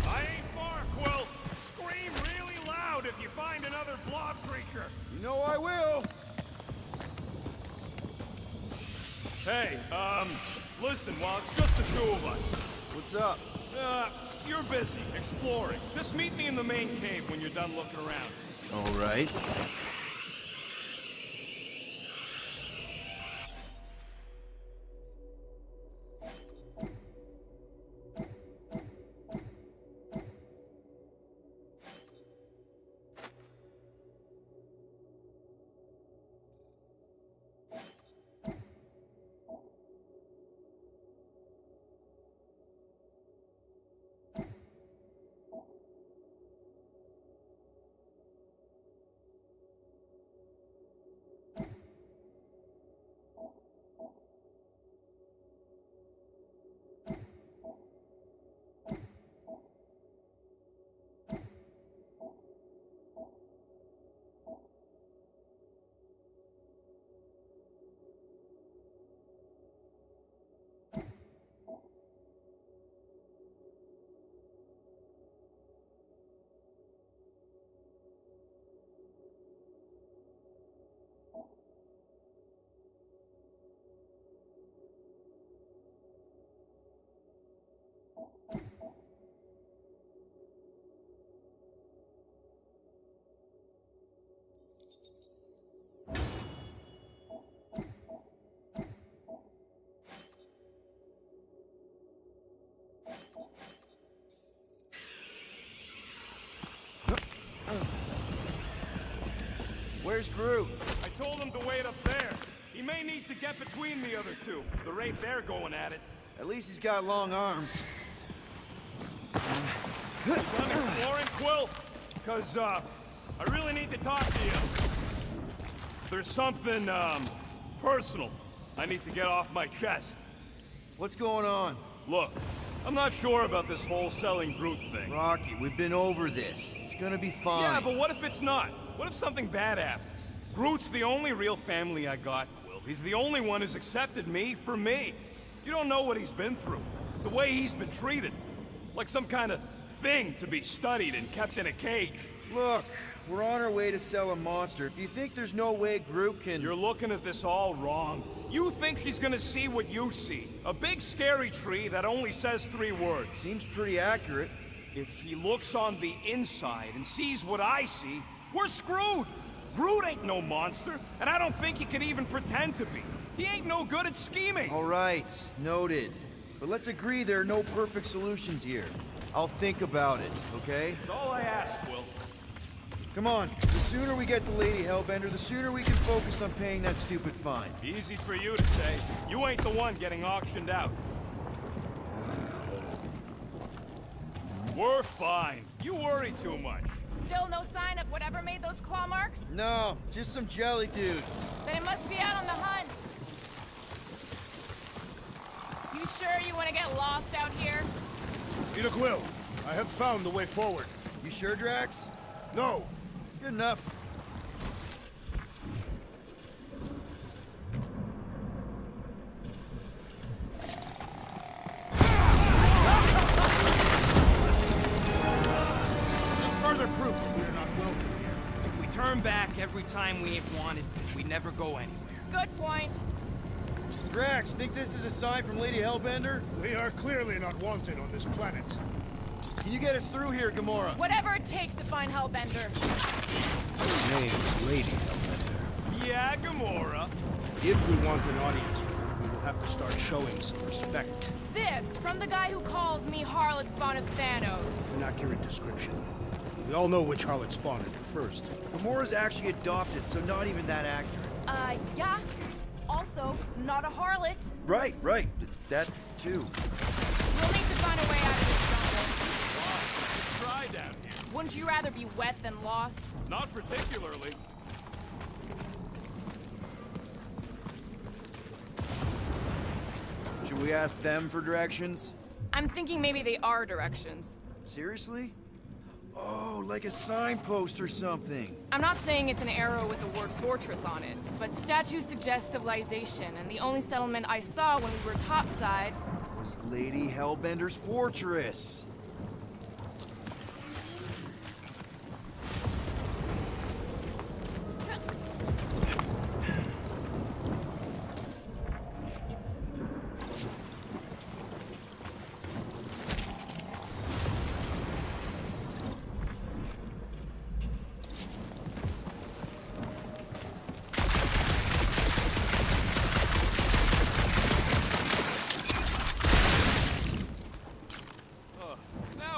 I ain't far, Quill. Scream really loud if you find another blob creature. You know I will. Hey, listen, while it's just the two of us. What's up? You're busy, exploring. Just meet me in the main cave when you're done looking around. All right. Where's Groot? I told him to wait up there. He may need to get between the other two, the rate they're going at it. At least he's got long arms. You done exploring, Quill? Because, I really need to talk to you. There's something, personal I need to get off my chest. What's going on? Look, I'm not sure about this whole selling Groot thing. Rocky, we've been over this. It's gonna be fine. Yeah, but what if it's not? What if something bad happens? Groot's the only real family I got, Will. He's the only one who's accepted me for me. You don't know what he's been through. The way he's been treated. Like some kind of thing to be studied and kept in a cage. Look, we're on our way to sell a monster. If you think there's no way Groot can... You're looking at this all wrong. You think she's gonna see what you see. A big scary tree that only says 3 words. Seems pretty accurate. If she looks on the inside and sees what I see, we're screwed! Groot ain't no monster, and I don't think he can even pretend to be. He ain't no good at scheming! All right, noted. But let's agree there are no perfect solutions here. I'll think about it, okay? That's all I ask, Will. Come on, the sooner we get the Lady Hellbender, the sooner we can focus on paying that stupid fine. Easy for you to say. You ain't the one getting auctioned out. We're fine. You worry too much. Still no sign of whatever made those claw marks? No, just some jelly dudes. Then it must be out on the hunt. You sure you want to get lost out here? Peter Quill, I have found the way forward. You sure, Drax? No. Good enough. Just further proof that we're not welcome here. If we turn back every time we ain't wanted, we never go anywhere. Good point. Drax, think this is a sign from Lady Hellbender? We are clearly not wanted on this planet. Can you get us through here, Gamora? Whatever it takes to find Hellbender. Her name is Lady Hellbender. Yeah, Gamora. If we want an audience with her, we will have to start showing some respect. This from the guy who calls me Harlot Spawn of Thanos. An accurate description. We all know which harlot spawned her first. Gamora's actually adopted, so not even that accurate. Yeah. Also, not a harlot. Right. That, too. We'll need to find a way out of this jungle. Dry down here. Wouldn't you rather be wet than lost? Not particularly. Should we ask them for directions? I'm thinking maybe they are directions. Seriously? Oh, like a signpost or something. I'm not saying it's an arrow with the word fortress on it, but statues suggest civilization, and the only settlement I saw when we were topside Was Lady Hellbender's fortress.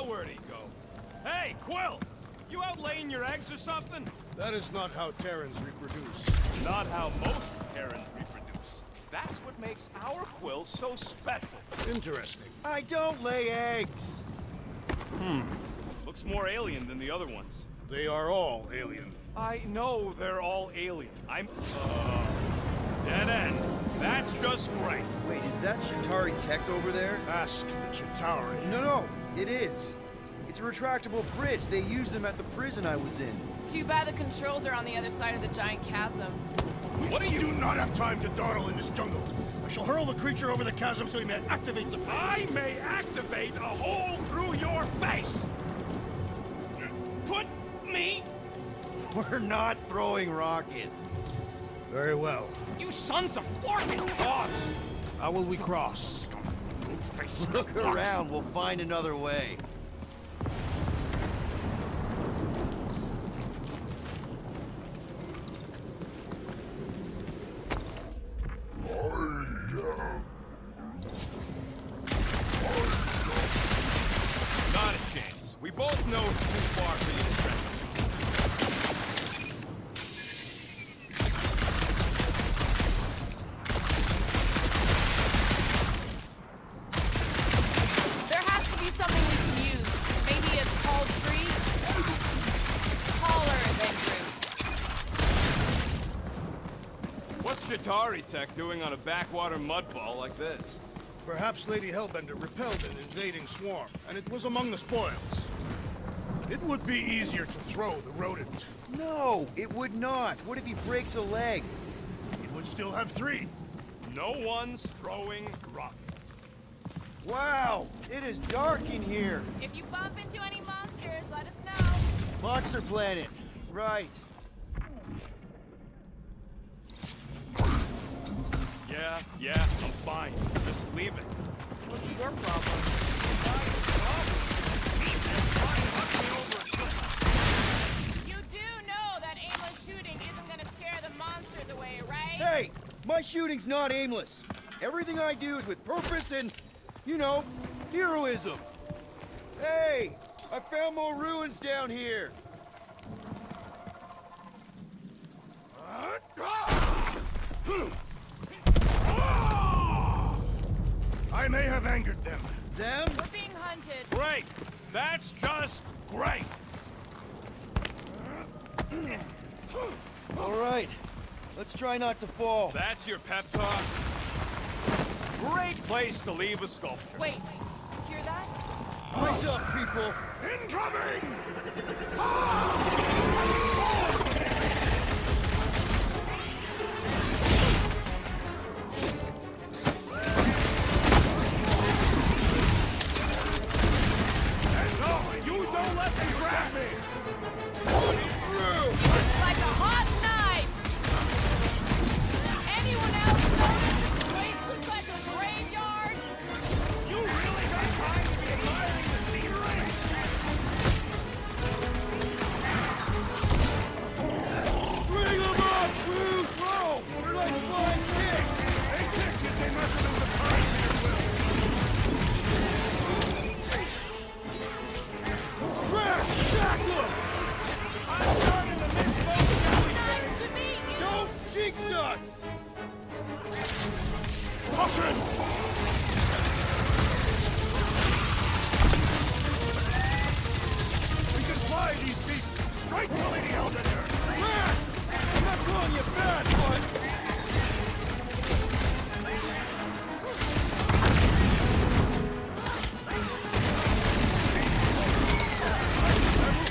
Where'd he go? Hey, Quill! You out laying your eggs or something? That is not how Terrans reproduce. Not how most Terrans reproduce. That's what makes our Quill so special. Interesting. I don't lay eggs. Looks more alien than the other ones. They are all alien. I know they're all alien. Dead end. That's just great. Wait, is that Chitauri tech over there? Ask the Chitauri. No, it is. It's a retractable bridge. They used them at the prison I was in. Too bad the controls are on the other side of the giant chasm. What are you... do not have time to dawdle in this jungle. I shall hurl the creature over the chasm so he may activate the... I may activate a hole through your face! Put me... We're not throwing rockets. Very well. You sons of forking dogs! How will we cross? Look around. We'll find another way. Not a chance. We both know it's too far for you to stretch. Chitauri tech doing on a backwater mudball like this? Perhaps Lady Hellbender repelled an invading swarm, and it was among the spoils. It would be easier to throw the rodent. No, it would not. What if he breaks a leg? He would still have 3. No one's throwing rock. Wow, it is dark in here. If you bump into any monsters, let us know. Monster Planet. Right. Yeah, I'm fine. Just leave it. What's your problem? You do know that aimless shooting isn't gonna scare the monsters away, right? Hey, my shooting's not aimless. Everything I do is with purpose and, you know, heroism. Hey, I found more ruins down here. I may have angered them. Them? We're being hunted. Great! That's just great! All right, let's try not to fall. That's your pep talk? Great place to leave a sculpture. Wait, hear that? Eyes up, people. Incoming! You don't let them grab me! Like a hot knife! Anyone else notice this place looks like a graveyard? You really got time to be admiring the scenery? Bring them up, Ruth! Whoa! We're like flying pigs! A tick is a measurement of time in your will. Shackle them! I'm starting to miss both Nice to meet you! Don't jinx us! Caution! We can fly these beasts straight to Lady Hellbender. Relax! I'm not calling you bad, but...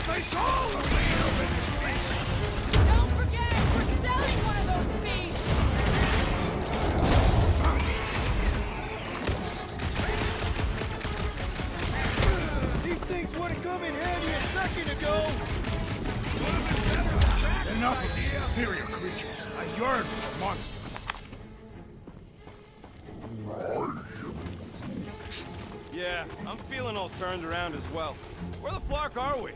Face all of Lady Hellbender's fleet. Don't forget, we're selling one of those beasts! These things would have come in handy a second ago! Enough of these inferior creatures. I yearn for a monster. Yeah, I'm feeling all turned around as well. Where the flark are we?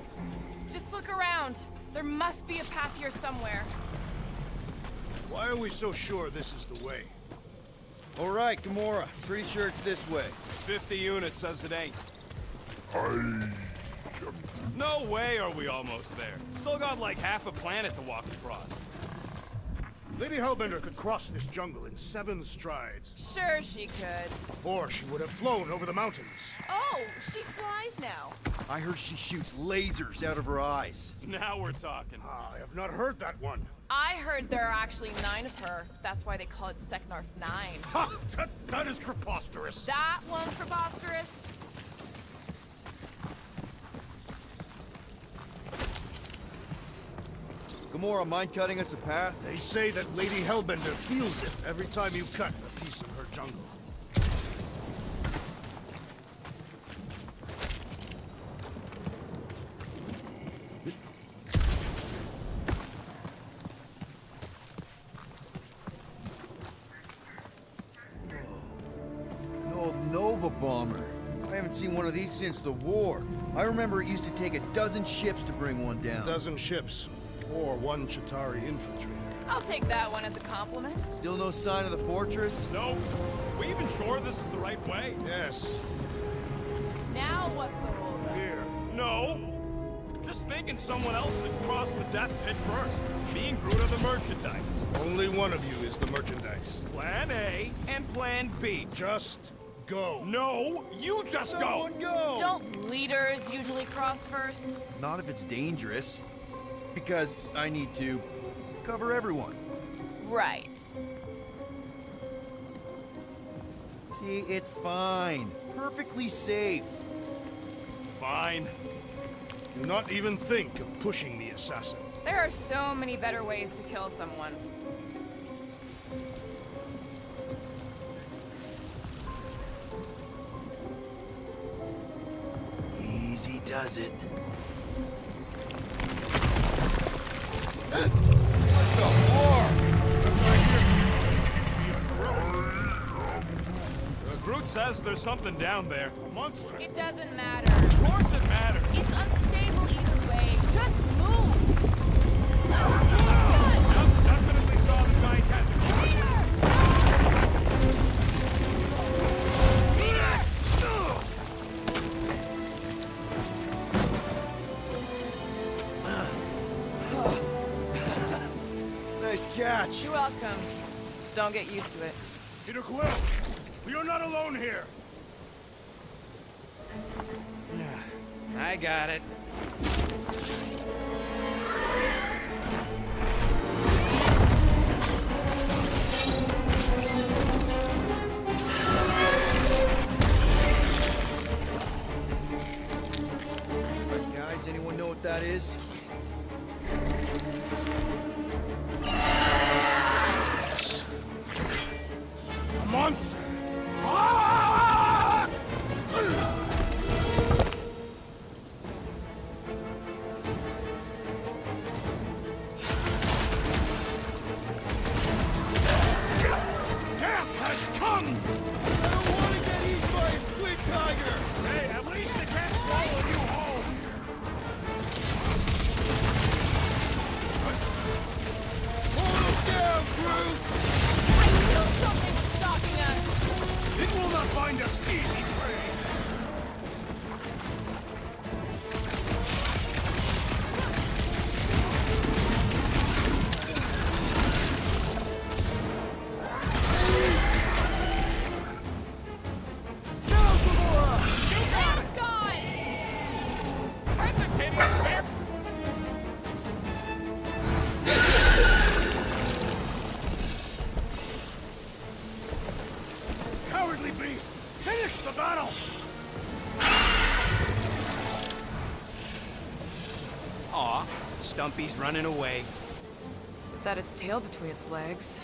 Just look around. There must be a path here somewhere. Why are we so sure this is the way? All right, Gamora. Pretty sure it's this way. 50 units says it ain't. I... No way are we almost there. Still got like half a planet to walk across. Lady Hellbender could cross this jungle in 7 strides. Sure she could. Or she would have flown over the mountains. Oh, she flies now. I heard she shoots lasers out of her eyes. Now we're talking. I have not heard that one. I heard there are actually 9 of her. That's why they call it Seknarf 9. Ha! That is preposterous. That one's preposterous. Gamora, mind cutting us a path? They say that Lady Hellbender feels it every time you cut a piece of her jungle. An old Nova bomber. I haven't seen one of these since the war. I remember it used to take a dozen ships to bring one down. A dozen ships. Or 1 Chitauri infiltrator. I'll take that one as a compliment. Still no sign of the fortress? Nope. We even sure this is the right way? Yes. Now what's the holdup? Here. No. Just thinking someone else should cross the death pit first. Me and Groot are the merchandise. Only one of you is the merchandise. Plan A and Plan B. Just go. No, you just Someone go! Don't leaders usually cross first? Not if it's dangerous. Because I need to cover everyone. Right. See, it's fine. Perfectly safe. Fine. Do not even think of pushing the assassin. There are so many better ways to kill someone. Easy does it. Groot says there's something down there. A monster. It doesn't matter. Of course it matters. It's unstable either way. Just move! Definitely saw the gigantic. Nice catch. You're welcome. Don't get used to it. Peter Quill, we are not alone here. I got it. Guys, anyone know what that is? A monster. Death has come! I don't want to get eaten by a squid tiger! Hey, at least it can't swallow you whole. Hold him down, Groot! I knew something was stalking us! It will not find us easy prey. It's gone! Cowardly beast! Finish the battle! Aw, Stumpy's running away. That its tail between its legs.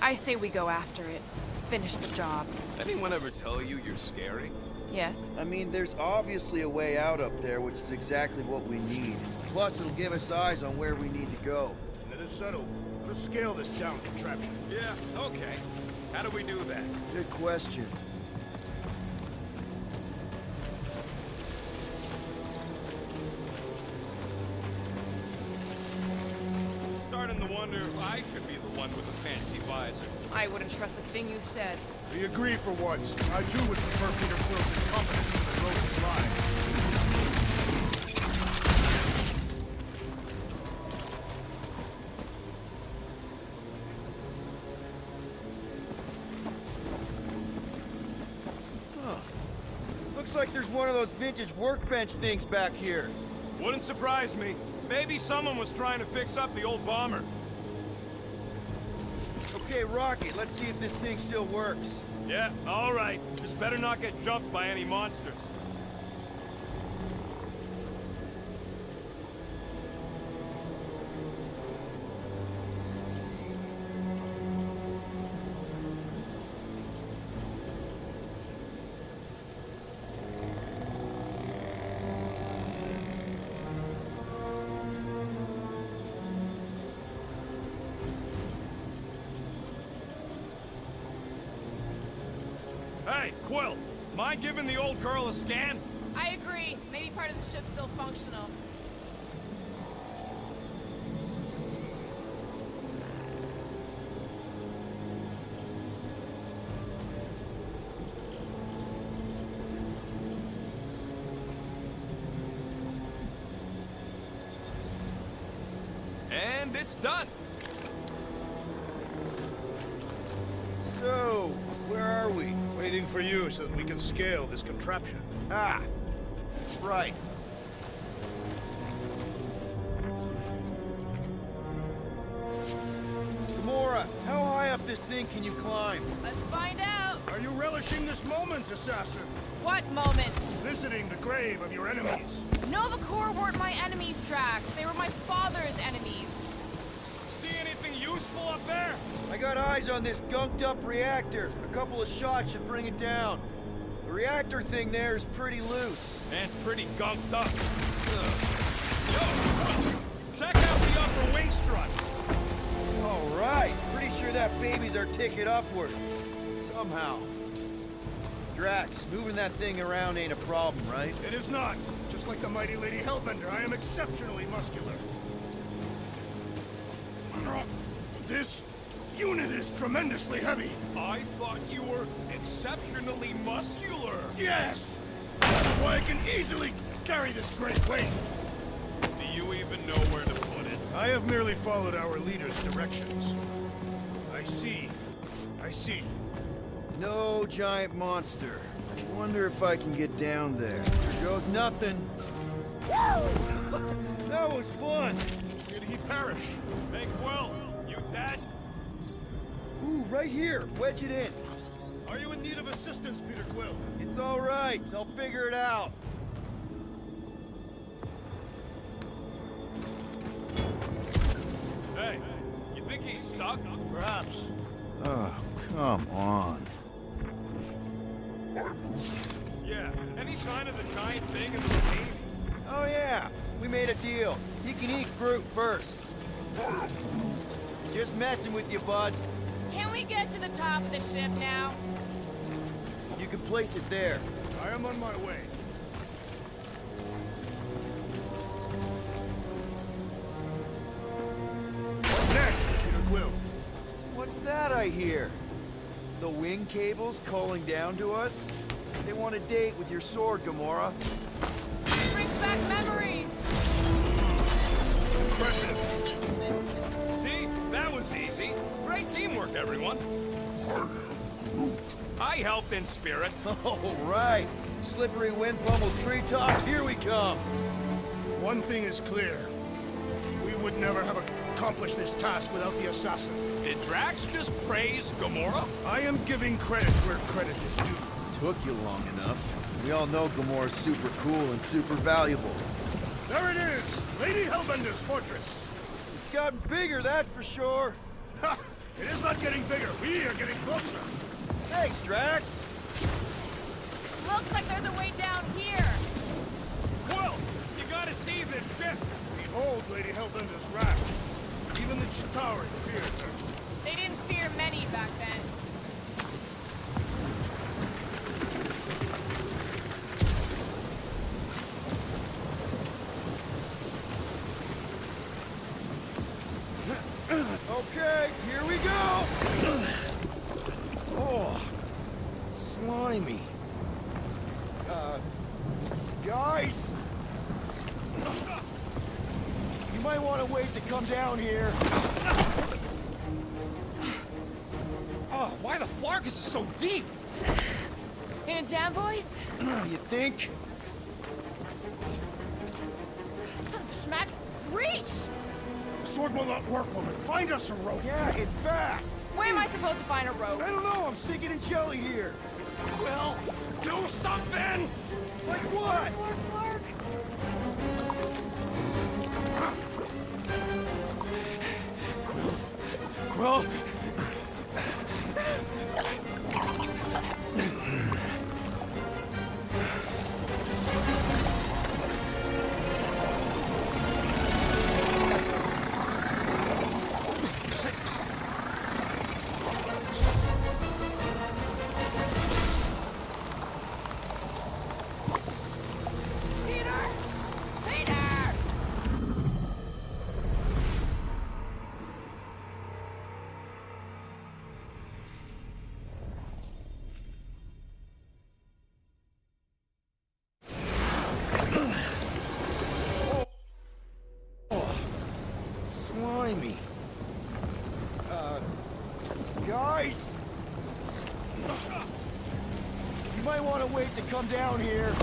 I say we go after it. Finish the job. Anyone ever tell you you're scary? Yes? I mean, there's obviously a way out up there, which is exactly what we need. Plus, it'll give us eyes on where we need to go. Let us settle. Let's scale this down contraption. Yeah, okay. How do we do that? Good question. Starting to wonder if I should be the one with the fancy visor. I wouldn't trust a thing you said. We agree for once. I too would prefer Peter Quill's incompetence to the rodent's lies. Looks like there's one of those vintage workbench things back here. Wouldn't surprise me. Maybe someone was trying to fix up the old bomber. Okay, Rocky, let's see if this thing still works. Yeah, all right. Just better not get jumped by any monsters. Hey, Quill, mind giving the old girl a scan? I agree. Maybe part of the ship's still functional. And it's done. So, where are we? Waiting for you so that we can scale this contraption. Ah, right. Gamora, Gamora, how high up this thing can you climb? Let's find out. Are you relishing this moment, assassin? What moment? Visiting the grave of your enemies. Nova Corps weren't my enemies, Drax. They were my father's enemies. See anything useful up there? I got eyes on this gunked up reactor. A couple of shots should bring it down. The reactor thing there is pretty loose. And pretty gunked up. Yo, check out the upper wing strut. All right, pretty sure that baby's our ticket upward. Somehow. Drax, moving that thing around ain't a problem, right? It is not. Just like the mighty Lady Hellbender, I am exceptionally muscular. This unit is tremendously heavy. I thought you were exceptionally muscular. Yes! That's why I can easily carry this great weight. Do you even know where to put it? I have merely followed our leader's directions. I see. No giant monster. I wonder if I can get down there. There goes nothing. That was fun. Did he perish? Hey, Quill, you dead? Ooh, right here. Wedge it in. Are you in need of assistance, Peter Quill? It's all right. I'll figure it out. Hey, you think he's stuck? Perhaps. Oh, come on. Yeah. Any sign of the giant thing in the ravine? Oh yeah, we made a deal. You can eat Groot first. Just messing with you, bud. Can we get to the top of the ship now? You can place it there. I am on my way. What next, Peter Quill? What's that I hear? The wing cables calling down to us? They want a date with your sword, Gamora. Brings back memories. Impressive. See? That was easy. Great teamwork, everyone. I helped in spirit. All right. Slippery wind-pummeled treetops, here we come. One thing is clear. We would never have accomplished this task without the assassin. Did Drax just praise Gamora? I am giving credit where credit is due. Took you long enough. We all know Gamora's super cool and super valuable. There it is! Lady Hellbender's fortress! It's gotten bigger, that's for sure. Ha! It is not getting bigger. We are getting closer. Thanks, Drax. Looks like there's a way down here. Quill, you gotta see this ship. Behold Lady Hellbender's wrath. Even the Chitauri feared her. They didn't fear many back then. Okay, here we go! Oh, slimy. Guys? You might want to wait to come down here. Oh, why the Flarkus is so deep? In a jam, boys? You think? Son of a schmack. Reach! The sword will not work, woman. Find us a rope. Yeah, and fast. Where am I supposed to find a rope? I don't know, I'm sinking in jelly here. Quill, do something! Like what? Flark. Quill? Slimy. Guys? You might want to wait to come down here.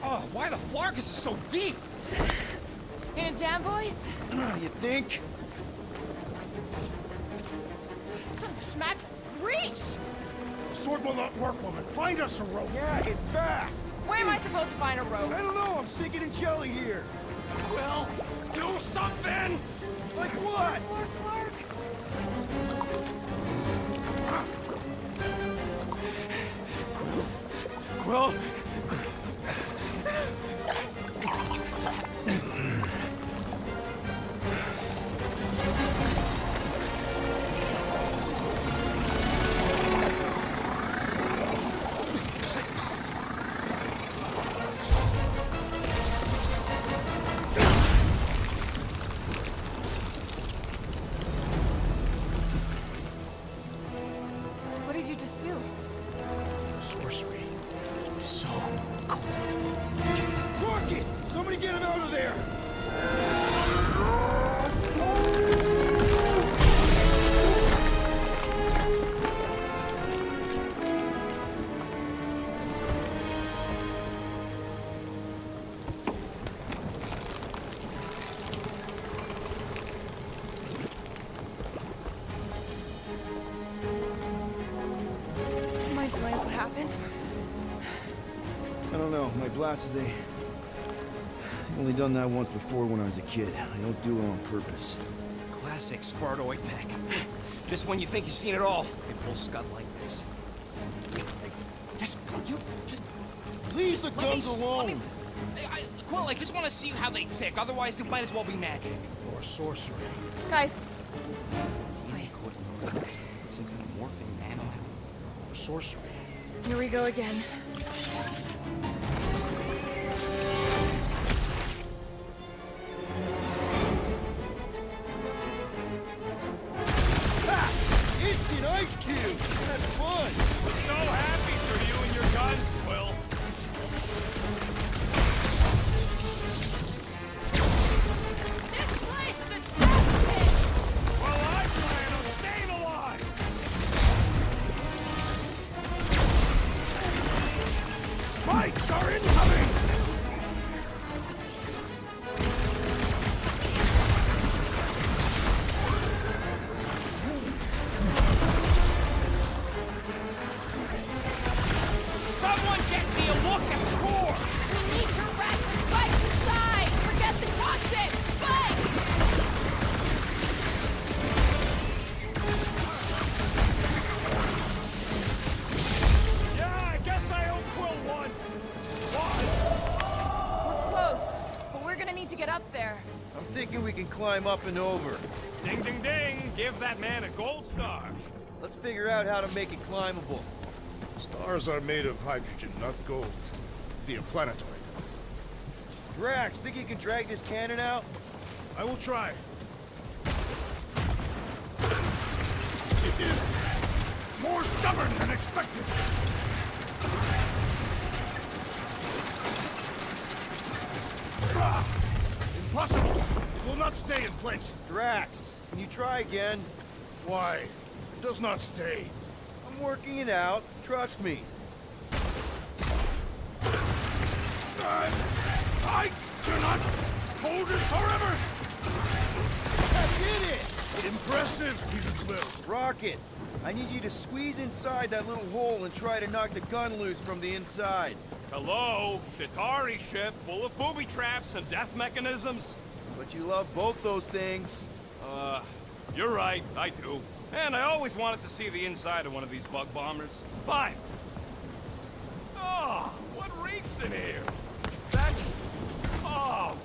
Oh, why the Flarkus is so deep? In a jam, boys? You think? Son of a schmack, reach! The sword will not work, woman. Find us a rope. Yeah, hit fast. Where am I supposed to find a rope? I don't know, I'm sinking in jelly here. Quill, do something! Like what? Clark. Quill? What did you just do? Sorcery. So cold. Rocket! Somebody get him out of there! Mind telling us what happened? I don't know, my glasses, I've only done that once before when I was a kid. I don't do it on purpose. Classic Spartoid tech. Just when you think you've seen it all, it pulls scud like this. Just Leave the guns alone! Quill, I just want to see how they tick. Otherwise, it might as well be magic. Or sorcery. Guys, DNA code. Some kind of morphing nano. Or sorcery. here we go again. Instant ice cube! Had fun! So happy for you and your guns, Quill. This place is a death pit! Well, I plan on staying alive. Spikes are incoming! Someone get me a look at the core! We need to rack the spikes inside! Forget the toxic! Spikes! Yeah, I guess I owe Quill one. We're close, but we're gonna need to get up there. I'm thinking we can climb up and over. Ding, ding, ding. Give that man a gold star. Let's figure out how to make it climbable. Stars are made of hydrogen, not gold. Be a planetoid. Drax, think you can drag this cannon out? I will try. It is more stubborn than expected. Ah! Impossible! It will not stay in place. Drax, can you try again? Why? It does not stay. I'm working it out. Trust me. I cannot hold it forever! I did it! Impressive, Peter Quill. Rocket, I need you to squeeze inside that little hole and try to knock the gun loose from the inside. Hello, Chitauri ship full of booby traps and death mechanisms. But you love both those things. You're right, I do. And I always wanted to see the inside of one of these bug bombers. Fine. Oh, what reeks in here? That's... Oh,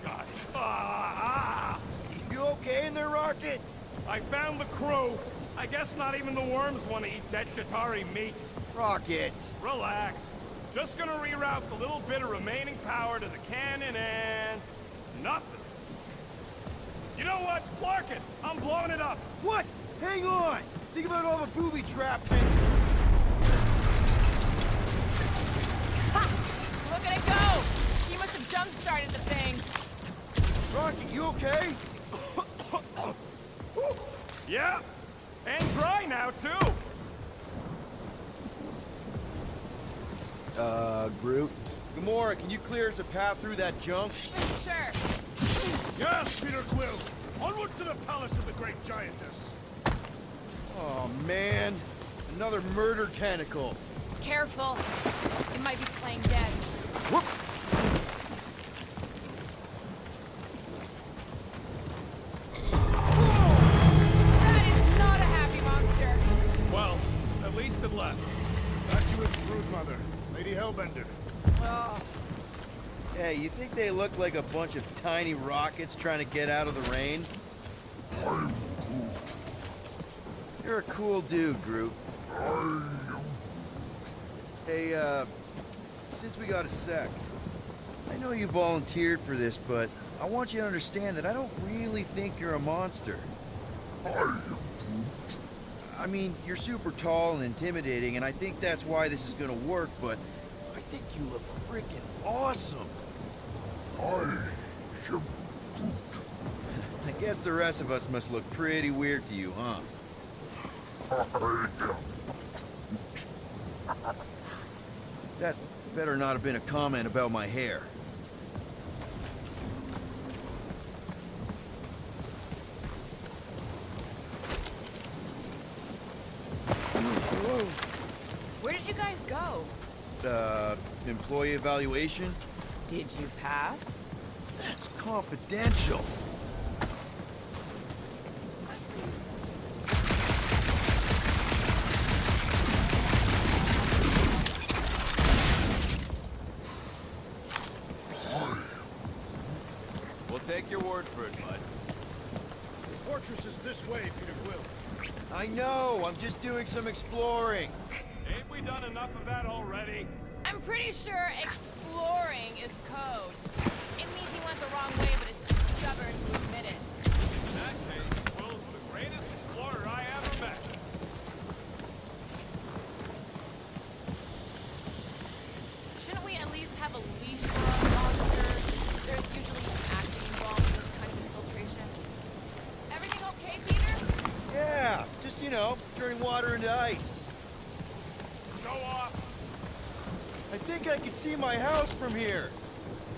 Scotch. You okay in there, Rocket? I found the crew. I guess not even the worms want to eat dead Chitauri meat. Rocket. Relax. Just gonna reroute the little bit of remaining power to the cannon and... nothing. You know what? Clark it! I'm blowing it up! What? Hang on! Think about all the booby traps and... Ha! Look at it go! He must have jump-started the thing. Rocket, you okay? Yeah, and dry now, too! Groot? Gamora, can you clear us a path through that junk? Sure. Yes, Peter Quill! Onward to the palace of the great giantess! Oh, man. Another murder tentacle. Careful. It might be playing dead. Whoop! That is not a happy monster. Well, at least it left. Back to its broodmother, Lady Hellbender. Oh. Hey, you think they look like a bunch of tiny rockets trying to get out of the rain? I'm Groot. You're a cool dude, Groot. I am Groot. Hey, since we got a sec, I know you volunteered for this, but I want you to understand that I don't really think you're a monster. I am Groot. I mean, you're super tall and intimidating, and I think that's why this is gonna work, but I think you look freaking awesome. I am Groot. I guess the rest of us must look pretty weird to you, huh? I am. That better not have been a comment about my hair. Where did you guys go? Employee evaluation? Did you pass? That's confidential. We'll take your word for it, bud. The fortress is this way, Peter Quill. I know, I'm just doing some exploring. Ain't we done enough of that already? I'm pretty sure exploring is code. It means he went the wrong way, but is too stubborn to admit it. In that case, Will's the greatest explorer I ever met. Shouldn't we at least have a leash for our monsters? There's usually some acting involved in this kind of infiltration. Everything okay, Peter? Yeah, just, turning water into ice. Go off. I think I can see my house from here.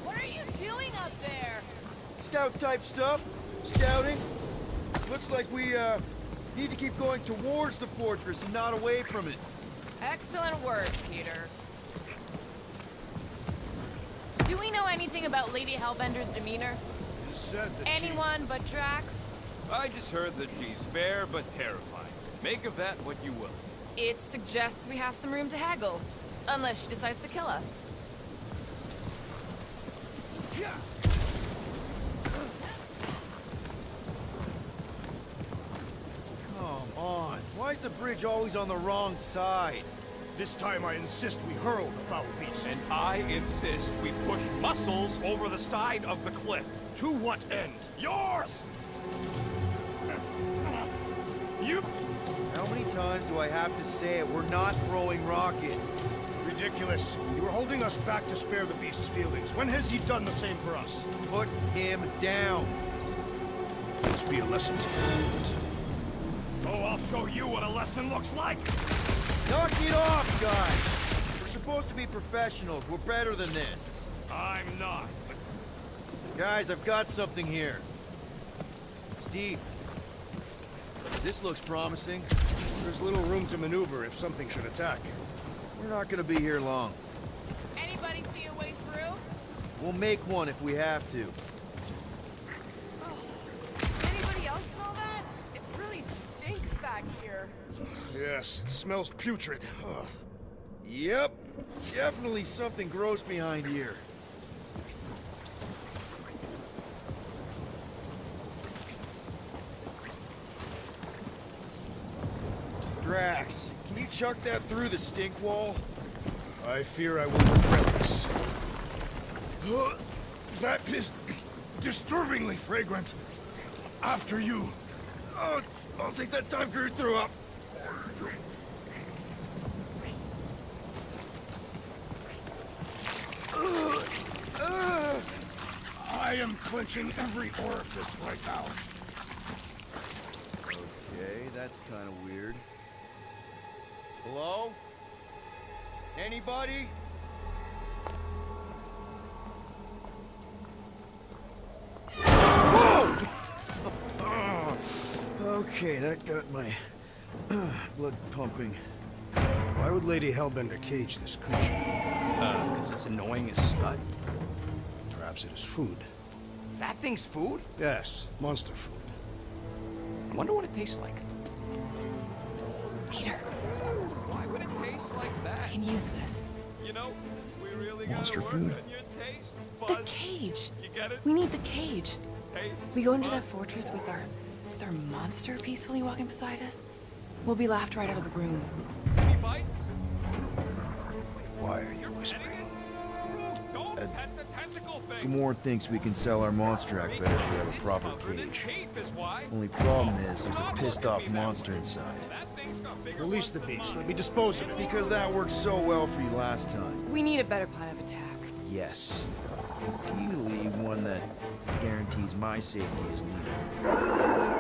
What are you doing up there? Scout-type stuff. Scouting. Looks like we, need to keep going towards the fortress and not away from it. Excellent words, Peter. Do we know anything about Lady Hellbender's demeanor? You said that Anyone but Drax? I just heard that she's fair but terrifying. Make of that what you will. It suggests we have some room to haggle. Unless she decides to kill us. Come on. Why is the bridge always on the wrong side? This time I insist we hurl the foul beast. And I insist we push muscles over the side of the cliff. To what end? Yours! You... How many times do I have to say it? We're not throwing rockets. Ridiculous. You were holding us back to spare the beast's feelings. When has he done the same for us? Put him down. This be a lesson to you. Oh, I'll show you what a lesson looks like! Knock it off, guys! We're supposed to be professionals. We're better than this. I'm not. Guys, I've got something here. It's deep. This looks promising. There's little room to maneuver if something should attack. We're not gonna be here long. Anybody see a way through? We'll make one if we have to. Anybody else smell that? It really stinks back here. Yes, it smells putrid. Ugh. Yep. Definitely something gross behind here. Drax, can you chuck that through the stink wall? I fear I will regret this. That is disturbingly fragrant. After you. Oh, I'll take that time Groot threw up. I am clenching every orifice right now. Okay, that's kind of weird. Hello? Anybody? Whoa! Okay, that got my blood pumping. Why would Lady Hellbender cage this creature? Because it's annoying as scut. Perhaps it is food. That thing's food? Yes, monster food. I wonder what it tastes like. Peter, Why would it taste like that? I can use this. You know, we really gotta Monster work food? on your taste The buds. cage. You get it? We need the cage. Taste We go into that buds. fortress with our monster peacefully walking beside us. We'll be laughed right out of the room. Any bites? Why are you whispering? Don't pet the tentacle thing. Gamorrean thinks we can sell our monster act better if we have a proper cage. Only problem is there's a pissed off monster inside. Release the beast. Let me dispose of it. Because that worked so well for you last time. We need a better plan of attack. Yes. Ideally, one that guarantees my safety as leader.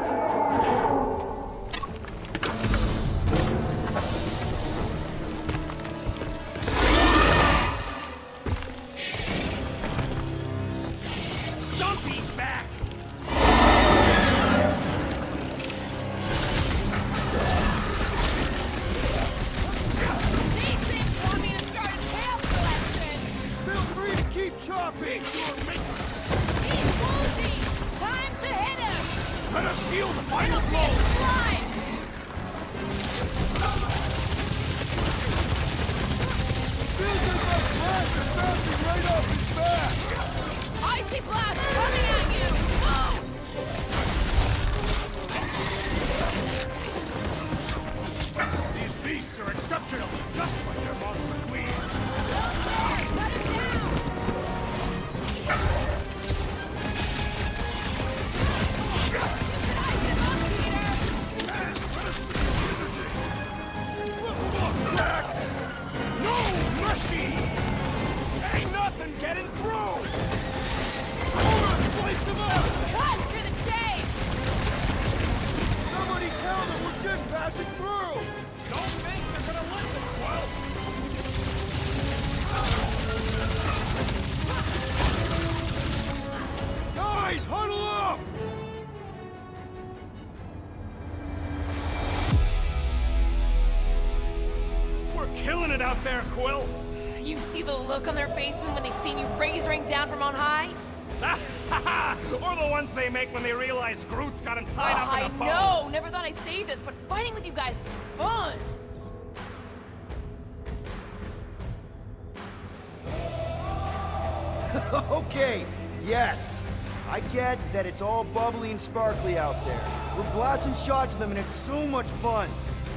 Stumpy's back! These things want me to start a tail collection! Feel free to keep chopping! He's woozy! Time to hit him! Let us deal the final It'll be blow! a slice! Feels like my blast is bouncing right off his back! Icy blast coming at you! Oh! These beasts are exceptional, just like their monster queen. Cut him down! Max! No mercy! Ain't nothing getting through! Slice him up! Cut to the chase! Somebody tell them we're just passing through! Don't think they're gonna listen, Quill! Guys, huddle up! We're killing it out there, Quill! You see the look on their faces when they seen you rain down from on high? Or the ones they make when they realize Groot's got him tied up in I a bow. know! Never thought I'd say this, but fighting with you guys is fun! Okay, yes. I get that it's all bubbly and sparkly out there. We're blasting shots at them and it's so much fun.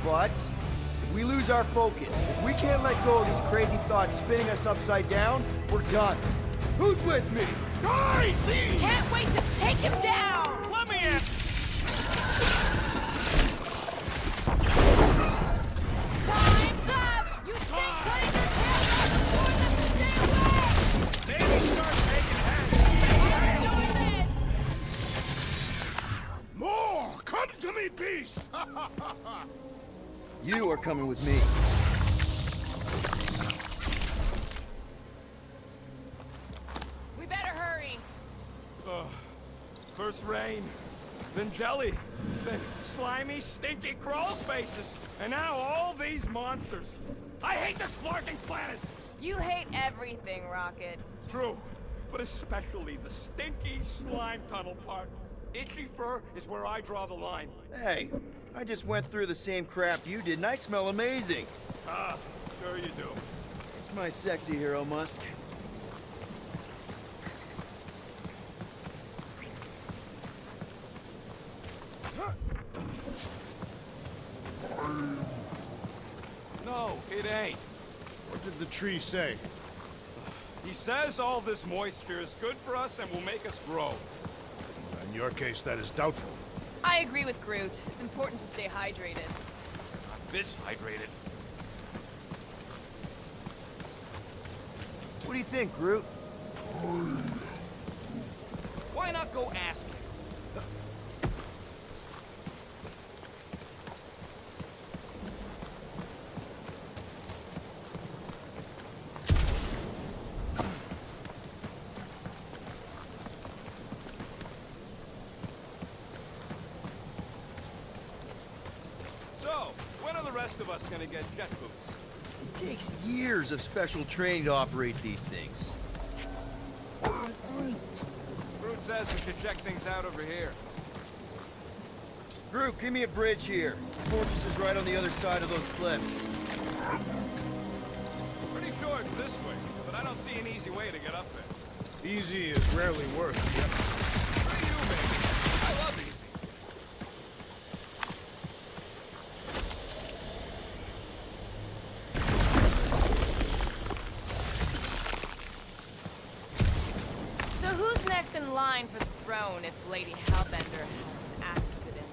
But if we lose our focus, if we can't let go of these crazy thoughts spinning us upside down, we're done. Who's with me? Die, thieves! Can't wait to take him down! Let me in! Time's up! You think cutting your tail off more than to stay away! Maybe start taking heads. I'm doing this! More! Come to me, beast! You are coming with me. We better hurry! First rain, then jelly, then slimy, stinky crawl spaces, and now all these monsters. I hate this flarking planet! You hate everything, Rocket. True, but especially the stinky slime tunnel part. Itchy fur is where I draw the line. Hey, I just went through the same crap you did and I smell amazing. Ah, sure you do. It's my sexy hero, Musk. No, it ain't. What did the tree say? He says all this moisture is good for us and will make us grow. In your case, that is doubtful. I agree with Groot. It's important to stay hydrated. Not this hydrated. What do you think, Groot? Why not go ask him? the rest of us gonna get jet boots? It takes years of special training to operate these things. Groot says we should check things out over here. Groot, give me a bridge here. The fortress is right on the other side of those cliffs. Pretty sure it's this way, but I don't see an easy way to get up there. Easy is rarely worth it. For you, baby. I love easy. So who's next in line for the throne if Lady Hellbender has an accident?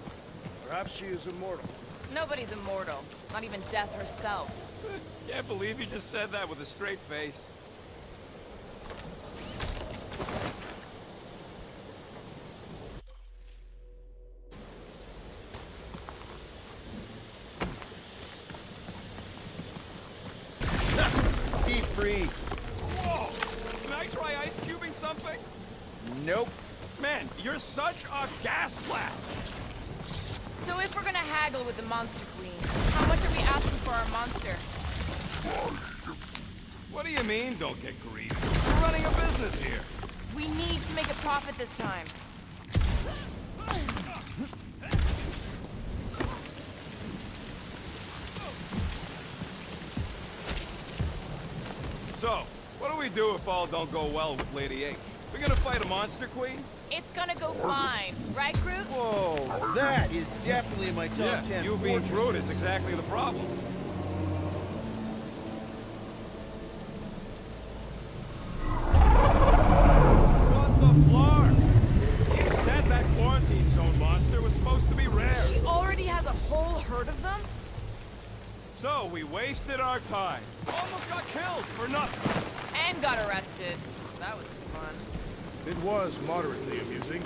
Perhaps she is immortal. Nobody's immortal. Not even death herself. Can't believe you just said that with a straight face. Deep freeze. Whoa! Can I try ice cubing something? Nope. Man, you're such a gas flap! So if we're gonna haggle with the Monster Queen, how much are we asking for our monster? What do you mean, don't get greedy? We're running a business here. We need to make a profit this time. So, what do we do if all don't go well with Lady H? We're gonna fight a monster queen? It's gonna go fine, right, Groot? Whoa, that is definitely in my top 10 you being fortresses. Groot is exactly the problem. What the flark? You said that quarantine zone monster was supposed to be rare. She already has a whole herd of them? So, we wasted our time. Almost got killed for nothing. And got arrested. That was fun. It was moderately amusing.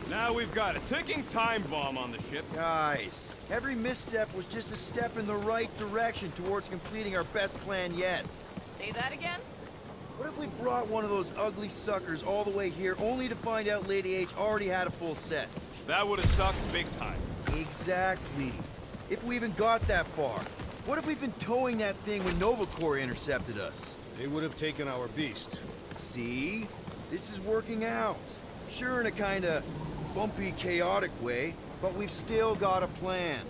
Now we've got a ticking time bomb on the ship. Guys, every misstep was just a step in the right direction towards completing our best plan yet. Say that again? What if we brought one of those ugly suckers all the way here only to find out Lady H already had a full set? That would have sucked big time. Exactly. If we even got that far. What if we'd been towing that thing when Nova Corps intercepted us? They would have taken our beast. See? This is working out. Sure, in a kinda bumpy, chaotic way, but we've still got a plan.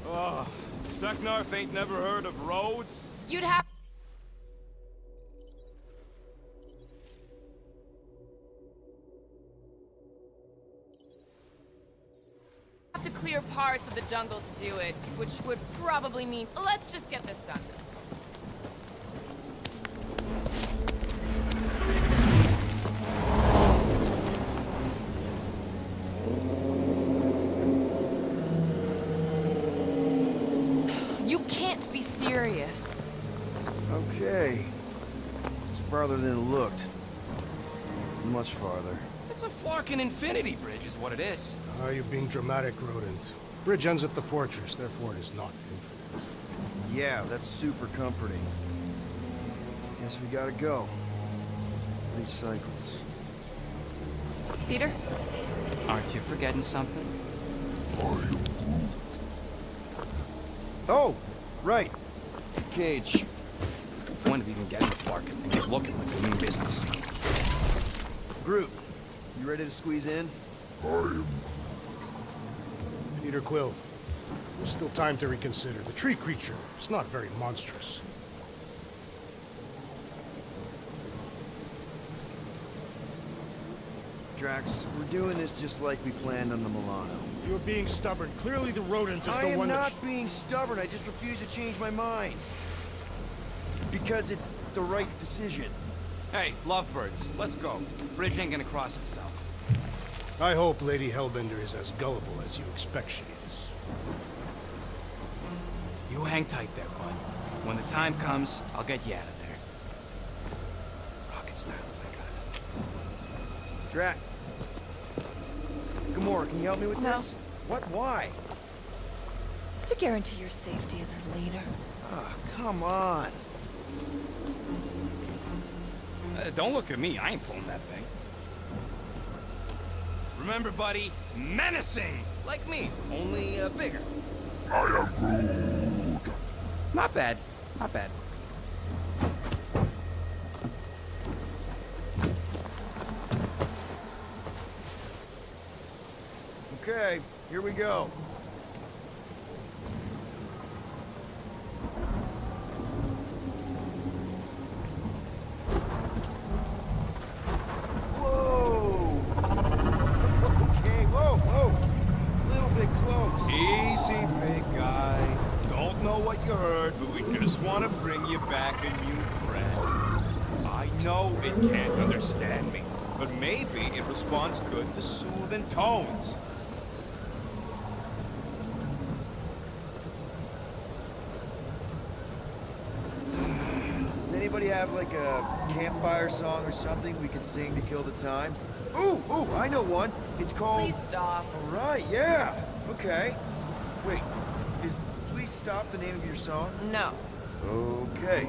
Oh, Stucknarf ain't never heard of roads? You'd have to clear parts of the jungle to do it, which would probably mean let's just get this done. You can't be serious. Okay. It's farther than it looked. Much farther. It's a flarkin' infinity bridge is what it is. Are you being dramatic, Rodent? Bridge ends at the fortress, therefore it is not infinite. Yeah, that's super comforting. Guess we gotta go. 3 cycles. Peter? Aren't you forgetting something? Oh, right. Cage. The point of even getting the flarkin' thing is looking like we mean business. Groot, you ready to squeeze in? Peter Quill, there's still time to reconsider. The tree creature is not very monstrous. Drax, we're doing this just like we planned on the Milano. You're being stubborn. Clearly the rodent is I the am one that... not being stubborn, I just refuse to change my mind. Because it's the right decision. Hey, lovebirds, let's go. Bridge ain't gonna cross itself. I hope Lady Hellbender is as gullible as you expect she is. You hang tight there, bud. When the time comes, I'll get you out of there. Rocket style, if I got it. Drax. Gamora, can you help me with No. this? What? Why? To guarantee your safety as our leader. Ah, come on. Don't look at me. I ain't pulling that thing. Remember, buddy, menacing! Like me, only bigger. I am Groot. Not bad. Not bad. Okay, here we go. Whoa! Okay, whoa, whoa! A little bit close. Easy, big guy. Don't know what you heard, but we just want to bring you back a new friend. I know it can't understand me, but maybe it responds good to soothing tones. Does anybody have like a campfire song or something we could sing to kill the time? Ooh, I know one. It's called... Please stop. All right, yeah. Okay. Wait, is Please Stop the name of your song? No. Okay.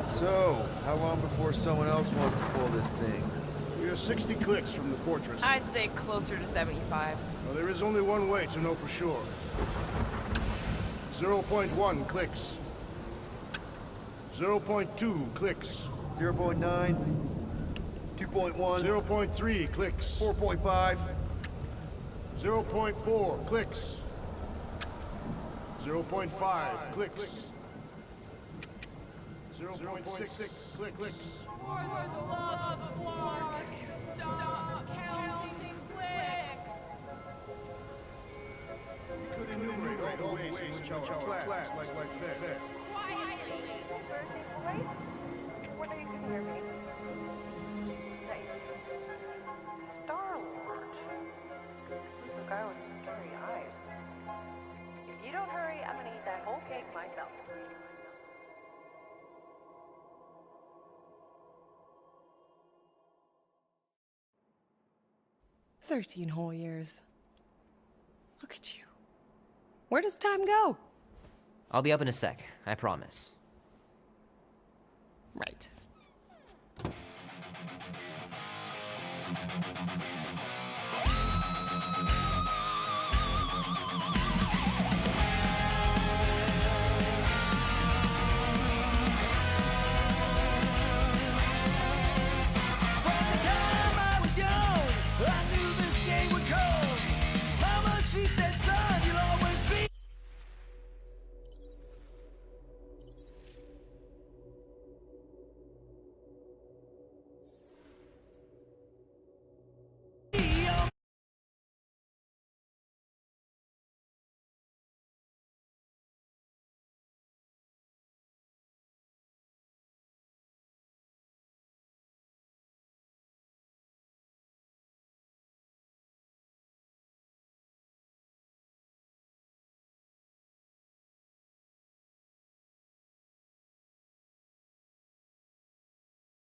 So, how long before someone else wants to pull this thing? We are 60 clicks from the fortress. I'd say closer to 75. Well, there is only one way to know for sure. 0.1 clicks. 0.2 clicks. 0.9. 2.1. 0.3 clicks. 4.5. 0.4 clicks. 0.5 clicks. 0.6 clicks. For the love of Mark, stop counting clicks. You could enumerate all the ways in which our class like fair. Quietly. Whether you can hear me. Say, Star-Lord. Who's the guy with the scary eyes? If you don't hurry, I'm gonna eat that whole cake myself. 13 whole years. Look at you. Where does time go? I'll be up in a sec, I promise. Right.